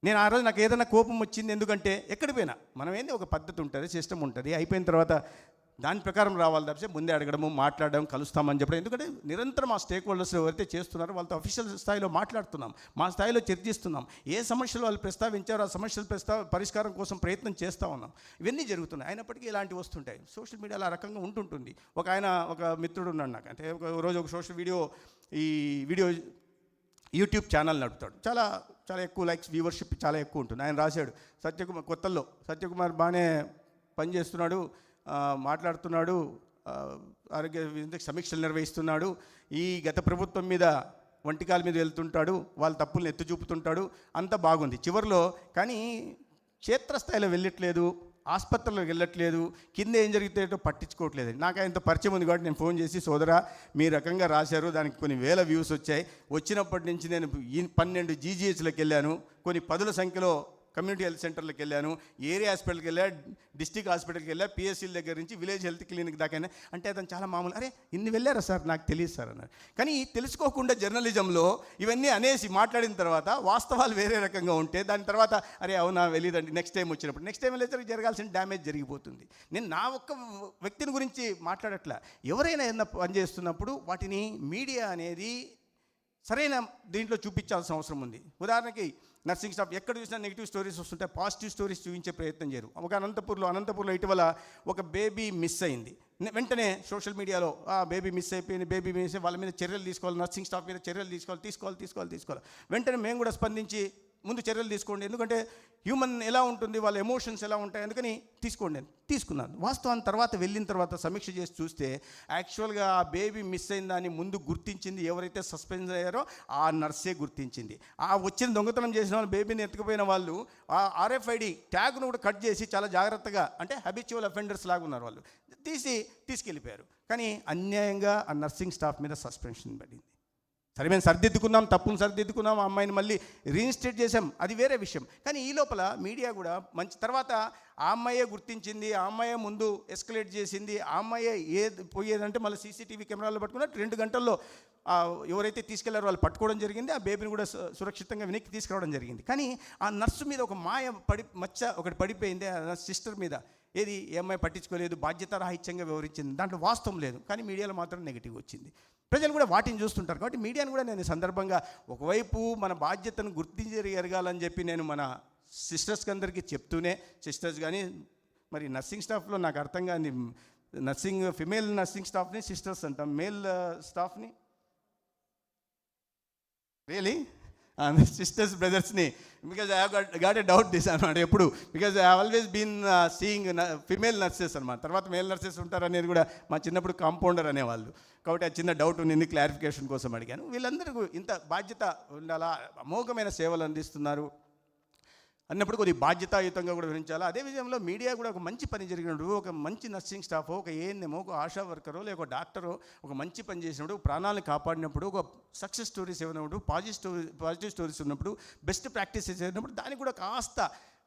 నేను ఆ రోజు నాకు ఏదైనా కోపం వచ్చింది, ఎందుకంటే ఎక్కడ పోయినా మనం ఏంది ఒక పద్ధతి ఉంటుంది, సిస్టమ్ ఉంటుంది, అయిపోయిన తర్వాత దాని ప్రకారం రావాలి తప్పితే ముందే అడగడము, మాట్లాడడం, కలుస్తామని చెప్పడం. ఎందుకంటే నిరంతరం ఆ స్టేక్ హోల్డర్స్ ఎవరైతే చేస్తున్నారో వాళ్ళతో అఫీషియల్ స్థాయిలో మాట్లాడుతున్నాం, మా స్థాయిలో చర్చిస్తున్నాం, ఏ సమస్యలు వాళ్ళు ప్రస్తావించారో ఆ సమస్యల పరిష్కారం కోసం ప్రయత్నం చేస్తూ ఉన్నాం. ఇవన్నీ జరుగుతున్నాయి. అయినప్పటికీ ఇలాంటివి వస్తుంటాయి. సోషల్ మీడియాలో ఆ రకంగా ఉంటుంటుంది. ఒక మిత్రుడు ఉన్నాడు నాకు, అంటే ఒక రోజు ఒక సోషల్ వీడియో యూట్యూబ్ ఛానల్ నడుపుతాడు. చాలా ఎక్కువ లైక్స్, వ్యూవర్షిప్ చాలా ఎక్కువ ఉంటుంది. ఆయన రాశాడు, సత్యకుమార్ బాగానే పనిచేస్తున్నాడు, మాట్లాడుతున్నాడు, ఆరోగ్య సమీక్షలు నిర్వహిస్తున్నాడు, ఈ గత ప్రభుత్వం మీద వంటికాల మీద వెళ్తుంటాడు, వాళ్ళ తప్పులను ఎత్తి చూపుతుంటాడు, అంతా బాగుంది. చివరిలో కానీ క్షేత్రస్థాయిలో వెళ్ళట్లేదు, ఆసుపత్రులకు వెళ్ళట్లేదు, కింద ఏం జరుగుతాయో పట్టించుకోవట్లేదు. నాకు ఆయనతో పరిచయం ఉంది కాబట్టి నేను ఫోన్ చేసి, సోదరా మీ రకంగా రాశారు, దానికి కొన్ని వేల వ్యూస్ వచ్చాయి, వచ్చినప్పటి నుంచి నేను 12 జీజీహెచ్లకు వెళ్ళాను, కొన్ని 10ల సంఖ్యలో కమ్యూనిటీ హెల్త్ సెంటర్లకు వెళ్ళాను, ఏరియా హాస్పిటల్కి వెళ్ళా, డిస్టిక్ హాస్పిటల్కి వెళ్ళా, పిఎస్సీల దగ్గర నుంచి విలేజ్ హెల్త్ క్లినిక్ దాకా. అంటే అతను చాలా మామూలు, అరే ఇన్ని వెళ్ళారా సార్, నాకు తెలియదు సార్ అన్నారు. కానీ తెలుసుకోకుండా జర్నలిజంలో ఇవన్నీ అనేసి మాట్లాడిన తర్వాత వాస్తవాలు వేరే రకంగా ఉంటే దాని తర్వాత అరే అవునా వెళ్ళేదండి, నెక్స్ట్ టైం వెళ్ళేసరికి జరగాల్సిన డ్యామేజ్ జరిగిపోతుంది. నేను నా ఒక్క వ్యక్తిని గురించి మాట్లాడట్లా, ఎవరైనా ఏదైనా పనిచేస్తున్నప్పుడు వాటిని మీడియా అనేది సరైన దీంట్లో చూపించాల్సిన అవసరం ఉంది. ఉదాహరణకి నర్సింగ్ స్టాఫ్ ఎక్కడ చూసినా నెగిటివ్ స్టోరీస్ వస్తుంటాయి, పాజిటివ్ స్టోరీస్ చూపించే ప్రయత్నం చేయరు. ఒక అనంతపూర్లో ఇటీవల ఒక బేబీ మిస్ అయింది. వెంటనే సోషల్ మీడియాలో బేబీ మిస్ అయిపోయింది, వాళ్ళ మీద చర్యలు తీసుకోవాలి, నర్సింగ్ స్టాఫ్ మీద చర్యలు తీసుకోవాలి. వెంటనే మేము కూడా స్పందించి ముందు చర్యలు తీసుకోండి, ఎందుకంటే హ్యూమన్ ఎలా ఉంటుంది, వాళ్ళ ఎమోషన్స్ ఎలా ఉంటాయి, అందుకని తీసుకున్నాను. వాస్తవాన్ని తర్వాత వెళ్ళిన తర్వాత సమీక్ష చేసి చూస్తే యాక్చువల్గా ఆ బేబీ మిస్ అయిన దాన్ని ముందు గుర్తించింది ఎవరైతే సస్పెండ్ అయ్యారో ఆ నర్సే గుర్తించింది. ఆ వచ్చిన దొంగతనం చేసిన వాళ్ళు, బేబీని ఎత్తుకుపోయిన వాళ్ళు ఆ RFID ట్యాగ్ను కూడా కట్ చేసి చాలా జాగ్రత్తగా, అంటే హ్యాబిచువల్ అఫెండర్స్ లాగా ఉన్నారు వాళ్ళు, తీసుకెళ్ళిపోయారు. కానీ అన్యాయంగా ఆ నర్సింగ్ స్టాఫ్ మీద సస్పెన్షన్ పడింది. సరే మేము తప్పును సరిదిద్దుకున్నాం, ఆ అమ్మాయిని మళ్ళీ రీఇన్స్టేట్ చేసాం, అది వేరే విషయం. కానీ ఈ లోపల మీడియా కూడా మంచి తర్వాత ఆ అమ్మాయే గుర్తించింది, ఆ అమ్మాయే ముందు ఎస్కలేట్ చేసింది, ఆ అమ్మాయే పోయేదంటే మళ్ళీ CCTV కెమెరాలో పట్టుకున్నట్టు 2 గంటల్లో ఎవరైతే తీసుకెళ్లారో వాళ్ళు పట్టుకోవడం జరిగింది, ఆ బేబీని కూడా సురక్షితంగా వెనక్కి తీసుకురావడం జరిగింది. కానీ ఆ నర్సు మీద ఒక మచ్చ ఒకటి పడిపోయింది, ఆ సిస్టర్ మీద. ఏది ఈ అమ్మాయి పట్టించుకోలేదు, బాధ్యతారాహిత్యంగా వివరించింది, దాంట్లో వాస్తవం లేదు, కానీ మీడియాలో మాత్రం నెగిటివ్ వచ్చింది. ప్రజలు కూడా వాటిని చూస్తుంటారు. కాబట్టి మీడియాను కూడా నేను సందర్భంగా ఒకవైపు మన బాధ్యతను ఎరగాలని చెప్పి నేను మన సిస్టర్స్కి అందరికీ చెప్తూనే, సిస్టర్స్ కానీ మరి నర్సింగ్ స్టాఫ్లో నాకు అర్థం కాని ఫిమేల్ నర్సింగ్ స్టాఫ్ని సిస్టర్స్ అంటాం, మేల్ స్టాఫ్ని రియలీ సిస్టర్స్ బ్రదర్స్ని, because I got a doubt this అనమాట ఎప్పుడు, because I always been seeing female nurses అనమాట. తర్వాత మేల్ నర్సెస్ ఉంటారనేది కూడా మా చిన్నప్పుడు కాంపౌండర్ అనేవాళ్ళు, కాబట్టి ఆ చిన్న డౌట్ ఉంది, క్లారిఫికేషన్ కోసం అడిగాను. వీళ్ళందరికీ ఇంత బాధ్యత ఉండాలా, అమోఘమైన సేవలు అందిస్తున్నారు అన్నప్పుడు కొద్దిగా బాధ్యతాయుతంగా కూడా వివరించాలి. అదే విషయంలో మీడియా కూడా ఒక మంచి పని జరిగినప్పుడు, ఒక మంచి నర్సింగ్ స్టాఫ్, ఒక ANM, ఒక ఆశా వర్కరో లేక ఒక డాక్టరో ఒక మంచి పని చేసినప్పుడు, ప్రాణాలను కాపాడినప్పుడు, ఒక సక్సెస్ స్టోరీస్ ఏమైనప్పుడు, పాజిటివ్ స్టోరీస్ ఉన్నప్పుడు, బెస్ట్ ప్రాక్టీసెస్ అయినప్పుడు దానికి కూడా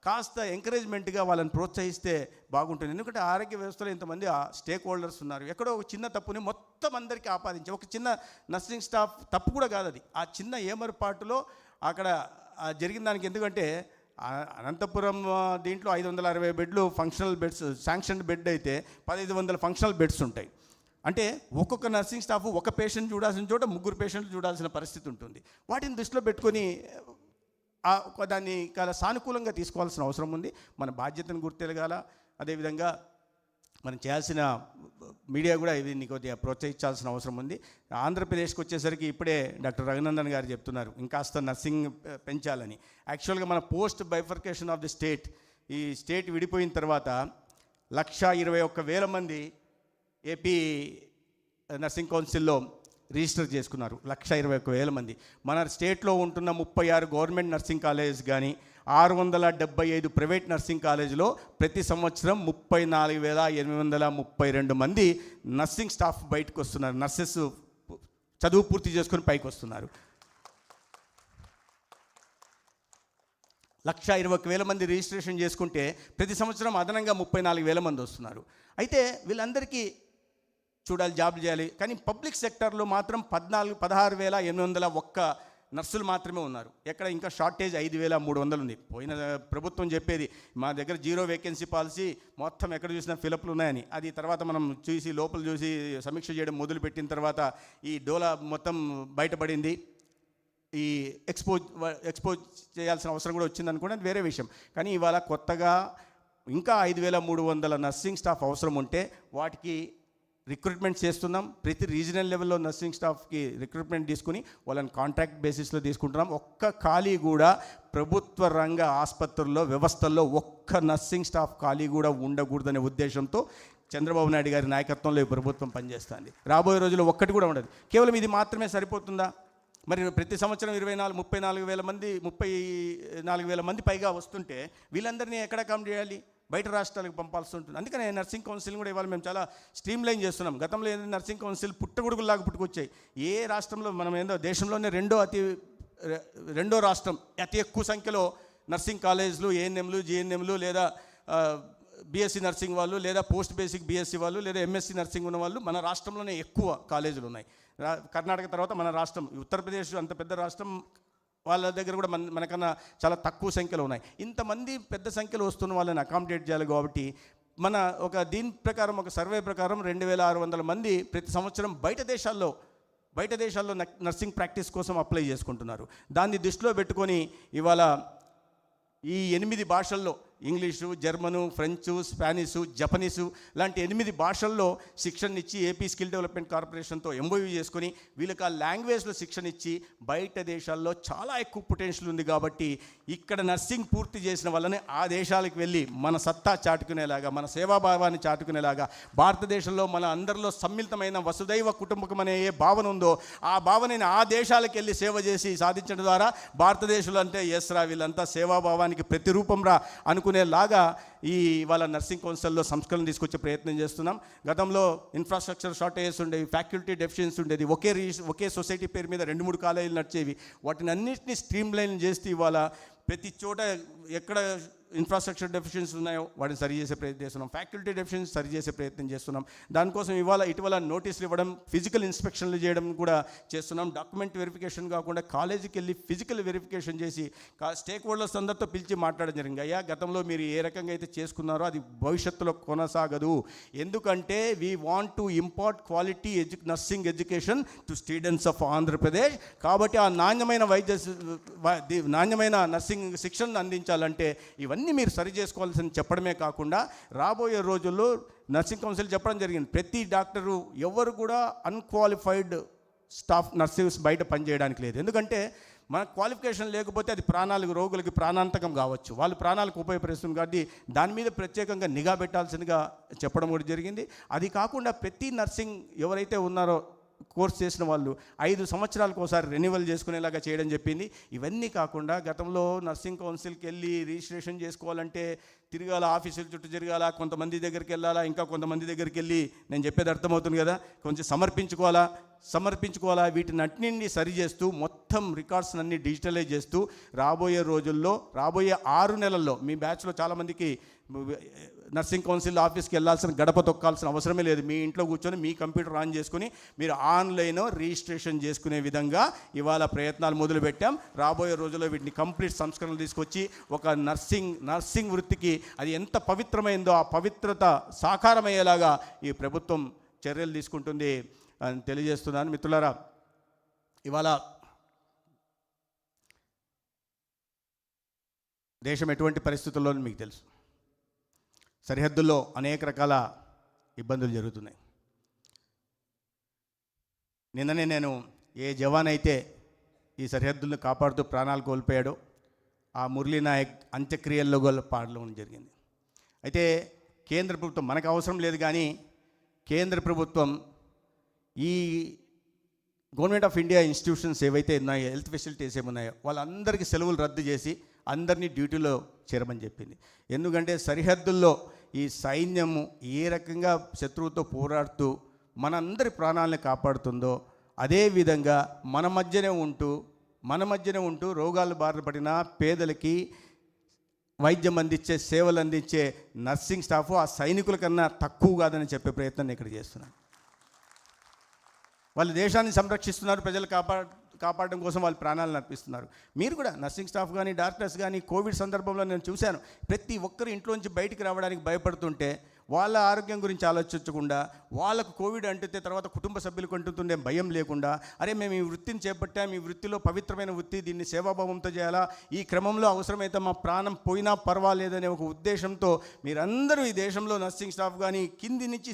కాస్త ఎంకరేజ్మెంట్గా వాళ్ళని ప్రోత్సహిస్తే బాగుంటుంది. ఎందుకంటే ఆరోగ్య వ్యవస్థలో ఇంతమంది స్టేక్ హోల్డర్స్ ఉన్నారు. ఎక్కడో ఒక చిన్న తప్పుని మొత్తం అందరికీ ఆపాదించి, ఒక చిన్న నర్సింగ్ స్టాఫ్ తప్పు కూడా కాదు అది, ఆ చిన్న ఏమరపాటులో అక్కడ జరిగిన దానికి. ఎందుకంటే అనంతపురం దీంట్లో 560 బెడ్లు ఫంక్షనల్ బెడ్స్, శాంక్షన్ బెడ్ అయితే 1500 ఫంక్షనల్ బెడ్స్ ఉంటాయి. అంటే ఒక్కొక్క నర్సింగ్ స్టాఫ్ ఒక పేషెంట్ చూడాల్సిన చోట 3 పేషెంట్లు చూడాల్సిన పరిస్థితి ఉంటుంది. వాటిని దృష్టిలో పెట్టుకొని దాన్ని చాలా సానుకూలంగా తీసుకోవాల్సిన అవసరం ఉంది. మన బాధ్యతను గుర్తెరగాల. అదేవిధంగా మనం చేయాల్సిన మీడియా కూడా దీన్ని కొద్దిగా ప్రోత్సహించాల్సిన అవసరం ఉంది. ఆంధ్రప్రదేశ్కి వచ్చేసరికి ఇప్పుడే డాక్టర్ రఘునందన్ గారు చెప్తున్నారు ఇంకాస్త నర్సింగ్ పెంచాలని. యాక్చువల్గా మన post bifurcation of the state ఈ స్టేట్ విడిపోయిన తర్వాత 1,21,000 మంది ఏపీ నర్సింగ్ కౌన్సిల్లో రిజిస్టర్ చేసుకున్నారు. 1,21,000 మంది. మన స్టేట్లో ఉంటున్న 36 గవర్నమెంట్ నర్సింగ్ కాలేజెస్ కానీ 675 ప్రైవేట్ నర్సింగ్ కాలేజీలో ప్రతి సంవత్సరం 34,832 మంది నర్సింగ్ స్టాఫ్ బయటకు వస్తున్నారు. నర్సెస్ చదువు పూర్తి చేసుకొని పైకి వస్తున్నారు. 1,21,000 మంది రిజిస్ట్రేషన్ చేసుకుంటే ప్రతి సంవత్సరం అదనంగా 34,000 మంది వస్తున్నారు. అయితే వీళ్ళందరికీ చూడాలి, జాబ్ చేయాలి. కానీ పబ్లిక్ సెక్టర్లో మాత్రం 16,801 నర్సులు మాత్రమే ఉన్నారు. ఎక్కడ ఇంకా షార్టేజ్ 5,300 ఉంది. పోయిన ప్రభుత్వం చెప్పేది మా దగ్గర 0 వేకెన్సీ పాలసీ, మొత్తం ఎక్కడ చూసినా ఫిలప్లు ఉన్నాయని. అది తర్వాత మనం చూసి లోపల చూసి సమీక్ష చేయడం మొదలుపెట్టిన తర్వాత ఈ డోలా మొత్తం బయటపడింది. ఈ ఎక్స్పోజ్ చేయాల్సిన అవసరం కూడా వచ్చింది అనుకోండి, అది వేరే విషయం. కానీ ఇవాళ కొత్తగా ఇంకా 5,300 నర్సింగ్ స్టాఫ్ అవసరం ఉంటే వాటికి రిక్రూట్మెంట్ చేస్తున్నాం. ప్రతి రీజనల్ లెవెల్లో నర్సింగ్ స్టాఫ్కి రిక్రూట్మెంట్ తీసుకుని వాళ్ళని కాంట్రాక్ట్ బేసిస్లో తీసుకుంటున్నాం. ఒక్క ఖాళీ కూడా ప్రభుత్వ రంగ ఆసుపత్రుల్లో వ్యవస్థల్లో ఒక్క నర్సింగ్ స్టాఫ్ ఖాళీ కూడా ఉండకూడదనే ఉద్దేశంతో చంద్రబాబు నాయుడు గారి నాయకత్వంలో ఈ ప్రభుత్వం పనిచేస్తుంది. రాబోయే రోజుల్లో ఒక్కటి కూడా ఉండదు. కేవలం ఇది మాత్రమే సరిపోతుందా? మరి ప్రతి సంవత్సరం 34,000 మంది పైగా వస్తుంటే వీళ్ళందరినీ ఎక్కడ కమ్ చేయాలి? బయట రాష్ట్రాలకు పంపాల్సి ఉంటుంది. అందుకనే నర్సింగ్ కౌన్సిల్ కూడా ఇవాళ మేము చాలా స్ట్రీమ్లైన్ చేస్తున్నాం. గతంలో ఏంటంటే నర్సింగ్ కౌన్సిల్ పుట్టగొడుగులాగా పుట్టుకొచ్చాయి. ఏ రాష్ట్రంలో మనం ఏందో దేశంలోనే రెండో రాష్ట్రం అతి ఎక్కువ సంఖ్యలో నర్సింగ్ కాలేజీలు, ఏఎన్ఎంలు, జిఎన్ఎంలు లేదా బీఎస్సీ నర్సింగ్ వాళ్ళు లేదా పోస్ట్ బేసిక్ బీఎస్సీ వాళ్ళు లేదా ఎంఎస్సీ నర్సింగ్ ఉన్న వాళ్ళు మన రాష్ట్రంలోనే ఎక్కువ కాలేజీలు ఉన్నాయి. కర్ణాటక తర్వాత మన రాష్ట్రం, ఉత్తరప్రదేశ్ అంత పెద్ద రాష్ట్రం, వాళ్ళ దగ్గర కూడా మనకన్నా చాలా తక్కువ సంఖ్యలో ఉన్నాయి. ఇంతమంది పెద్ద సంఖ్యలో వస్తున్న వాళ్ళని అకామిడేట్ చేయాలి. కాబట్టి మన దీని ప్రకారం ఒక సర్వే ప్రకారం 2,600 మంది ప్రతి సంవత్సరం బయట దేశాల్లో నర్సింగ్ ప్రాక్టీస్ కోసం అప్లై చేసుకుంటున్నారు. దాన్ని దృష్టిలో పెట్టుకొని ఇవాళ ఈ 8 భాషల్లో English, German, French, Spanish, Japanese లాంటి 8 భాషల్లో శిక్షణ ఇచ్చి ఏపీ స్కిల్ డెవలప్మెంట్ కార్పొరేషన్తో ఎంఓయూ చేసుకొని వీళ్ళకి ఆ లాంగ్వేజ్లో శిక్షణ ఇచ్చి బయట దేశాల్లో చాలా ఎక్కువ పొటెన్షియల్ ఉంది. కాబట్టి ఇక్కడ నర్సింగ్ పూర్తి చేసిన వాళ్ళని ఆ దేశాలకు వెళ్ళి మన సత్తా చాటుకునేలాగా, మన సేవాభావాన్ని చాటుకునేలాగా, భారతదేశంలో మన అందరిలో సమ్మిళితమైన వసుదైవ కుటుంబకం అనే ఏ భావన ఉందో ఆ భావనని ఆ దేశాలకు వెళ్ళి సేవ చేసి సాధించడం ద్వారా భారతదేశంలో అంటే ఎస్రా వీళ్ళంతా సేవాభావానికి ప్రతిరూపం రా అనుకునేలాగా వాళ్ళ నర్సింగ్ కౌన్సిల్లో సంస్కరణ తీసుకొచ్చే ప్రయత్నం చేస్తున్నాం. గతంలో ఇన్ఫ్రాస్ట్రక్చర్ షార్టేజెస్ ఉండేవి, ఫ్యాకల్టీ డెఫిషియన్సీ ఉండేది, ఒకే సొసైటీ పేరు మీద 2-3 కాలేజీలు నడిచేవి. వాటిని అన్నింటినీ స్ట్రీమ్లైన్ చేస్తూ ఇవాళ ప్రతి చోట ఎక్కడ ఇన్ఫ్రాస్ట్రక్చర్ డెఫిషియన్సీ ఉన్నాయో వాటిని సరి చేసే ప్రయత్నం చేస్తున్నాం. ఫ్యాకల్టీ డెఫిషియన్సీ సరి చేసే ప్రయత్నం చేస్తున్నాం. దానికోసం ఇటీవల నోటీసులు ఇవ్వడం, ఫిజికల్ ఇన్స్పెక్షన్లు చేయడం కూడా చేస్తున్నాం. డాక్యుమెంట్ వెరిఫికేషన్ కాకుండా కాలేజీకి వెళ్ళి ఫిజికల్ వెరిఫికేషన్ చేసి స్టేక్ హోల్డర్స్ అందరితో పిలిచి మాట్లాడడం జరిగింది. అయ్యా, గతంలో మీరు ఏ రకంగా అయితే చేసుకున్నారో అది భవిష్యత్తులో కొనసాగదు. ఎందుకంటే we want to impart quality nursing education to students of Andhra Pradesh. కాబట్టి ఆ నాణ్యమైన నర్సింగ్ శిక్షణను అందించాలంటే ఇవన్నీ మీరు సరి చేసుకోవాల్సింది చెప్పడమే కాకుండా రాబోయే రోజుల్లో నర్సింగ్ కౌన్సిల్ చెప్పడం జరిగింది, ప్రతి డాక్టరు ఎవరు కూడా అన్క్వాలిఫైడ్ స్టాఫ్ నర్సింగ్స్ బయట పనిచేయడానికి లేదు. ఎందుకంటే మన క్వాలిఫికేషన్ లేకపోతే అది రోగులకి ప్రాణాంతకం కావచ్చు, వాళ్ళు ప్రాణాలకు ఉపయోగపడుతుంది. కాబట్టి దాని మీద ప్రత్యేకంగా నిఘా పెట్టాల్సిందిగా చెప్పడం కూడా జరిగింది. అది కాకుండా ప్రతి నర్సింగ్ ఎవరైతే ఉన్నారో కోర్స్ చేసిన వాళ్ళు 5 సంవత్సరాలకు ఒకసారి రెన్యువల్ చేసుకునేలాగా చేయడం చెప్పింది. ఇవన్నీ కాకుండా గతంలో నర్సింగ్ కౌన్సిల్కి వెళ్ళి రిజిస్ట్రేషన్ చేసుకోవాలంటే తిరగాల, ఆఫీసుల చుట్టూ తిరగాల, కొంతమంది దగ్గరికి వెళ్ళాలా, ఇంకా కొంతమంది దగ్గరికి వెళ్ళి, నేను చెప్పేది అర్థమవుతుంది కదా, కొంచెం సమర్పించుకోవాలా. వీటిని అన్నింటినీ సరి చేస్తూ మొత్తం రికార్డ్స్ అన్ని డిజిటలైజ్ చేస్తూ రాబోయే రోజుల్లో, రాబోయే 6 నెలల్లో మీ బ్యాచ్లో చాలామందికి నర్సింగ్ కౌన్సిల్ ఆఫీస్కి వెళ్ళాల్సిన, గడప తొక్కాల్సిన అవసరమే లేదు. మీ ఇంట్లో కూర్చొని మీ కంప్యూటర్ ఆన్ చేసుకుని మీరు ఆన్లైన్ రిజిస్ట్రేషన్ చేసుకునే విధంగా ఇవాళ ప్రయత్నాలు మొదలుపెట్టాం. రాబోయే రోజుల్లో వీటిని కంప్లీట్ సంస్కరణలు తీసుకొచ్చి ఒక నర్సింగ్ వృత్తికి అది ఎంత పవిత్రమైందో ఆ పవిత్రత సాకారమయ్యేలాగా ఈ ప్రభుత్వం చర్యలు తీసుకుంటుంది అని తెలియజేస్తున్నాను. మిత్రులారా, ఇవాళ దేశం ఎటువంటి పరిస్థితుల్లో మీకు తెలుసు. సరిహద్దుల్లో అనేక రకాల ఇబ్బందులు జరుగుతున్నాయి. నిన్ననే నేను ఏ జవాన్ అయితే ఈ సరిహద్దులను కాపాడుతూ ప్రాణాలు కోల్పోయాడో ఆ మురళీ నాయక్ అంత్యక్రియల్లో కూడా పాడడం జరిగింది. అయితే కేంద్ర ప్రభుత్వం మనకు అవసరం లేదు, కానీ కేంద్ర ప్రభుత్వం ఈ గవర్నమెంట్ ఆఫ్ ఇండియా ఇన్స్టిట్యూషన్స్ ఏవైతే ఉన్నాయో, హెల్త్ ఫెసిలిటీస్ ఏమున్నాయో వాళ్ళందరికీ సెలవులు రద్దు చేసి అందరినీ డ్యూటీలో చేరమని చెప్పింది. ఎందుకంటే సరిహద్దుల్లో ఈ సైన్యము ఏ రకంగా శత్రువుతో పోరాడుతూ మనందరి ప్రాణాలను కాపాడుతుందో అదేవిధంగా మన మధ్యనే ఉంటూ రోగాలు బారిన పడిన పేదలకి వైద్యం అందించే, సేవలు అందించే నర్సింగ్ స్టాఫ్ ఆ సైనికుల కన్నా తక్కువ కాదని చెప్పే ప్రయత్నం ఇక్కడ చేస్తున్నాను. వాళ్ళు దేశాన్ని సంరక్షిస్తున్నారు, ప్రజలు కాపాడడం కోసం వాళ్ళు ప్రాణాలను అర్పిస్తున్నారు. మీరు కూడా నర్సింగ్ స్టాఫ్ కానీ, డాక్టర్స్ కానీ, కోవిడ్ సందర్భంలో నేను చూశాను, ప్రతి ఒక్కరు ఇంట్లోంచి బయటికి రావడానికి భయపడుతుంటే వాళ్ళ ఆరోగ్యం గురించి ఆలోచించకుండా, వాళ్ళకు కోవిడ్ అంటితే తర్వాత కుటుంబ సభ్యులకు అంటుతుండే భయం లేకుండా, అరే మేము ఈ వృత్తిని చేపట్టాం, ఈ వృత్తిలో పవిత్రమైన వృత్తి, దీన్ని సేవాభావంతో చేయాలా, ఈ క్రమంలో అవసరమైతే మా ప్రాణం పోయినా పర్వాలేదనే ఒక ఉద్దేశంతో మీరందరూ ఈ దేశంలో నర్సింగ్ స్టాఫ్ కానీ కింది నుంచి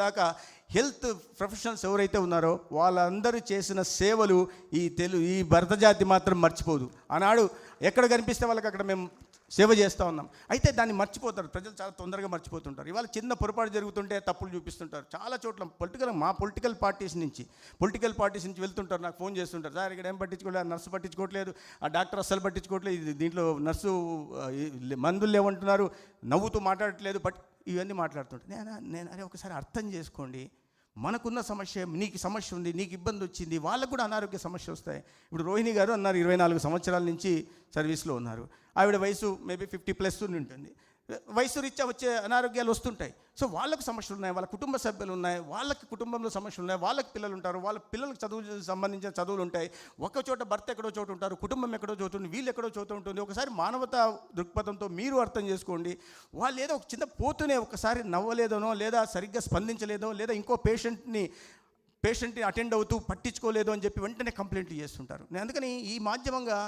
దాకా హెల్త్ ప్రొఫెషనల్స్ ఎవరైతే ఉన్నారో వాళ్ళందరూ చేసిన సేవలు ఈ భరత జాతి మాత్రం మర్చిపోదు. ఆనాడు ఎక్కడ కనిపిస్తే వాళ్ళకి అక్కడ మేము సేవ చేస్తూ ఉన్నాం. అయితే దాన్ని మర్చిపోతారు, ప్రజలు చాలా తొందరగా మర్చిపోతుంటారు. ఇవాళ చిన్న పొరపాటు జరుగుతుంటే తప్పులు చూపిస్తుంటారు. చాలా చోట్ల పొలిటికల్ పార్టీస్ నుంచి వెళ్తుంటారు, నాకు ఫోన్ చేస్తుంటారు, సార్ ఇక్కడ ఏం పట్టించుకోలేదు, నర్సు పట్టించుకోవట్లేదు, ఆ డాక్టర్ అస్సలు పట్టించుకోవట్లేదు, దీంట్లో నర్సు మందులు లేవంటున్నారు, నవ్వుతూ మాట్లాడట్లేదు, ఇవన్నీ మాట్లాడుతుంటారు. నేను అరే ఒకసారి అర్థం చేసుకోండి, మనకున్న సమస్య, నీకు సమస్య ఉంది, నీకు ఇబ్బంది వచ్చింది, వాళ్ళకు కూడా అనారోగ్య సమస్య వస్తాయి. ఇప్పుడు రోహిణి గారు అన్నారు 24 సంవత్సరాల నుంచి సర్వీస్లో ఉన్నారు, ఆవిడ వయసు మేబీ 50+ ఉంటుంది, వయసు రీత్యా వచ్చే అనారోగ్యాలు వస్తుంటాయి. సో వాళ్ళకు సమస్యలు ఉన్నాయి, వాళ్ళ కుటుంబ సభ్యులు ఉన్నాయి, వాళ్ళకి కుటుంబంలో సమస్యలు ఉన్నాయి, వాళ్ళకి పిల్లలు ఉంటారు, వాళ్ళ పిల్లలకు సంబంధించిన చదువులు ఉంటాయి, ఒక చోట భర్త ఎక్కడో చోటు ఉంటారు, కుటుంబం ఎక్కడో చోటు ఉంటుంది, వీళ్ళు ఎక్కడో చోటు ఉంటుంది. ఒకసారి మానవతా దృక్పథంతో మీరు అర్థం చేసుకోండి. వాళ్ళు ఏదో ఒక చిన్న పోతూనే ఒకసారి నవ్వలేదనో, లేదా సరిగ్గా స్పందించలేదో, లేదా ఇంకో పేషెంట్ని అటెండ్ అవుతూ పట్టించుకోలేదు అని చెప్పి వెంటనే కంప్లైంట్లు చేస్తుంటారు. నేను అందుకని ఈ మాధ్యమంగా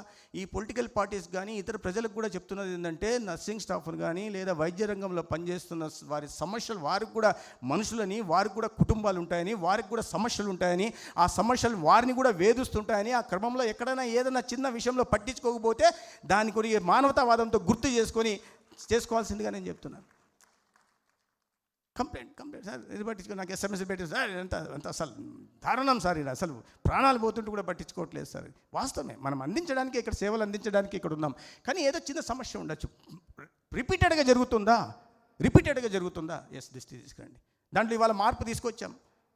ఈ పొలిటికల్ పార్టీస్ కానీ ఇతర ప్రజలకు కూడా చెప్తున్నది ఏంటంటే, నర్సింగ్ స్టాఫ్ను కానీ లేదా వైద్య రంగంలో పనిచేస్తున్న వారి సమస్యలు, వారికి కూడా మనుషులని, వారికి కూడా కుటుంబాలు ఉంటాయని, వారికి కూడా సమస్యలు ఉంటాయని, ఆ సమస్యలు వారిని కూడా వేధిస్తుంటాయని, ఆ క్రమంలో ఎక్కడైనా ఏదైనా చిన్న విషయంలో పట్టించుకోకపోతే దాని కొద్దిగా మానవతావాదంతో గుర్తు చేసుకోవాల్సిందిగా నేను చెప్తున్నాను. కంప్లైంట్ సార్, ఇది పట్టించుకో, నాకు SMS పెట్టి సార్, ఎంత అసలు దారుణం సార్, ఇది అసలు ప్రాణాలు పోతుంటూ కూడా పట్టించుకోవట్లేదు సార్. వాస్తవమే, మనం అందించడానికి ఇక్కడ సేవలు అందించడానికి ఇక్కడ ఉన్నాం, కానీ ఏదో చిన్న సమస్య ఉండొచ్చు. రిపీటెడ్గా జరుగుతుందా? ఎస్, దృష్టి తీసుకురండి. దాంట్లో ఇవాళ మార్పు తీసుకొచ్చాం.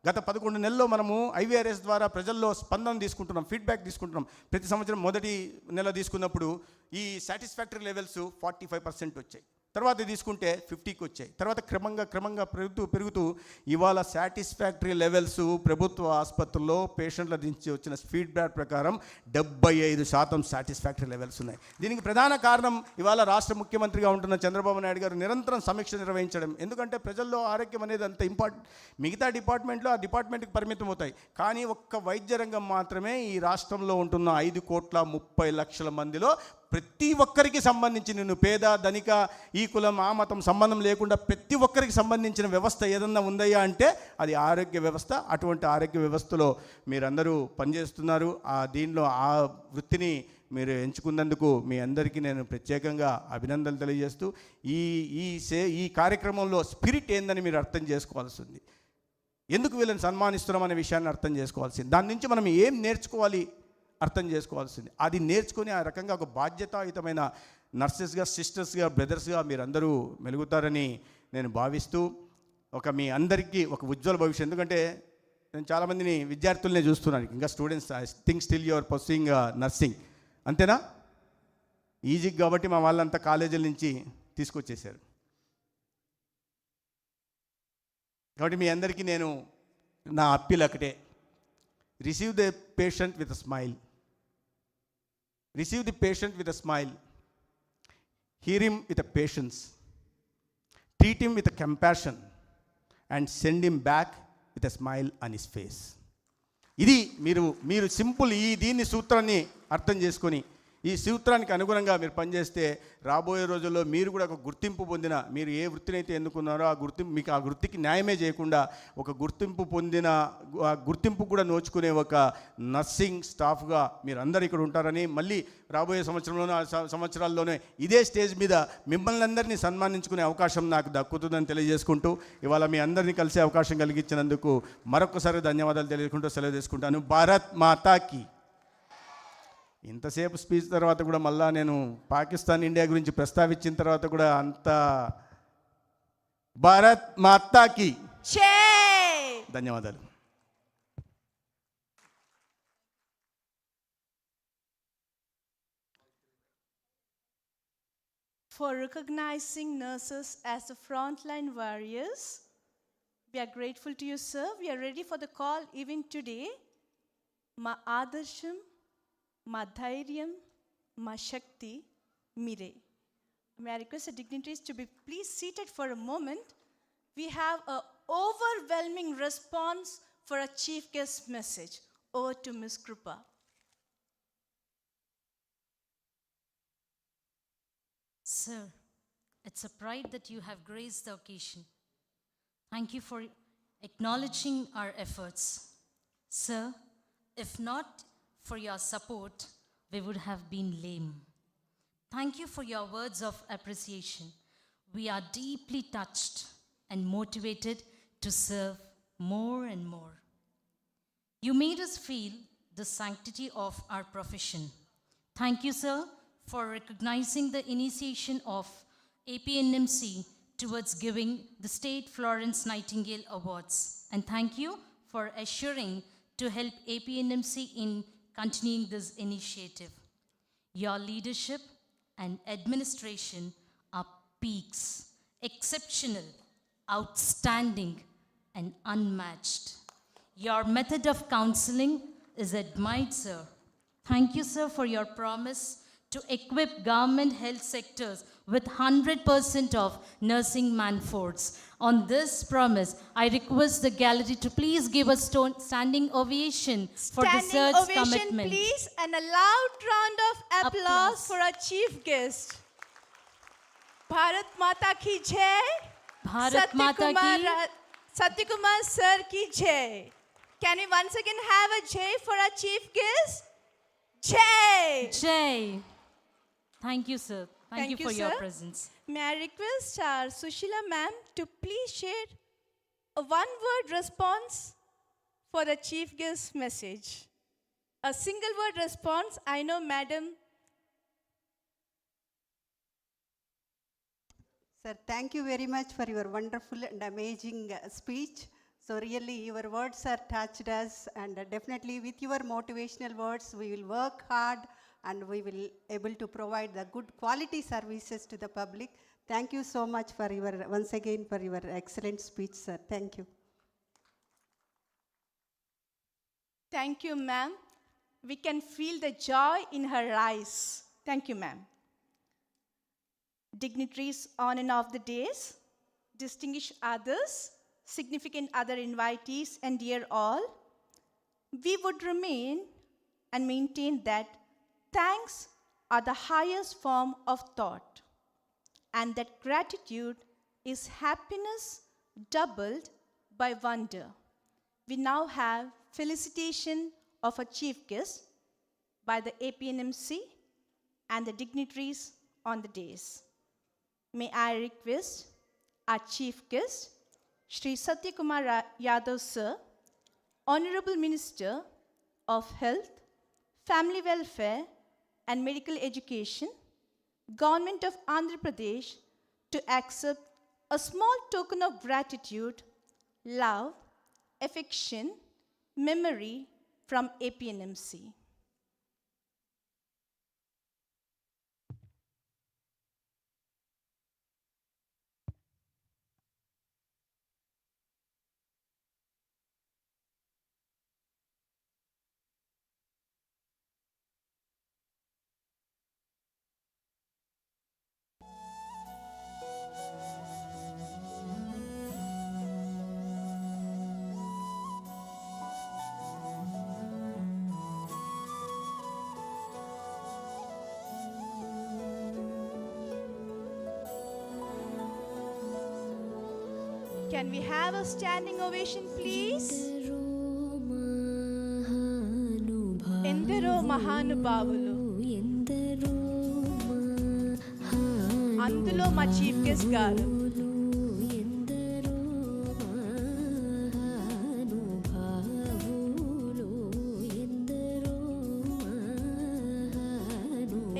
గత 11 నెలల్లో మనము IVRS ద్వారా ప్రజల్లో స్పందన తీసుకుంటున్నాం, ఫీడ్బ్యాక్ తీసుకుంటున్నాం. ప్రతి సంవత్సరం మొదటి నెల తీసుకున్నప్పుడు ఈ సాటిస్ఫాక్టరీ లెవెల్స్ 45% వచ్చాయి, తర్వాత తీసుకుంటే 50కి వచ్చాయి, తర్వాత క్రమంగా పెరుగుతూ ఇవాళ సాటిస్ఫాక్టరీ లెవెల్స్ ప్రభుత్వ ఆసుపత్రుల్లో పేషెంట్ల నుంచి వచ్చిన ఫీడ్బ్యాక్ ప్రకారం 75% సాటిస్ఫాక్టరీ లెవెల్స్ ఉన్నాయి. దీనికి ప్రధాన కారణం ఇవాళ రాష్ట్ర ముఖ్యమంత్రిగా ఉంటున్న చంద్రబాబు నాయుడు గారు నిరంతరం సమీక్ష నిర్వహించడం. ఎందుకంటే ప్రజల్లో ఆరోగ్యం అనేది అంత ఇంపార్టెంట్. మిగతా డిపార్ట్మెంట్లో ఆ డిపార్ట్మెంట్కి పరిమితం అవుతాయి, కానీ ఒక్క వైద్య రంగం మాత్రమే ఈ రాష్ట్రంలో ఉంటున్న 5,30,00,000 మందిలో ప్రతి ఒక్కరికి సంబంధించి, నేను పేద ధనిక ఈ కులం ఆ మతం సంబంధం లేకుండా ప్రతి ఒక్కరికి సంబంధించిన వ్యవస్థ ఏదన్నా ఉందయ్యా అంటే అది ఆరోగ్య వ్యవస్థ. అటువంటి ఆరోగ్య వ్యవస్థలో మీరందరూ పనిచేస్తున్నారు. దీనిలో ఆ వృత్తిని మీరు ఎంచుకున్నందుకు మీ అందరికీ నేను ప్రత్యేకంగా అభినందనలు తెలియజేస్తూ ఈ కార్యక్రమంలో స్పిరిట్ ఏందని మీరు అర్థం చేసుకోవాల్సి ఉంది. ఎందుకు వీళ్ళని సన్మానిస్తున్నాం అనే విషయాన్ని అర్థం చేసుకోవాల్సింది. దాని నుంచి మనం ఏం నేర్చుకోవాలి అర్థం చేసుకోవాల్సింది. అది నేర్చుకొని ఆ రకంగా ఒక బాధ్యతాయుతమైన నర్సెస్గా, సిస్టర్స్గా, బ్రదర్స్గా మీరందరూ మెలుగుతారని నేను భావిస్తూ, మీ అందరికీ ఒక ఉజ్వల భవిష్యత్తు. ఎందుకంటే నేను చాలామందిని విద్యార్థులనే చూస్తున్నాను, ఇంకా students. I think still you are pursuing nursing, అంతేనా? ఈజీ కాబట్టి మా వాళ్ళంతా కాలేజీల నుంచి తీసుకొచ్చేసారు. కాబట్టి మీ అందరికీ నేను నా అప్పీల్ ఒకటే, receive the patient with a smile. Receive the patient with a smile. Hear him with a patience. Treat him with a compassion. And send him back with a smile on his face. ఇది మీరు simple దీన్ని సూత్రాన్ని అర్థం చేసుకొని ఈ సూత్రానికి అనుగుణంగా మీరు పనిచేస్తే రాబోయే రోజుల్లో మీరు కూడా ఒక గుర్తింపు పొందిన, మీరు ఏ వృత్తినైతే ఎన్నుకున్నారో ఆ గుర్తింపు, మీకు ఆ వృత్తికి న్యాయమే చేయకుండా ఒక గుర్తింపు పొందిన, ఆ గుర్తింపు కూడా నోచుకునే ఒక నర్సింగ్ స్టాఫ్గా మీరు అందరు ఇక్కడ ఉంటారని, మళ్ళీ రాబోయే సంవత్సరాల్లోనే ఇదే స్టేజ్ మీద మిమ్మల్ని అందరినీ సన్మానించుకునే అవకాశం నాకు దక్కుతుందని తెలియజేసుకుంటూ, ఇవాళ మీ అందరినీ కలిసే అవకాశం కలిగించినందుకు మరొకసారి ధన్యవాదాలు తెలియజేసుకుంటూ సెలవు తీసుకుంటాను. భారత్ మాతాకి. ఇంతసేపు స్పీచ్ తర్వాత కూడా మళ్ళా నేను పాకిస్తాన్ ఇండియా గురించి ప్రస్తావించిన తర్వాత కూడా అంత భారత్ మాతాకి ధన్యవాదాలు. For recognizing nurses as the frontline warriors, we are grateful to you, sir. We are ready for the call even today. Ma Adarsham, Ma Dhairyam, Ma Shakti, Mire. May I request the dignitaries to be please seated for a moment. We have an overwhelming response for a chief guest message. Over to Ms. Krupa. Sir, it's a pride that you have graced the occasion. Thank you for acknowledging our efforts. Sir, if not for your support, we would have been lame. Thank you for your words of appreciation. We are deeply touched and motivated to serve more and more. You made us feel the sanctity of our profession. Thank you, sir, for recognizing the initiation of APNMC towards giving the State Florence Nightingale Awards. And thank you for assuring to help APNMC in continuing this initiative. Your leadership and administration are peaks, exceptional, outstanding, and unmatched. Your method of counseling is admired, sir. Thank you, sir, for your promise to equip government health sectors with 100% of nursing man-force. On this promise, I request the gallery to please give a standing ovation for the sir's ovation, commitment. Please, and a loud round of applause for our chief guest. Bharat Mata ki jai. Bharat Mata ki. Satyakumar sir ki jai. Can we once again have a jai for our chief guest? Jai. Jai. Thank you, sir. Thank you for your sir. presence. May I request our Sushila ma'am to please share a one-word response for the chief guest message. A single word response. I know, madam. Sir, thank you very much for your wonderful and amazing speech. So really your words are touched us, and definitely with your motivational words we will work hard and we will able to provide the good quality services to the public. Thank you so much for your, once again, for your excellent speech, sir. Thank you. Thank you, ma'am. We can feel the joy in her eyes. Thank you, ma'am. Dignitaries on and off the days, distinguished others, significant other invitees, and dear all, we would remain and maintain that thanks are the highest form of thought, and that gratitude is happiness doubled by wonder. We now have felicitation of a chief guest by the APNMC and the dignitaries on the days. May I request our chief guest, Shri Satyakumar Yadav sir, Honorable Minister of Health, Family Welfare and Medical Education, Government of Andhra Pradesh, to accept a small token of gratitude, love, affection, memory from APNMC. Can we have a standing ovation, please? ఎందరో మహానుభావులు, అందులో మా chief guest గారు.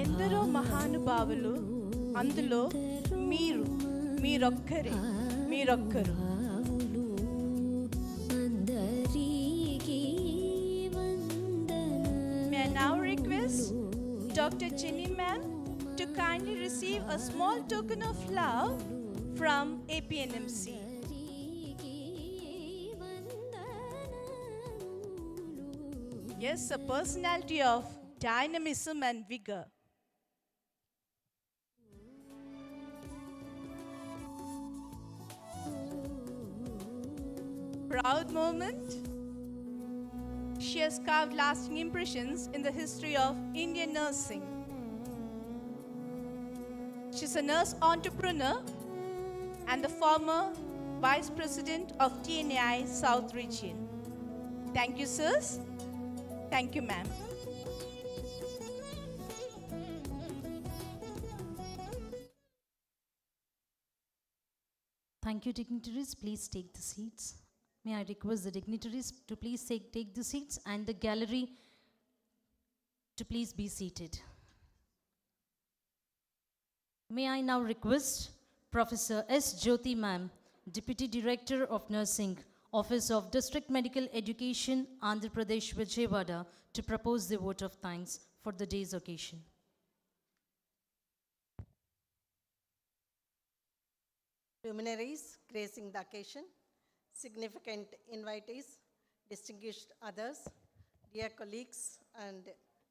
ఎందరో మహానుభావులు, అందులో మీరొక్కరు. May I now request Dr. Jenny ma'am to kindly receive a small token of love from APNMC. Yes, a personality of dynamism and vigor. Proud moment. She has carved lasting impressions in the history of Indian nursing. She's a nurse entrepreneur and the former Vice President of TNI South Region. Thank you, sirs. Thank you, ma'am. Thank you, dignitaries. Please take the seats. May I request the dignitaries to please take the seats and the gallery to please be seated. May I now request Professor S. Jyoti ma'am, Deputy Director of Nursing, Office of District Medical Education, Andhra Pradesh, Vijayawada, to propose the vote of thanks for the day's occasion. Luminaries gracing the occasion, significant invitees, distinguished others, dear colleagues and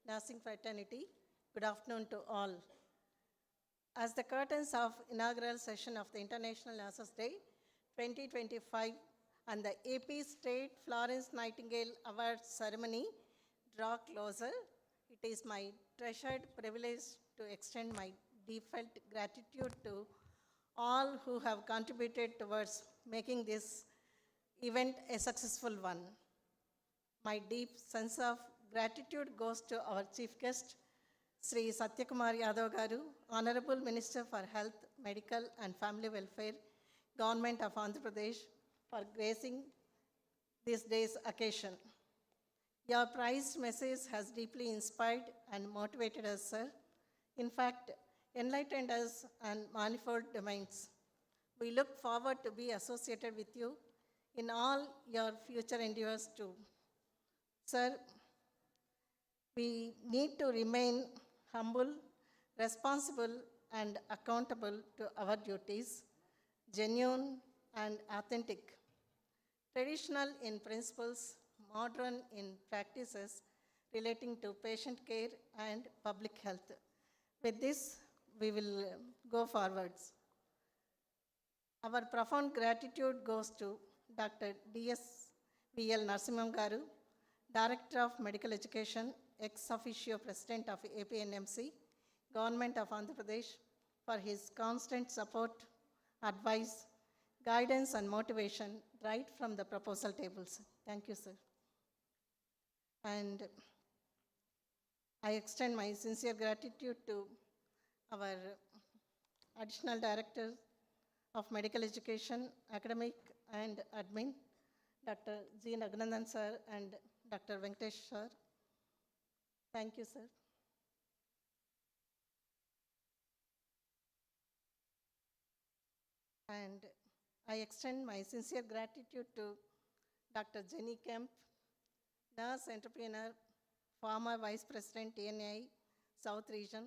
nursing fraternity, good afternoon to all. As the curtains of inaugural session of the International Nurses Day 2025 and the AP State Florence Nightingale Award ceremony draw closer, it is my treasured privilege to extend my deepfelt gratitude to all who have contributed towards making this event a successful one. My deep sense of gratitude goes to our chief guest, Sri Satyakumar Yadav Garu, Honorable Minister for Health, Medical and Family Welfare, Government of Andhra Pradesh, for gracing this day's occasion. Your prized message has deeply inspired and motivated us, sir. In fact, enlightened us on manifold domains. We look forward to be associated with you in all your future endeavors too. Sir, we need to remain humble, responsible, and accountable to our duties, genuine and authentic, traditional in principles, modern in practices relating to patient care and public health. With this, we will go forwards. Our profound gratitude goes to Dr. D.S. V.L. Narasimham Garu, Director of Medical Education, ex officio President of APNMC, Government of Andhra Pradesh, for his constant support, advice, guidance and motivation right from the proposal tables. Thank you, sir. And I extend my sincere gratitude to our Additional Director of Medical Education, Academic and Admin, Dr. G. Naganandan sir and Dr. Venkatesh sir. Thank you, sir. And I extend my sincere gratitude to Dr. Jenny Kemp, nurse entrepreneur, former Vice President TNI South Region,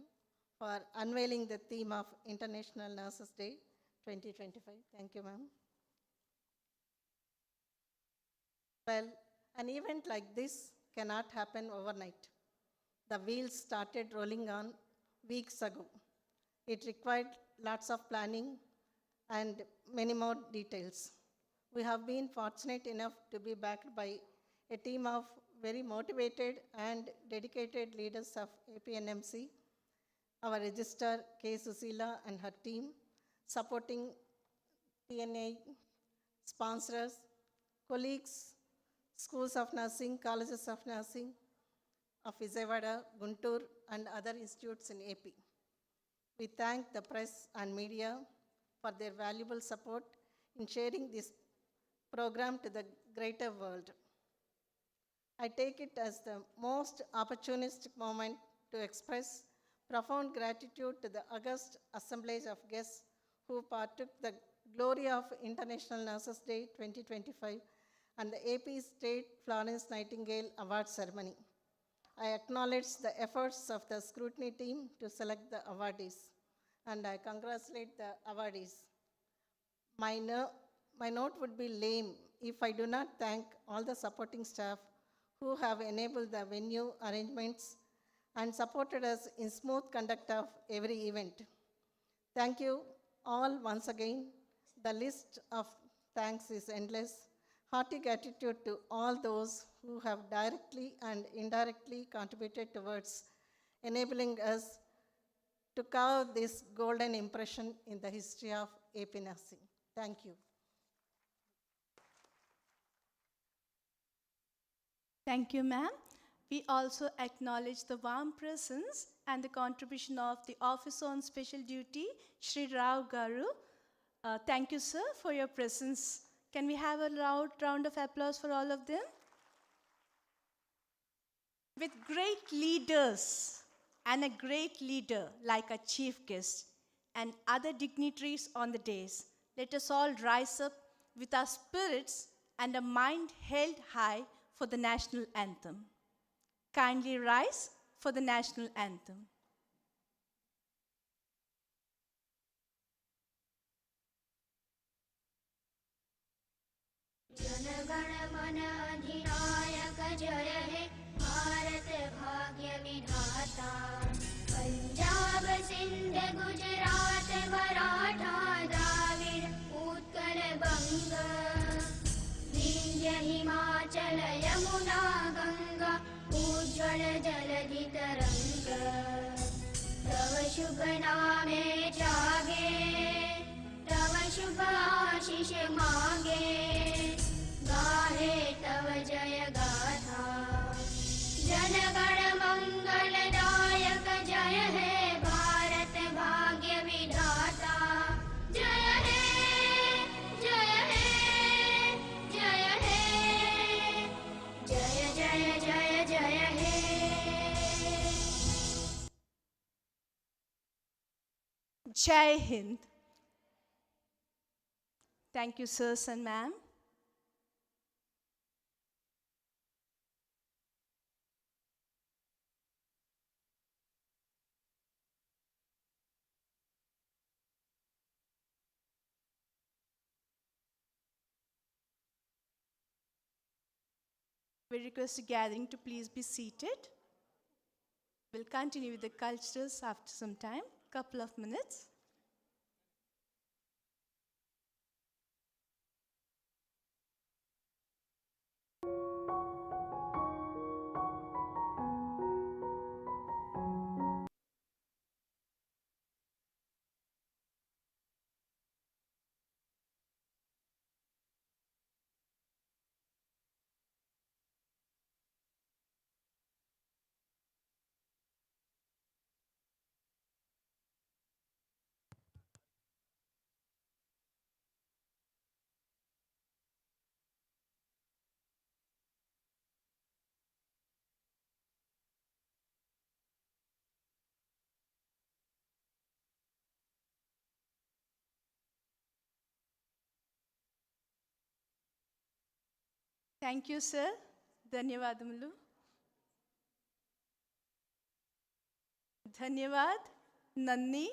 for unveiling the theme of International Nurses Day 2025. Thank you, ma'am. Well, an event like this cannot happen overnight. The wheels started rolling on weeks ago. It required lots of planning and many more details. We have been fortunate enough to be backed by a team of very motivated and dedicated leaders of APNMC, our registrar K. Susila and her team, supporting TNA sponsors, colleagues, schools of nursing, colleges of nursing of Vijayawada, Guntur, and other institutes in AP. We thank the press and media for their valuable support in sharing this program to the greater world. I take it as the most opportunistic moment to express profound gratitude to the august assemblage of guests who partook the glory of International Nurses Day 2025 and the AP State Florence Nightingale Award Ceremony. I acknowledge the efforts of the scrutiny team to select the awardees, and I congratulate the awardees. My note would be lame if I do not thank all the supporting staff who have enabled the venue arrangements and supported us in smooth conduct of every event. Thank you all once again. The list of thanks is endless. Hearty gratitude to all those who have directly and indirectly contributed towards enabling us to carve this golden impression in the history of AP Nursing. Thank you. Thank you, ma'am. We also acknowledge the warm presence and the contribution of the Officer on Special Duty, Shri Rao Garu. Thank you, sir, for your presence. Can we have a loud round of applause for all of them? With great leaders and a great leader like a chief guest and other dignitaries on the days, let us all rise up with our spirits and a mind held high for the national anthem. Kindly rise for the national anthem. जनगण मन अधिनायक जय हे भारत भाग्य विधाता पंजाब सिंध गुजरात मराठा द्राविड़ उत्कल बंग विंध्य हिमाचल यमुना गंगा उज्ज्वल जलधि तरंग तव शुभ नामे जागे तव शुभ आशीष मांगे गाहे तव जय गाथा जनगण मंगलदायक जय हे भारत भाग्य विधाता जय हे जय हे जय हे जय जय जय जय हे Jai Hind. Thank you, sirs and ma'am. We request the gathering to please be seated. We'll continue with the cultures after some time, couple of minutes. Thank you, sir. ధన్యవాదములు. ధన్యవాద్. నన్ని.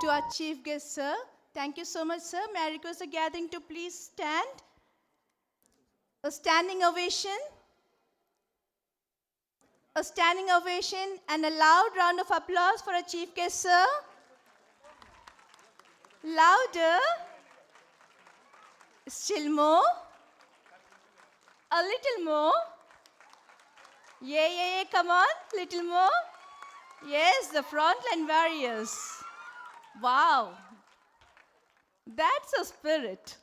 to our chief guest, sir. Thank you so much, sir. May I request the gathering to please stand? A standing ovation. A standing ovation and a loud round of applause for our chief guest, sir. Louder. Still more. A little more. Yeah, come on, little more. Yes, the frontline warriors. Wow, that's a spirit.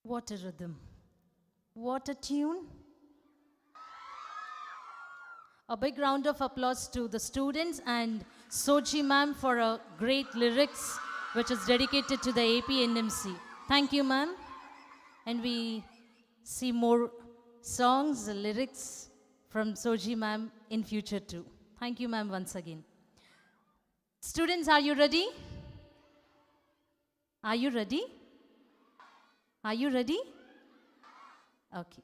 What a rhythm. What a tune. A big round of applause to the students and Sochi ma'am for a great lyrics which is dedicated to the AP NMC. Thank you, ma'am. And we see more songs, lyrics from Soji ma'am in future too. Thank you, ma'am, once again. Students, are you ready? Are you ready? Are you ready? Okay.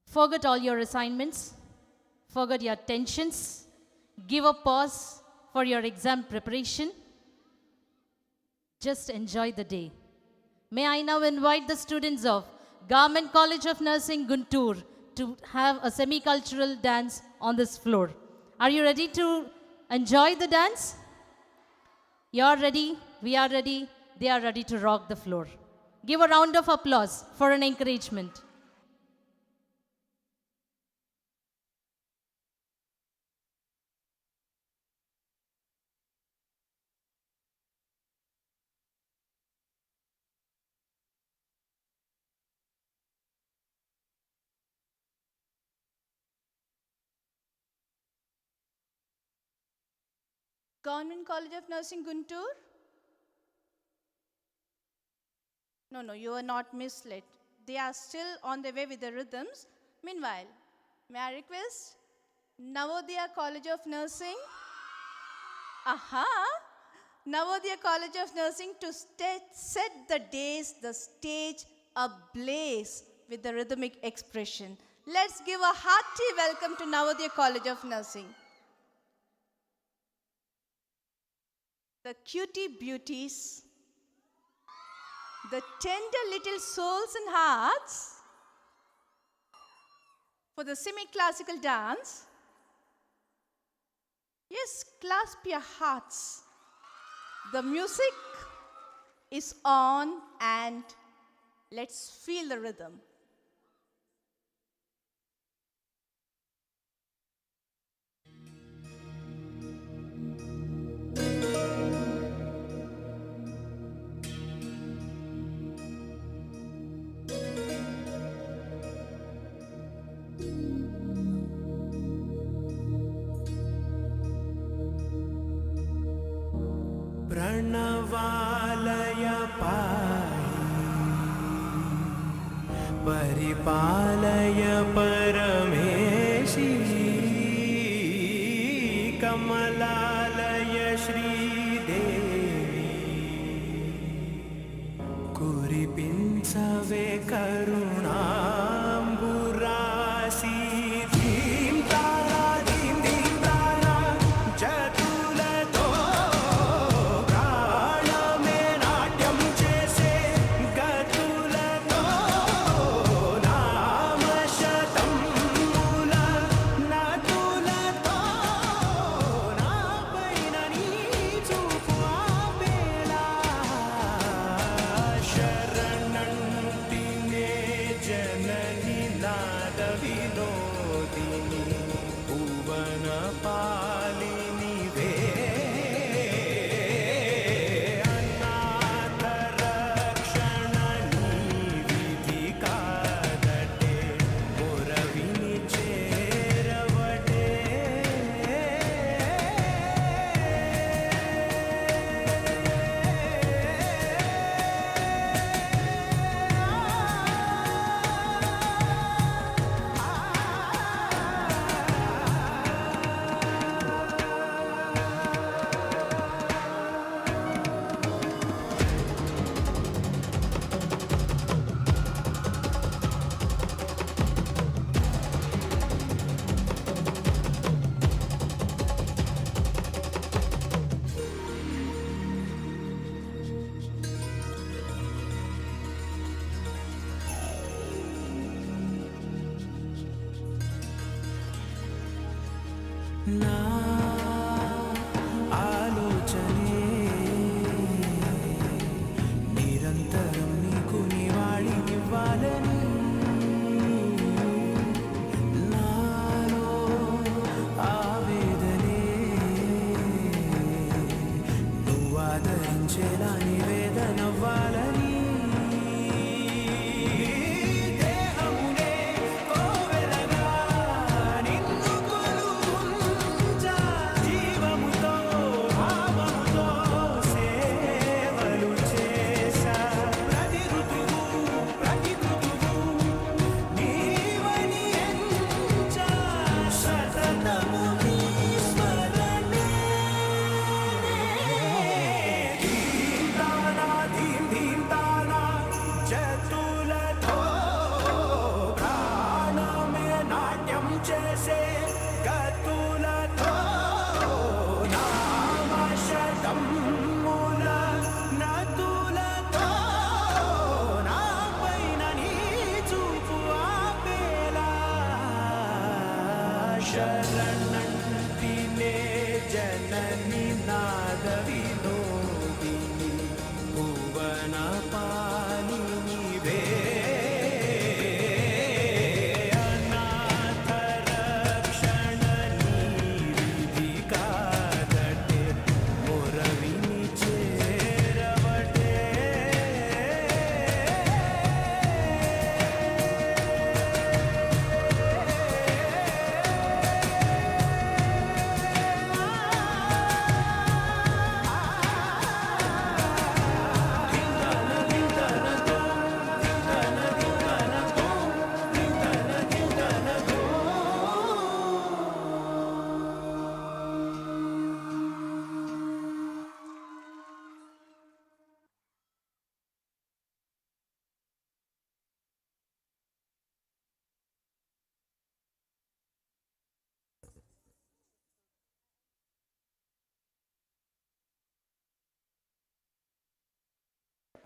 Forget all your assignments. Forget your tensions. Give a pause for your exam preparation. Just enjoy the day. May I now invite the students of Government College of Nursing, Guntur, to have a semi-cultural dance on this floor. Are you ready to enjoy the dance? You're ready, we are ready, they are ready to rock the floor. Give a round of applause for an encouragement. Government College of Nursing, Guntur? No, you are not misled. They are still on their way with the rhythms. Meanwhile, may I request Navodaya College of Nursing? Navodaya College of Nursing to set the stage ablaze with the rhythmic expression. Let's give a hearty welcome to Navodaya College of Nursing. The cutie beauties, the tender little souls and hearts for the semi-classical dance. Yes, clasp your hearts. The music is on and let's feel the rhythm. प्रणवालय पाहि परिपालय परमेशि कमलालय श्रीदेवी कुरिपिंसवे करुणाम्बुरासि धीं तारा धीं धीं तारा जतुलतो నా ఆలోచనే నిరంతరం నీకు నివాళినివ్వాలని నాలో ఆవేదనే నువ్వు ఆదరించేలా నివేదనవ్వాలని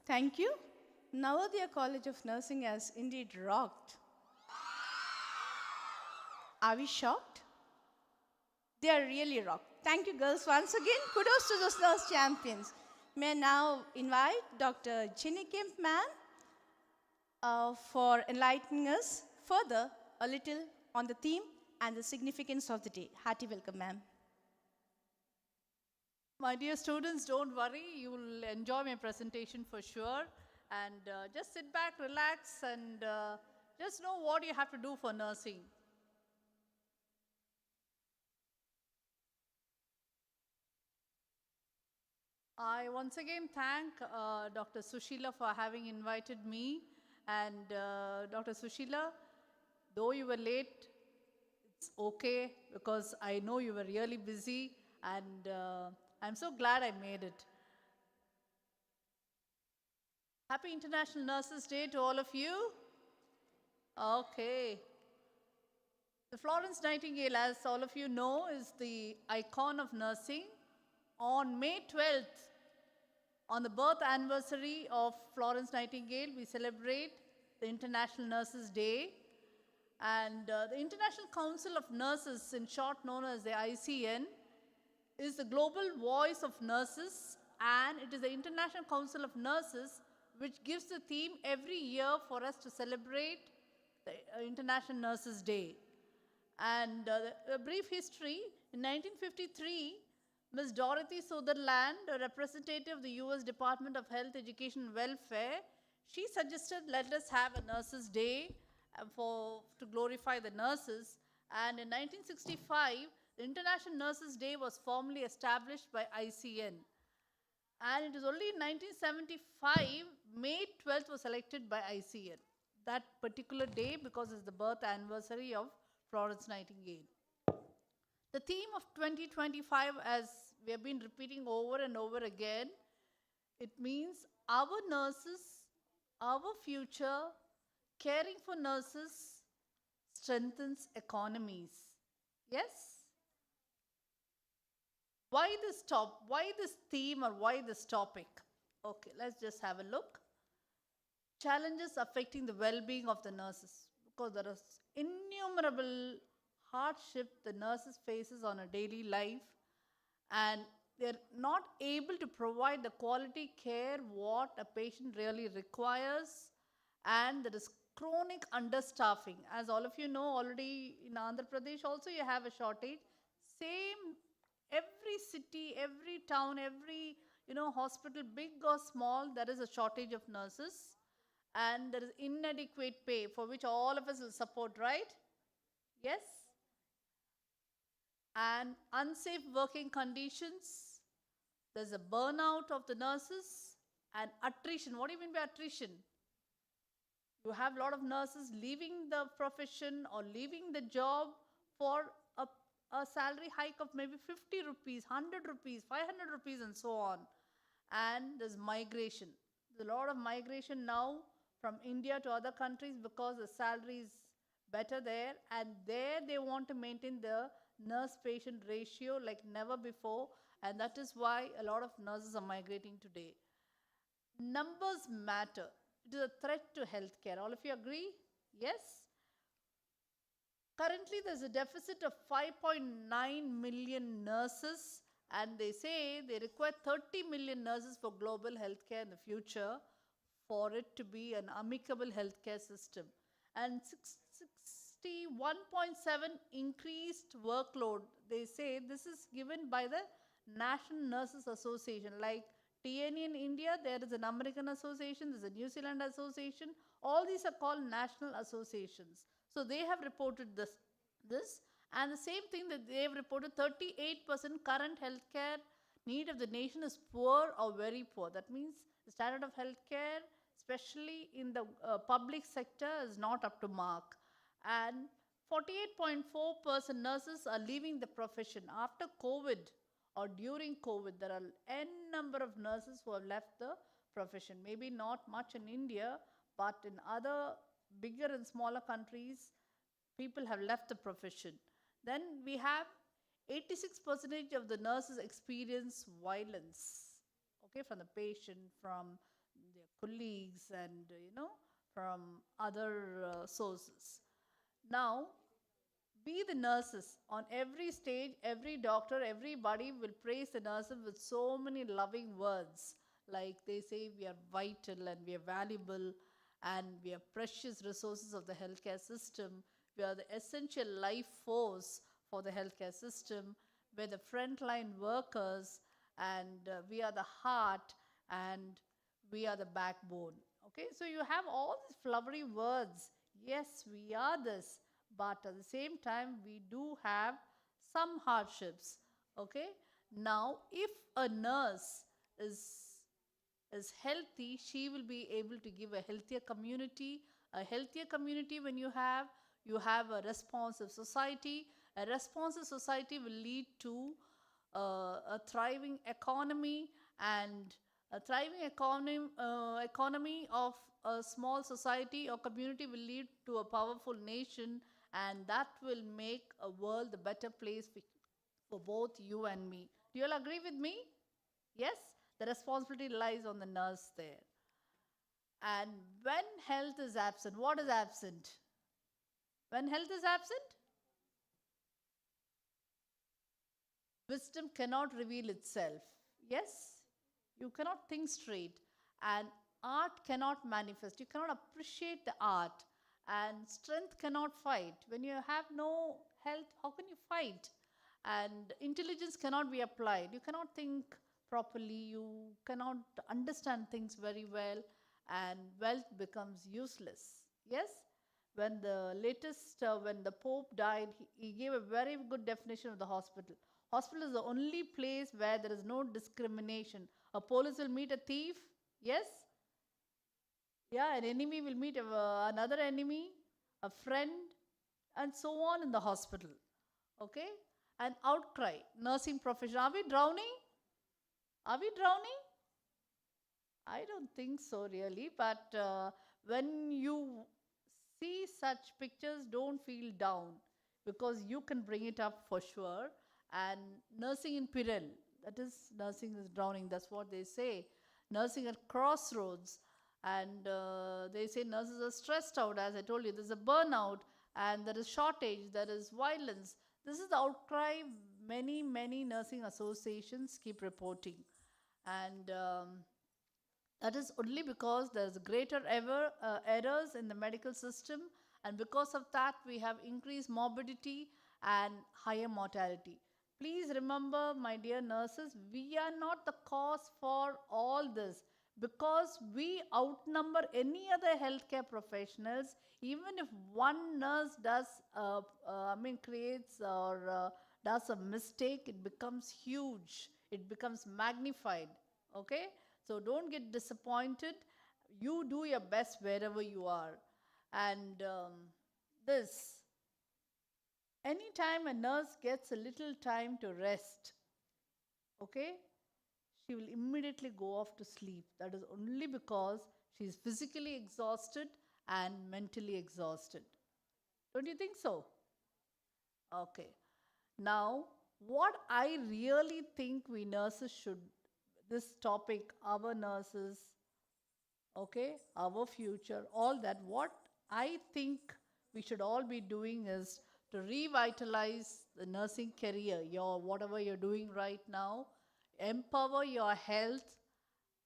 Thank you. Navodaya College of Nursing has indeed rocked. Are we shocked? They are really rocked. Thank you, girls. Once again, kudos to those nurse champions. May I now invite Dr. Ginny Kempman for enlightening us further a little on the theme and the significance of the day. Hearty welcome, ma'am. My dear students, don't worry. You will enjoy my presentation for sure. And just sit back, relax, and just know what you have to do for nursing. I once again thank Dr. Sushila for having invited me. And Dr. Sushila, though you were late, it's okay because I know you were really busy, and I'm so glad I made it. Happy International Nurses Day to all of you. Okay. The Florence Nightingale, as all of you know, is the icon of nursing. On May 12th, on the birth anniversary of Florence Nightingale, we celebrate the International Nurses Day. And the International Council of Nurses, in short known as the ICN, is the global voice of nurses, and it is the International Council of Nurses which gives the theme every year for us to celebrate the International Nurses Day. And a brief history, in 1953, Ms. Dorothy Sutherland, a representative of the US Department of Health, Education and Welfare, she suggested let us have a Nurses Day to glorify the nurses. And in 1965, the International Nurses Day was formally established by ICN. And it is only in 1975, May 12th was selected by ICN. That particular day because it's the birth anniversary of Florence Nightingale. The theme of 2025, as we have been repeating over and over again, it means our nurses, our future, caring for nurses strengthens economies. Yes? Why this theme, or why this topic? Okay, let's just have a look. Challenges affecting the well-being of the nurses, because there is innumerable hardship the nurses faces on a daily life, and they're not able to provide the quality care what a patient really requires, and there is chronic understaffing. As all of you know already, in Andhra Pradesh also you have a shortage. Same, every city, every town, every hospital, big or small, there is a shortage of nurses, and there is inadequate pay for which all of us will support, right? Yes? And unsafe working conditions. There's a burnout of the nurses and attrition. What do you mean by attrition? You have a lot of nurses leaving the profession or leaving the job for a salary hike of maybe 50 rupees, 100 rupees, 500 rupees, and so on. And there's migration. There's a lot of migration now from India to other countries because the salary is better there, and there they want to maintain the nurse-patient ratio like never before, and that is why a lot of nurses are migrating today. Numbers matter. It is a threat to healthcare. All of you agree? Yes? Currently, there's a deficit of 5.9 million nurses, and they say they require 30 million nurses for global healthcare in the future for it to be an amicable healthcare system. And 61.7 increased workload. They say this is given by the National Nurses Association. Like TNE in India, there is an American association, there's a New Zealand association. All these are called national associations. So they have reported this. And the same thing that they have reported, 38% current healthcare need of the nation is poor or very poor. That means the standard of healthcare, especially in the public sector, is not up to mark. And 48.4% nurses are leaving the profession. After COVID or during COVID, there are n number of nurses who have left the profession. Maybe not much in India, but in other bigger and smaller countries, people have left the profession. Then we have 86% of the nurses experience violence, okay, from the patient, from their colleagues and, from other sources. Now, be the nurses. On every stage, every doctor, everybody will praise the nurses with so many loving words. Like they say, we are vital and we are valuable and we are precious resources of the healthcare system. We are the essential life force for the healthcare system. We're the frontline workers and we are the heart and we are the backbone. Okay, so you have all these flowery words. Yes, we are this, but at the same time, we do have some hardships. Okay, now if a nurse is healthy, she will be able to give a healthier community. A healthier community, when you have a responsive society. A responsive society will lead to a thriving economy, and a thriving economy of a small society or community will lead to a powerful nation, and that will make a world a better place for both you and me. Do you all agree with me? Yes? The responsibility lies on the nurse there. And when health is absent, what is absent? When health is absent, wisdom cannot reveal itself. Yes? You cannot think straight. And art cannot manifest. You cannot appreciate the art. And strength cannot fight. When you have no health, how can you fight? And intelligence cannot be applied. You cannot think properly. You cannot understand things very well. And wealth becomes useless. Yes? When the Pope died, he gave a very good definition of the hospital. Hospital is the only place where there is no discrimination. A police will meet a thief, yes? Yeah, an enemy will meet another enemy, a friend, and so on in the hospital. Okay? An outcry, nursing profession. Are we drowning? Are we drowning? I don't think so really, but when you see such pictures, don't feel down, because you can bring it up for sure. And nursing in peril, that is, nursing is drowning, that's what they say. Nursing at crossroads, and they say nurses are stressed out. As I told you, there's a burnout and there is shortage, there is violence. This is the outcry many nursing associations keep reporting. And that is only because there's greater errors in the medical system, and because of that we have increased morbidity and higher mortality. Please remember, my dear nurses, we are not the cause for all this, because we outnumber any other healthcare professionals. Even if one nurse creates or does a mistake, it becomes huge, it becomes magnified. Okay? So don't get disappointed. You do your best wherever you are. And anytime a nurse gets a little time to rest, okay, she will immediately go off to sleep. That is only because she is physically exhausted and mentally exhausted. Don't you think so? Okay. Now, what I really think we nurses should, this topic, our nurses, okay, our future, all that, what I think we should all be doing is to revitalize the nursing career, whatever you're doing right now, empower your health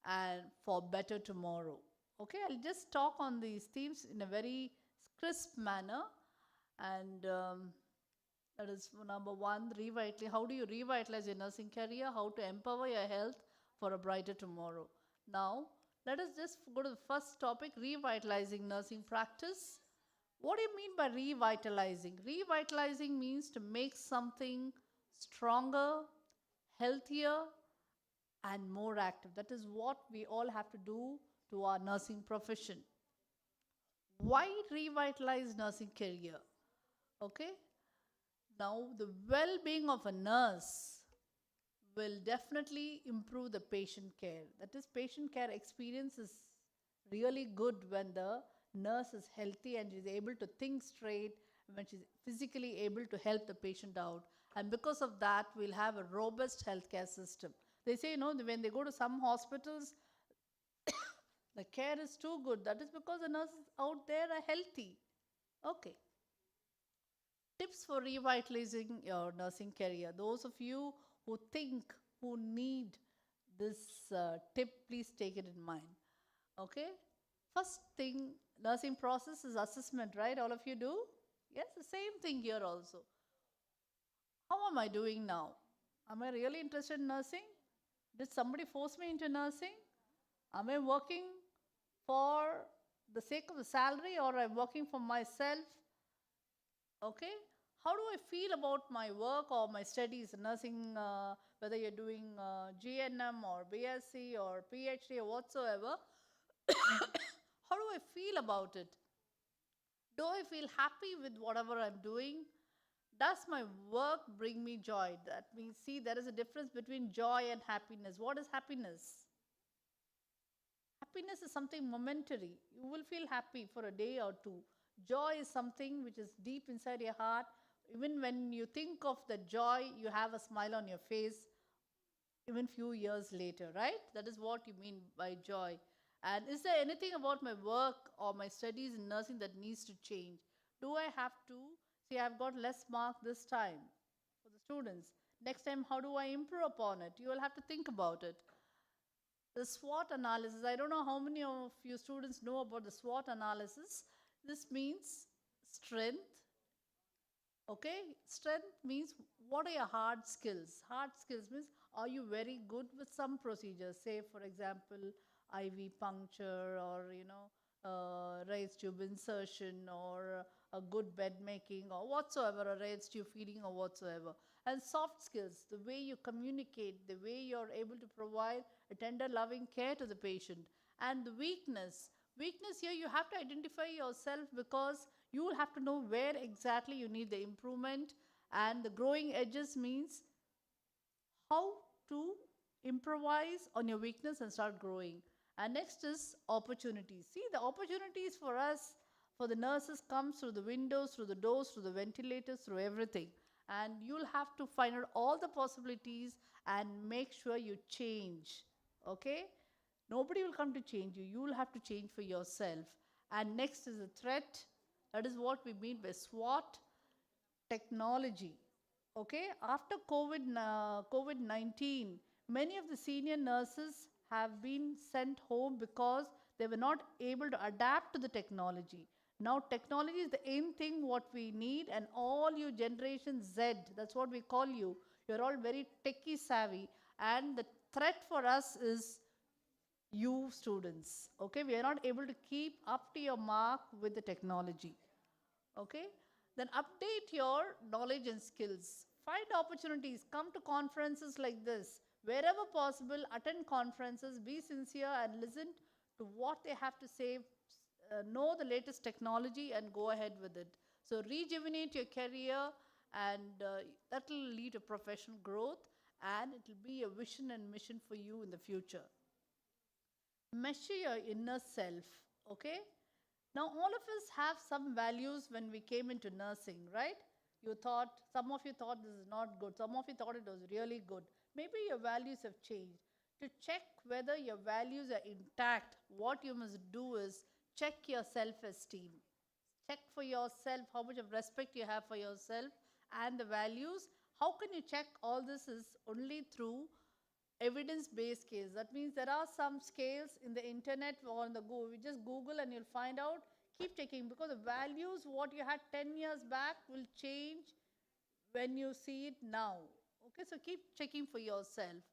and for better tomorrow. Okay, I'll just talk on these themes in a very crisp manner. And that is number one, how do you revitalize your nursing career? How to empower your health for a brighter tomorrow. Now, let us just go to the first topic, revitalizing nursing practice. What do you mean by revitalizing? Revitalizing means to make something stronger, healthier, and more active. That is what we all have to do to our nursing profession. Why revitalize nursing career? Okay? Now, the well-being of a nurse will definitely improve the patient care. That is, patient care experience is really good when the nurse is healthy and is able to think straight, when she's physically able to help the patient out. And because of that, we'll have a robust healthcare system. They say, when they go to some hospitals, The care is too good. That is because the nurses out there are healthy. Okay. Tips for revitalizing your nursing career. Those of you who think, who need this tip, please take it in mind. Okay? First thing, nursing process is assessment, right? All of you do? Yes, the same thing here also. How am I doing now? Am I really interested in nursing? Did somebody force me into nursing? Am I working for the sake of the salary or I'm working for myself? Okay? How do I feel about my work or my studies in nursing, whether you're doing GNM or BSc or PhD or whatsoever? How do I feel about it? Do I feel happy with whatever I'm doing? Does my work bring me joy? That means, see, there is a difference between joy and happiness. What is happiness? Happiness is something momentary. You will feel happy for a day or two. Joy is something which is deep inside your heart. Even when you think of the joy, you have a smile on your face, even few years later, right? That is what you mean by joy. And is there anything about my work or my studies in nursing that needs to change? Do I have to? See, I've got less mark this time for the students. Next time, how do I improve upon it? You will have to think about it. The SWOT analysis, I don't know how many of you students know about the SWOT analysis. This means strength. Okay, strength means what are your hard skills? Hard skills means are you very good with some procedures? Say, for example, IV puncture or, raised tube insertion or a good bed making or whatsoever, a raised tube feeding or whatsoever. And soft skills, the way you communicate, the way you're able to provide a tender, loving care to the patient. And the weakness here you have to identify yourself because you will have to know where exactly you need the improvement. And the growing edges means how to improvise on your weakness and start growing. And next is opportunities. See, the opportunities for us, for the nurses, comes through the windows, through the doors, through the ventilators, through everything. And you'll have to find out all the possibilities and make sure you change. Okay? Nobody will come to change you. You will have to change for yourself. And next is a threat. That is what we mean by SWOT, technology. Okay, after COVID-19, many of the senior nurses have been sent home because they were not able to adapt to the technology. Now technology is the in thing what we need, and all you Generation Z, that's what we call you, you're all very techie savvy, and the threat for us is you students. Okay, we are not able to keep up to your mark with the technology. Okay, then update your knowledge and skills. Find opportunities, come to conferences like this. Wherever possible, attend conferences, be sincere and listen to what they have to say, know the latest technology and go ahead with it. So rejuvenate your career, and that will lead to professional growth, and it will be a vision and mission for you in the future. Measure your inner self, okay? Now, all of us have some values when we came into nursing, right? Some of you thought this is not good. Some of you thought it was really good. Maybe your values have changed. To check whether your values are intact, what you must do is check your self-esteem. Check for yourself how much of respect you have for yourself and the values. How can you check all this is only through evidence-based scales. That means there are some scales in the internet or on the Google. You just Google and you'll find out. Keep checking because the values what you had 10 years back will change when you see it now. Okay, so keep checking for yourself.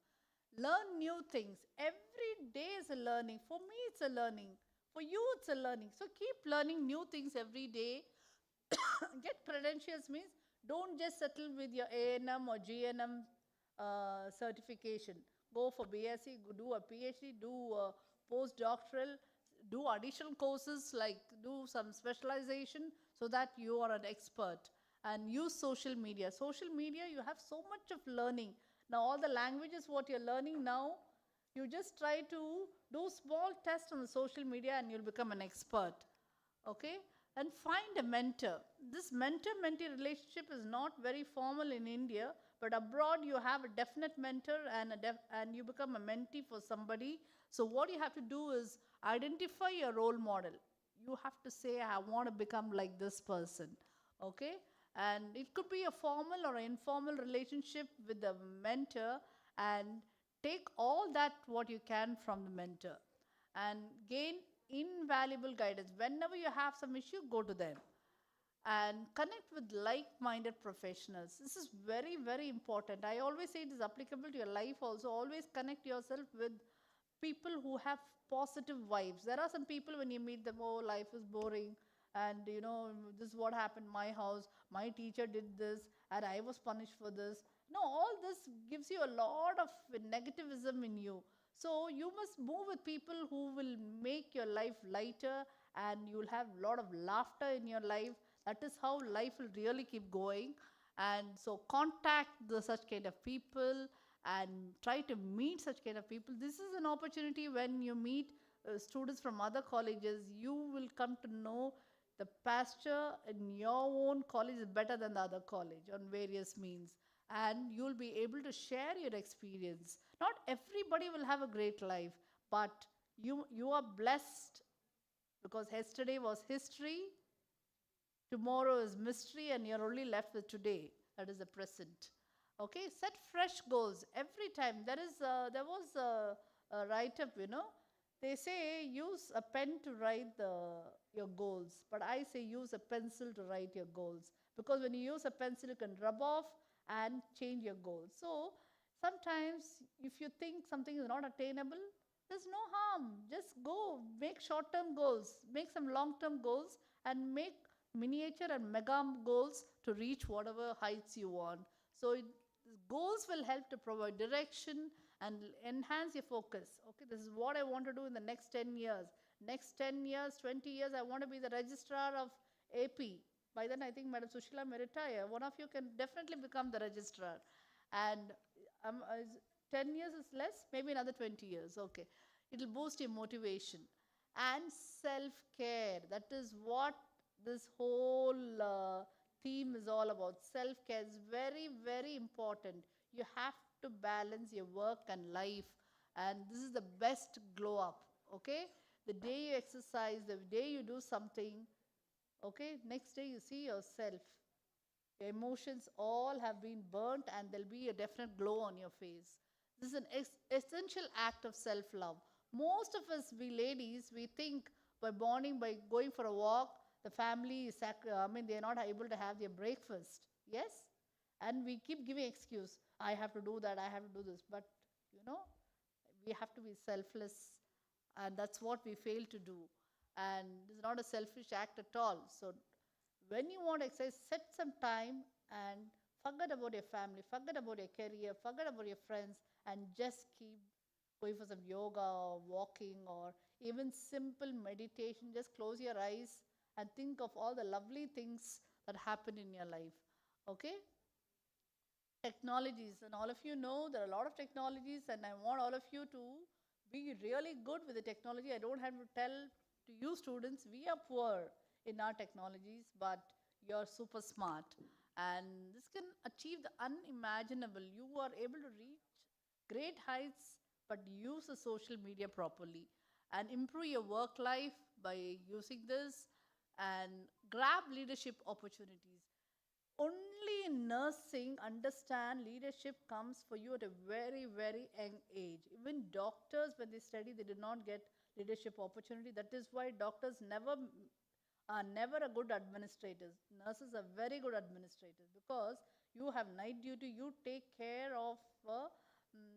Learn new things. Every day is a learning. For me, it's a learning. For you, it's a learning. So keep learning new things every day. Get credentials means don't just settle with your ANM or GNM certification. Go for BSc, do a PhD, do a postdoctoral, do additional courses like do some specialization so that you are an expert. And use social media. Social media, you have so much of learning. Now all the languages what you're learning now, you just try to do small tests on the social media and you'll become an expert. Okay? And find a mentor. This mentor-mentee relationship is not very formal in India, but abroad you have a definite mentor and you become a mentee for somebody. So what you have to do is identify your role model. You have to say, I want to become like this person. Okay? And it could be a formal or informal relationship with the mentor, and take all that what you can from the mentor and gain invaluable guidance. Whenever you have some issue, go to them and connect with like-minded professionals. This is very, very important. I always say it is applicable to your life also. Always connect yourself with people who have positive vibes. There are some people when you meet them, oh, life is boring, and this is what happened in my house, my teacher did this, and I was punished for this. No, all this gives you a lot of negativism in you. So you must move with people who will make your life lighter, and you will have a lot of laughter in your life. That is how life will really keep going. And so contact such kind of people and try to meet such kind of people. This is an opportunity when you meet students from other colleges, you will come to know the pasture in your own college is better than the other college on various means. And you'll be able to share your experience. Not everybody will have a great life, but you are blessed because yesterday was history, tomorrow is mystery, and you're only left with today. That is the present. Okay, set fresh goals every time. There was a write-up, They say use a pen to write your goals, but I say use a pencil to write your goals, because when you use a pencil, you can rub off and change your goals. So sometimes if you think something is not attainable, there's no harm. Just go make short-term goals, make some long-term goals, and make miniature and mega goals to reach whatever heights you want. So goals will help to provide direction and enhance your focus. Okay, this is what I want to do in the next 10 years. Next 10 years, 20 years, I want to be the registrar of AP. By then, I think Madam Sushila may retire. One of you can definitely become the registrar. And 10 years is less, maybe another 20 years. Okay, it will boost your motivation. And self-care. That is what this whole theme is all about. Self-care is very, very important. You have to balance your work and life, and this is the best glow up. Okay, the day you exercise, the day you do something, okay, next day you see yourself, your emotions all have been burnt, and there'll be a definite glow on your face. This is an essential act of self-love. Most of us, we ladies, we think by going for a walk, the family is they're not able to have their breakfast. Yes? And we keep giving excuse. I have to do that, I have to do this. But, we have to be selfless. And that's what we fail to do. And it's not a selfish act at all. So when you want to exercise, set some time and forget about your family, forget about your career, forget about your friends, and just keep going for some yoga or walking or even simple meditation. Just close your eyes and think of all the lovely things that happen in your life. Okay? Technologies, and all of you know there are a lot of technologies, and I want all of you to be really good with the technology. I don't have to tell to you students, we are poor in our technologies, but you're super smart. And this can achieve the unimaginable. You are able to reach great heights, but use the social media properly and improve your work life by using this, and grab leadership opportunities. Only in nursing, understand leadership comes for you at a very, very young age. Even doctors, when they study, they did not get leadership opportunity. That is why doctors are never a good administrators. Nurses are very good administrators, because you have night duty, you take care of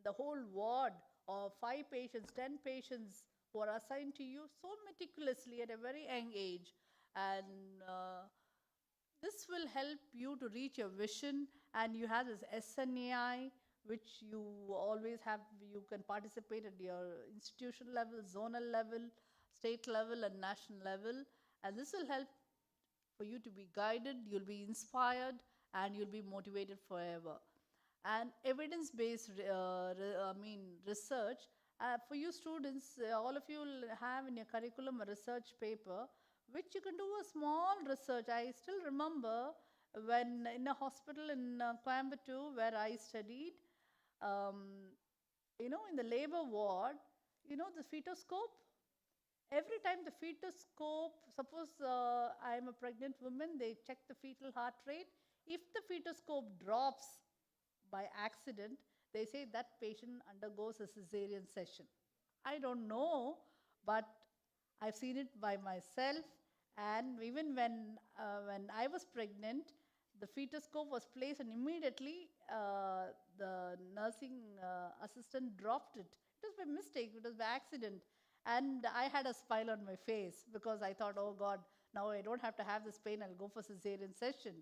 the whole ward of 5 patients, 10 patients who are assigned to you so meticulously at a very young age. And this will help you to reach your vision, and you have this SNAI, which you always have. You can participate at your institution level, zonal level, state level, and national level, and this will help for you to be guided, you'll be inspired, and you'll be motivated forever. And evidence-based research, for you students, all of you will have in your curriculum a research paper, which you can do a small research. I still remember when in a hospital in Coimbatore where I studied, in the labor ward, the fetoscope. Every time the fetoscope, suppose I am a pregnant woman, they check the fetal heart rate. If the fetoscope drops by accident, they say that patient undergoes a cesarean session. I don't know, but I've seen it by myself. And even when I was pregnant, the fetoscope was placed, and immediately the nursing assistant dropped it. It was by mistake, it was by accident. And I had a smile on my face because I thought, oh God, now I don't have to have this pain, I'll go for cesarean session.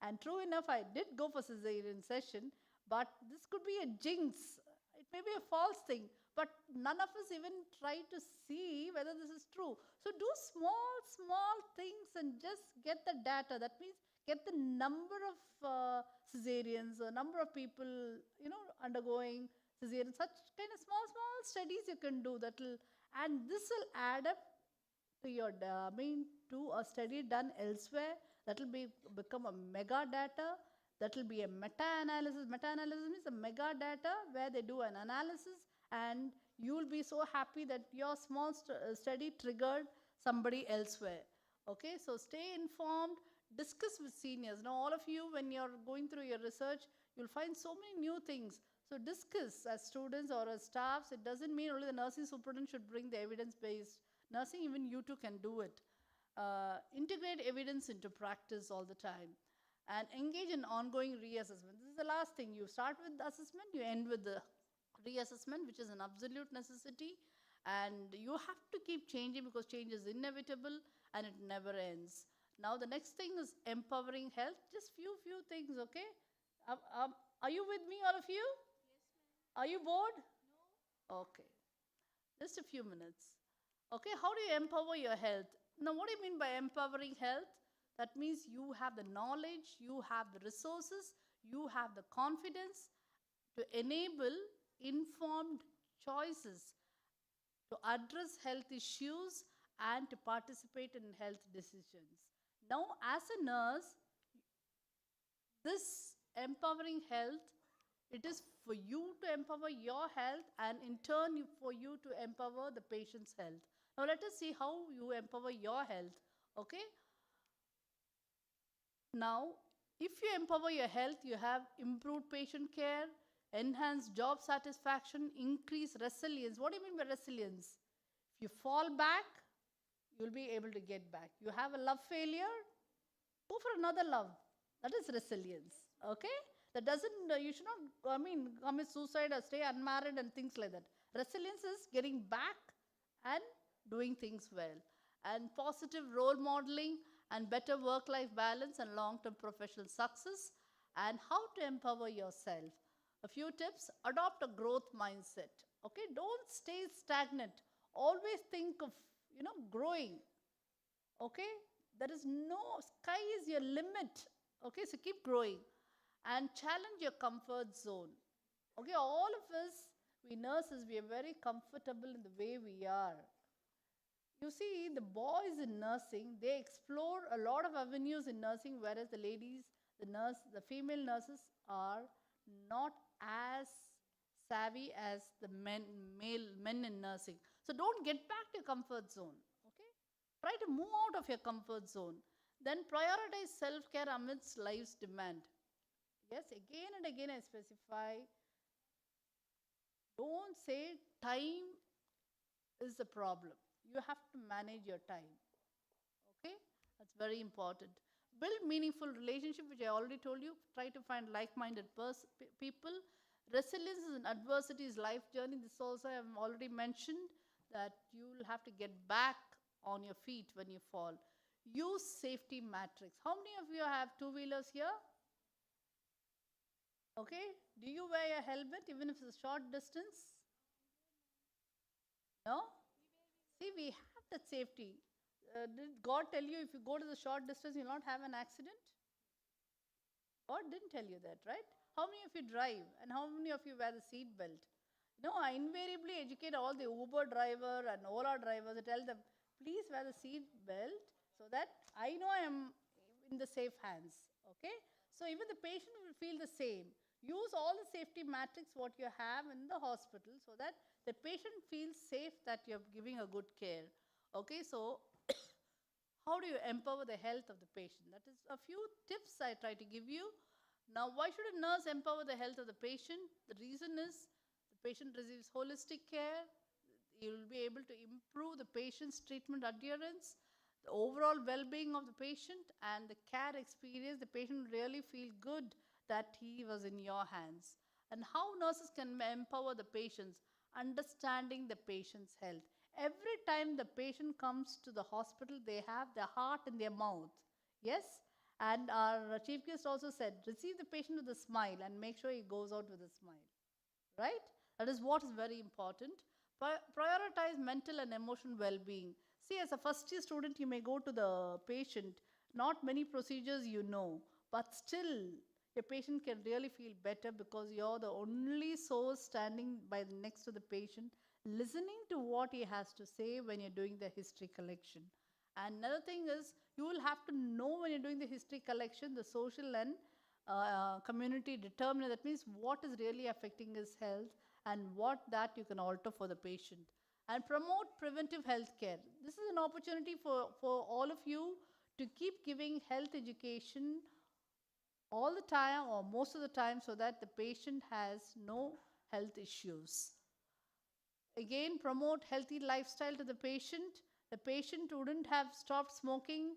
And true enough, I did go for cesarean session, but this could be a jinx. It may be a false thing, but none of us even try to see whether this is true. So do small things and just get the data. That means get the number of cesareans, a number of people, undergoing cesarean. Such kind of small studies you can do. And this will add up to your, to a study done elsewhere. That will become a mega data. That will be a meta-analysis. Meta-analysis means a mega data where they do an analysis, and you will be so happy that your small study triggered somebody elsewhere. Okay, so stay informed, discuss with seniors. Now all of you, when you're going through your research, you'll find so many new things. So discuss as students or as staffs. It doesn't mean only the nursing superintendent should bring the evidence-based nursing, even you too can do it. Integrate evidence into practice all the time. And engage in ongoing reassessment. This is the last thing. You start with the assessment, you end with the reassessment, which is an absolute necessity. And you have to keep changing because change is inevitable and it never ends. Now the next thing is empowering health. Just few things, okay? Are you with me, all of you? Yes, ma'am. Are you bored? No. Okay. Just a few minutes. Okay, how do you empower your health? Now what do you mean by empowering health? That means you have the knowledge, you have the resources, you have the confidence to enable informed choices, to address health issues and to participate in health decisions. Now, as a nurse, this empowering health, it is for you to empower your health and in turn for you to empower the patient's health. Now, let us see how you empower your health, okay? Now, if you empower your health, you have improved patient care, enhanced job satisfaction, increased resilience. What do you mean by resilience? If you fall back, you'll be able to get back. You have a love failure, go for another love. That is resilience, okay? That doesn't, you should not, commit suicide or stay unmarried and things like that. Resilience is getting back and doing things well. And positive role modeling and better work-life balance and long-term professional success, and how to empower yourself. A few tips: adopt a growth mindset. Okay, don't stay stagnant. Always think of, growing. Okay, there is no, sky is your limit. Okay, so keep growing and challenge your comfort zone. Okay, all of us, we nurses, we are very comfortable in the way we are. You see, the boys in nursing, they explore a lot of avenues in nursing, whereas the ladies, the female nurses are not as savvy as the men in nursing. So don't get back to your comfort zone, okay? Try to move out of your comfort zone. Then prioritize self-care amidst life's demand. Yes, again and again I specify, don't say time is the problem. You have to manage your time. Okay? That's very important. Build meaningful relationship, which I already told you. Try to find like-minded people. Resilience in adversity is life journey. This also I have already mentioned, that you will have to get back on your feet when you fall. Use safety matrix. How many of you have two-wheelers here? Okay. Do you wear a helmet even if it's a short distance? No? See, we have that safety. Did God tell you if you go to the short distance, you'll not have an accident? God didn't tell you that, right? How many of you drive and how many of you wear the seat belt? I invariably educate all the Uber driver and Ola drivers. I tell them, please wear the seat belt so that I know I am in the safe hands. Okay? So even the patient will feel the same. Use all the safety matrix what you have in the hospital so that the patient feels safe that you're giving a good care. Okay, so how do you empower the health of the patient? That is a few tips I try to give you. Now, why should a nurse empower the health of the patient? The reason is the patient receives holistic care. You will be able to improve the patient's treatment adherence, the overall well-being of the patient, and the care experience. The patient will really feel good that he was in your hands. And how nurses can empower the patients? Understanding the patient's health. Every time the patient comes to the hospital, they have their heart in their mouth. Yes? And our chief guest also said, receive the patient with a smile and make sure he goes out with a smile. Right? That is what is very important. Prioritize mental and emotional well-being. See, as a first-year student, you may go to the patient. Not many procedures you know, but still, your patient can really feel better because you're the only source standing by next to the patient, listening to what he has to say when you're doing the history collection. And another thing is, you will have to know when you're doing the history collection, the social and community determinant. That means what is really affecting his health and what that you can alter for the patient. And promote preventive health care. This is an opportunity for all of you to keep giving health education all the time or most of the time so that the patient has no health issues. Again, promote healthy lifestyle to the patient. The patient wouldn't have stopped smoking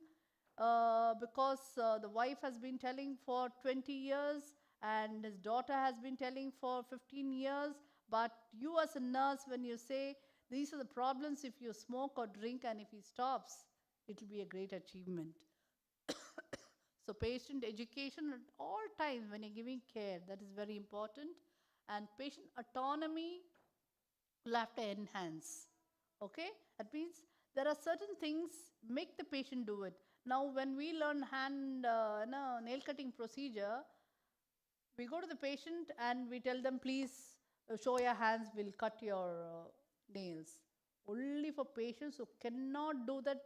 because the wife has been telling for 20 years and his daughter has been telling for 15 years. But you as a nurse, when you say, these are the problems if you smoke or drink, and if he stops, it will be a great achievement. So patient education at all times when you're giving care, that is very important. And patient autonomy will have to enhance. Okay? That means there are certain things, make the patient do it. Now, when we learn nail cutting procedure, we go to the patient and we tell them, please show your hands, we'll cut your nails. Only for patients who cannot do that,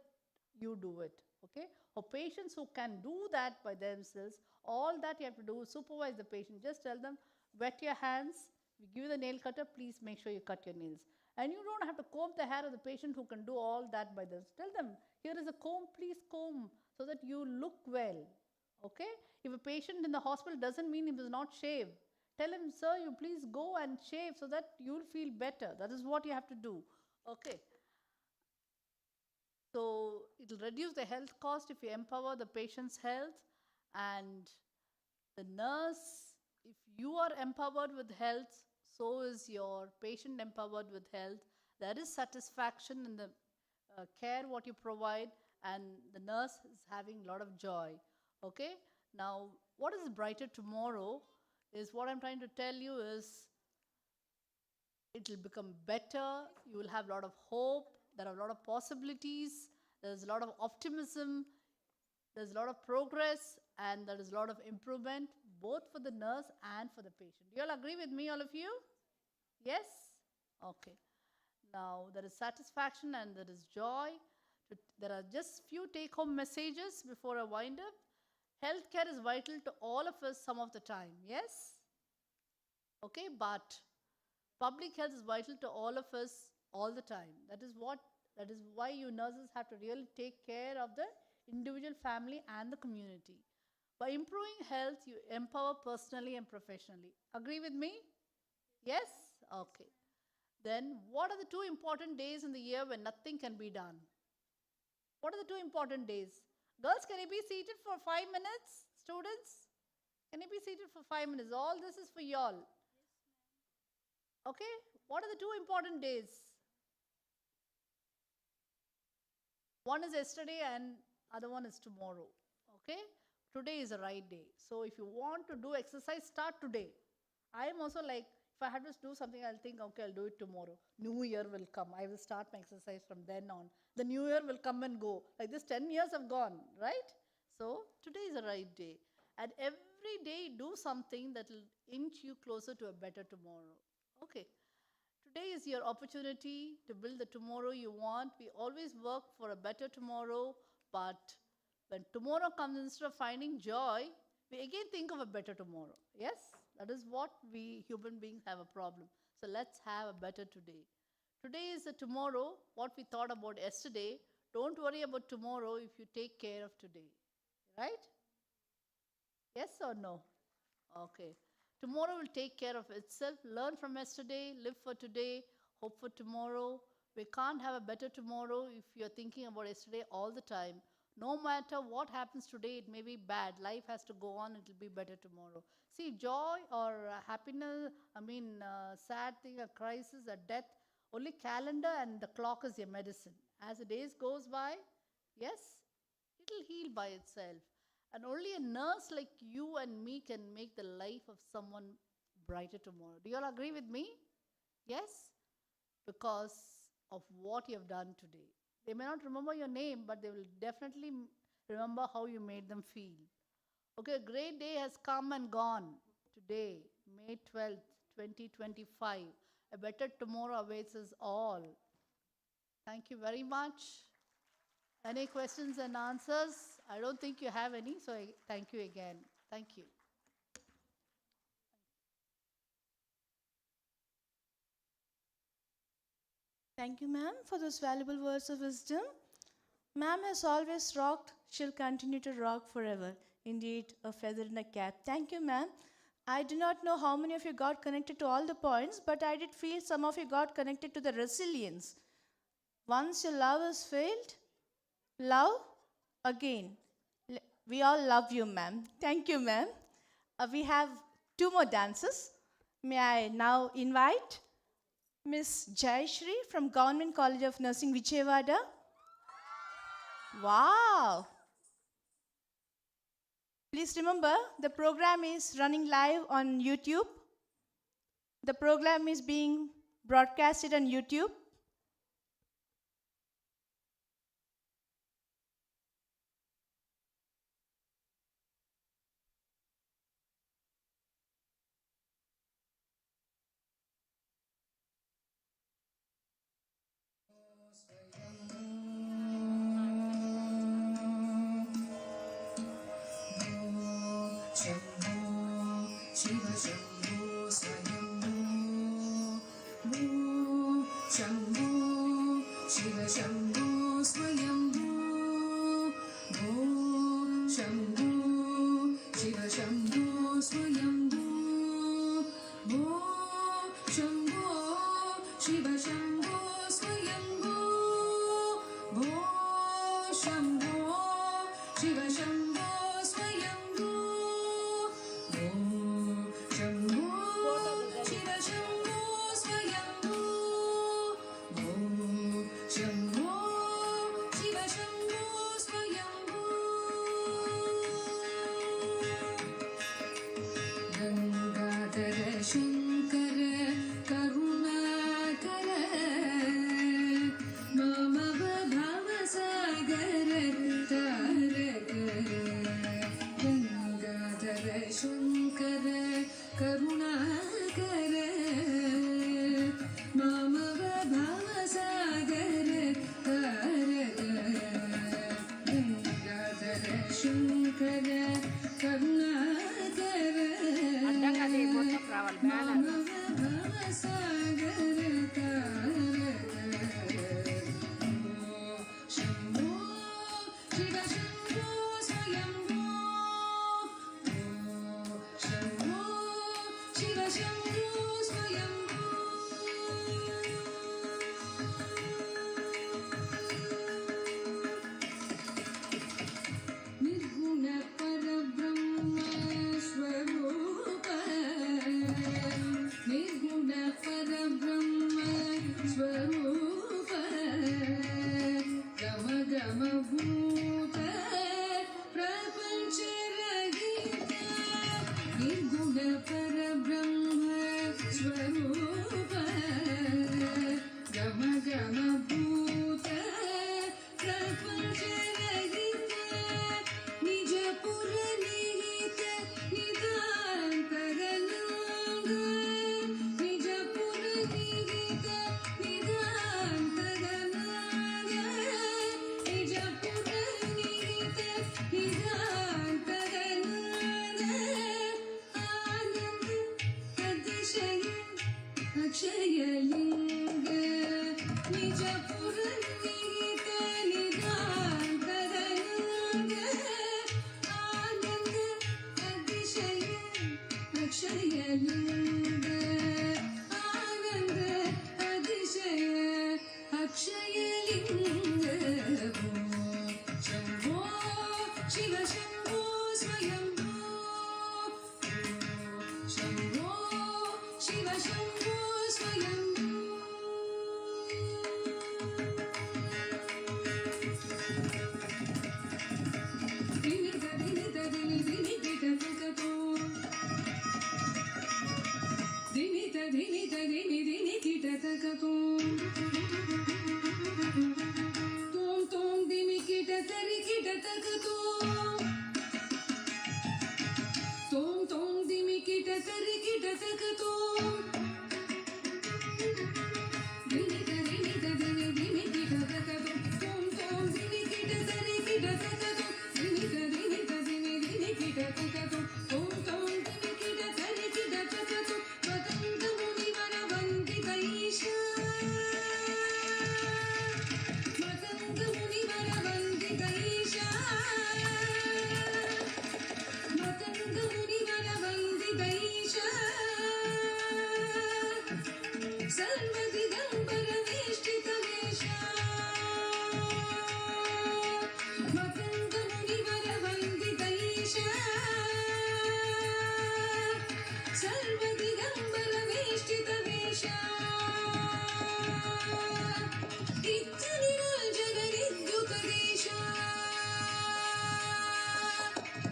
you do it. Okay? For patients who can do that by themselves, all that you have to do is supervise the patient. Just tell them, wet your hands, we give you the nail cutter, please make sure you cut your nails. And you don't have to comb the hair of the patient who can do all that by themselves. Tell them, here is a comb, please comb so that you look well. Okay? If a patient in the hospital doesn't mean he does not shave, tell him, sir, you please go and shave so that you'll feel better. That is what you have to do. Okay? So it will reduce the health cost if you empower the patient's health. And the nurse, if you are empowered with health, so is your patient empowered with health. There is satisfaction in the care what you provide, and the nurse is having a lot of joy. Okay? Now, what is brighter tomorrow is what I'm trying to tell you is it will become better. You will have a lot of hope. There are a lot of possibilities. There's a lot of optimism. There's a lot of progress, and there is a lot of improvement, both for the nurse and for the patient. Do you all agree with me, all of you? Yes? Okay. Now, there is satisfaction and there is joy. There are just few take-home messages before I wind up. Healthcare is vital to all of us some of the time. Yes? Okay, but public health is vital to all of us all the time. That is why you nurses have to really take care of the individual, family, and the community. By improving health, you empower personally and professionally. Agree with me? Yes? Okay. Then, what are the 2 important days in the year when nothing can be done? What are the 2 important days? Girls, can you be seated for 5 minutes? Students? Can you be seated for 5 minutes? All this is for y'all. Yes, ma'am. Okay? What are the 2 important days? One is yesterday and other one is tomorrow. Okay? Today is the right day. So if you want to do exercise, start today. I am also like, if I had to do something, I'll think, okay, I'll do it tomorrow. New year will come. I will start my exercise from then on. The new year will come and go. Like this, 10 years have gone, right? So today is the right day. And every day, do something that will inch you closer to a better tomorrow. Okay. Today is your opportunity to build the tomorrow you want. We always work for a better tomorrow, but when tomorrow comes, instead of finding joy, we again think of a better tomorrow. Yes, that is what we human beings have a problem. So let's have a better today. Today is the tomorrow, what we thought about yesterday. Don't worry about tomorrow if you take care of today. Right? Yes or no? Okay. Tomorrow will take care of itself. Learn from yesterday, live for today, hope for tomorrow. We can't have a better tomorrow if you're thinking about yesterday all the time. No matter what happens today, it may be bad. Life has to go on, it will be better tomorrow. See, joy or happiness, sad thing, a crisis, a death, only calendar and the clock is your medicine. As the days goes by, yes, it will heal by itself. And only a nurse like you and me can make the life of someone brighter tomorrow. Do you all agree with me? Yes? Because of what you have done today. They may not remember your name, but they will definitely remember how you made them feel. Okay, a great day has come and gone today, May 12th, 2025. A better tomorrow awaits us all. Thank you very much. Any questions and answers? I don't think you have any, so thank you again. Thank you. Thank you, ma'am, for those valuable words of wisdom. Ma'am has always rocked, she'll continue to rock forever. Indeed, a feather in a cap. Thank you, ma'am. I do not know how many of you got connected to all the points, but I did feel some of you got connected to the resilience. Once your love has failed, love again. We all love you, ma'am. Thank you, ma'am. We have 2 more dances. May I now invite Miss Jayashree from Government College of Nursing, Vijayawada. Wow. Please remember, the program is running live on YouTube. The program is being broadcasted on YouTube. अक्षयलिङ्ग निजपुरनिहित निदान्तरङ्ग आनन्द अतिशय अक्षयलिङ्ग आनन्द अतिशय अक्षयलिङ्ग Shambho Shiv Shambho स्वयम्भो Shambho Shiv Shambho स्वयम्भो Vinit Vinit विनि Vinit तकतो Vinit Vinit विनि Vinit तकतो तोम तोम दिमि kit तरि kit तकतो तोम तोम दिमि kit तरि kit तकतो Vinit Vinit विनि Vinit तकतो तोम तोम दिमि kit तरि kit तकतो Vinit Vinit विनि Vinit तकतो तोम तोम दिमि kit तरि kit तकतो पतंग मुनिवर वन्दित ईशा पतंग मुनिवर वन्दित ईशा पतंग मुनिवर वन्दित ईशा सर्वदिगम्बर वेष्टित वेशा पतंग मुनिवर वन्दित ईशा सर्वदिगम्बर वेष्टित वेशा नित्यनिरञ्जन नित्युपदेशा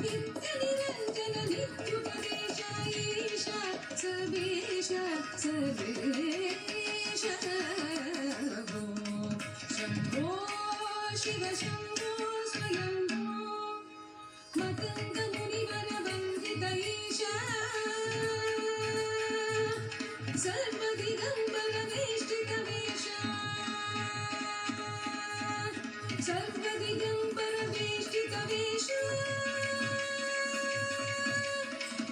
नित्यनिरञ्जन नित्युपदेशा ईशा सर्वेशा सर्वेशा शम्भो शिव शम्भो स्वयम्भो मतंग मुनिवर वन्दित ईशा सर्वदिगम्बर वेष्टित वेशा सर्वदिगम्बर वेष्टित वेशा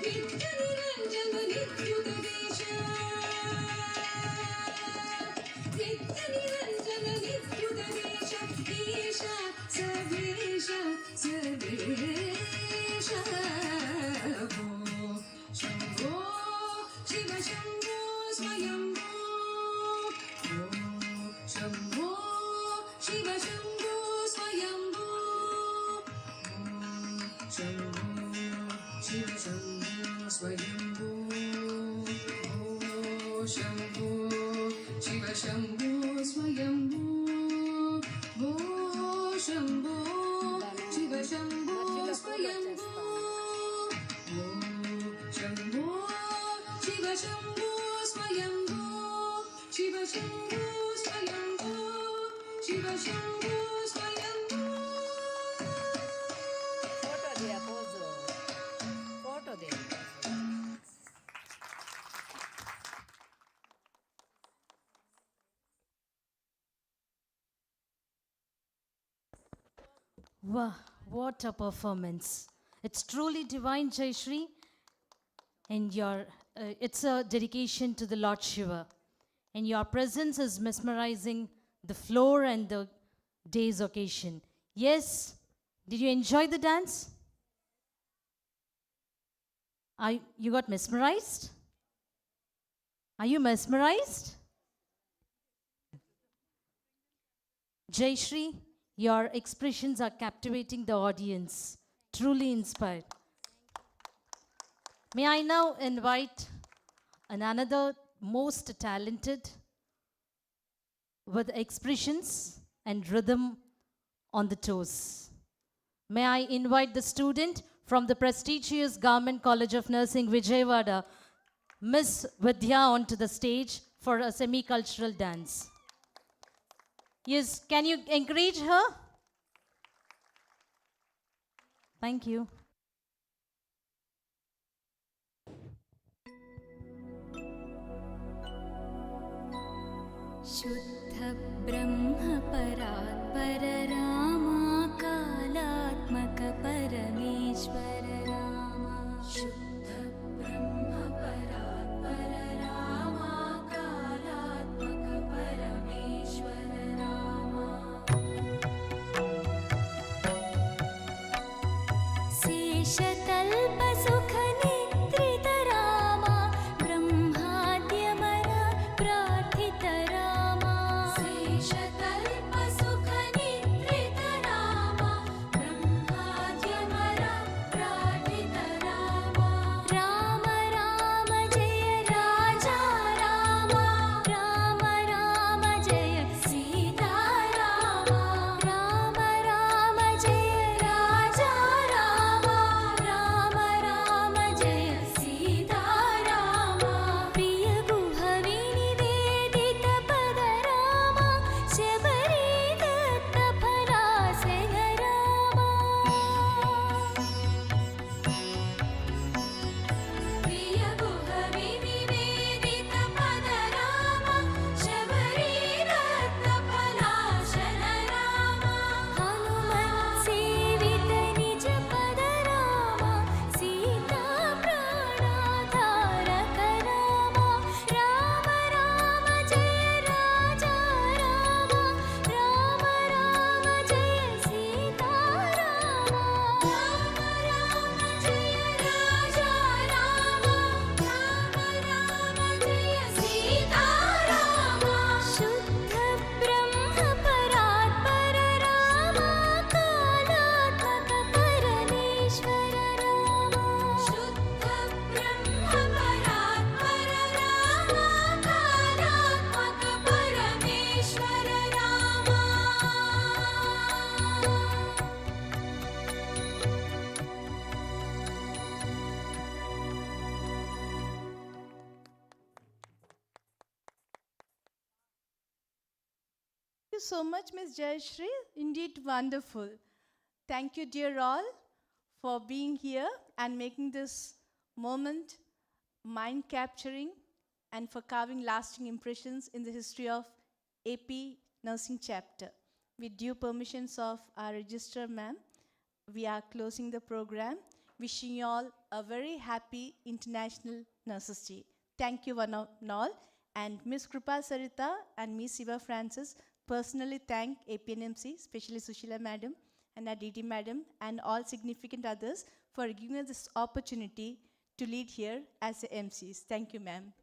नित्यनिरञ्जन नित्युपदेशा नित्यनिरञ्जन नित्युपदेशा ईशा सर्वेशा सर्वेशा शम्भो शिव शम्भो स्वयम्भो शम्भो शिव शम्भो स्वयम्भो शम्भो शिव शम्भो स्वयम्भो शम्भो शिव शम्भो स्वयम्भो शम्भो शिव शम्भो स्वयम्भो शम्भो शिव शम्भो स्वयम्भो शिव शम्भो स्वयम्भो शिव शम्भो स्वयम्भो फोटो दिया pose photo they Wow, what a performance. It's truly divine, Jayashri. And it's a dedication to the Lord Shiva. And your presence is mesmerizing the floor and the day's occasion. Yes, did you enjoy the dance? You got mesmerized? Are you mesmerized? Jayashri, your expressions are captivating the audience. Truly inspired. May I now invite another most talented with expressions and rhythm on the toes. May I invite the student from the prestigious Government College of Nursing, Vijayawada, Miss Vidya, onto the stage for a semi-cultural dance. Yes, can you encourage her? Thank you. शुद्ध ब्रह्म परात्पर रामा कालात्मक परमेश्वर रामा शुद्ध ब्रह्म परात्पर Rama you so much, Ms. Jayashri. Indeed wonderful. Thank you, dear all, for being here and making this moment mind-capturing and for carving lasting impressions in the history of AP Nursing Chapter. With due permissions of our Registrar Ma'am, we are closing the program. Wishing you all a very happy International Nurses Day. Thank you one and all. And Ms. Krupa Sarita and Ms. Siva Francis personally thank APNMC, especially Sushila Madam and Aditi Madam and all significant others for giving us this opportunity to lead here as the MCs. Thank you, ma'am.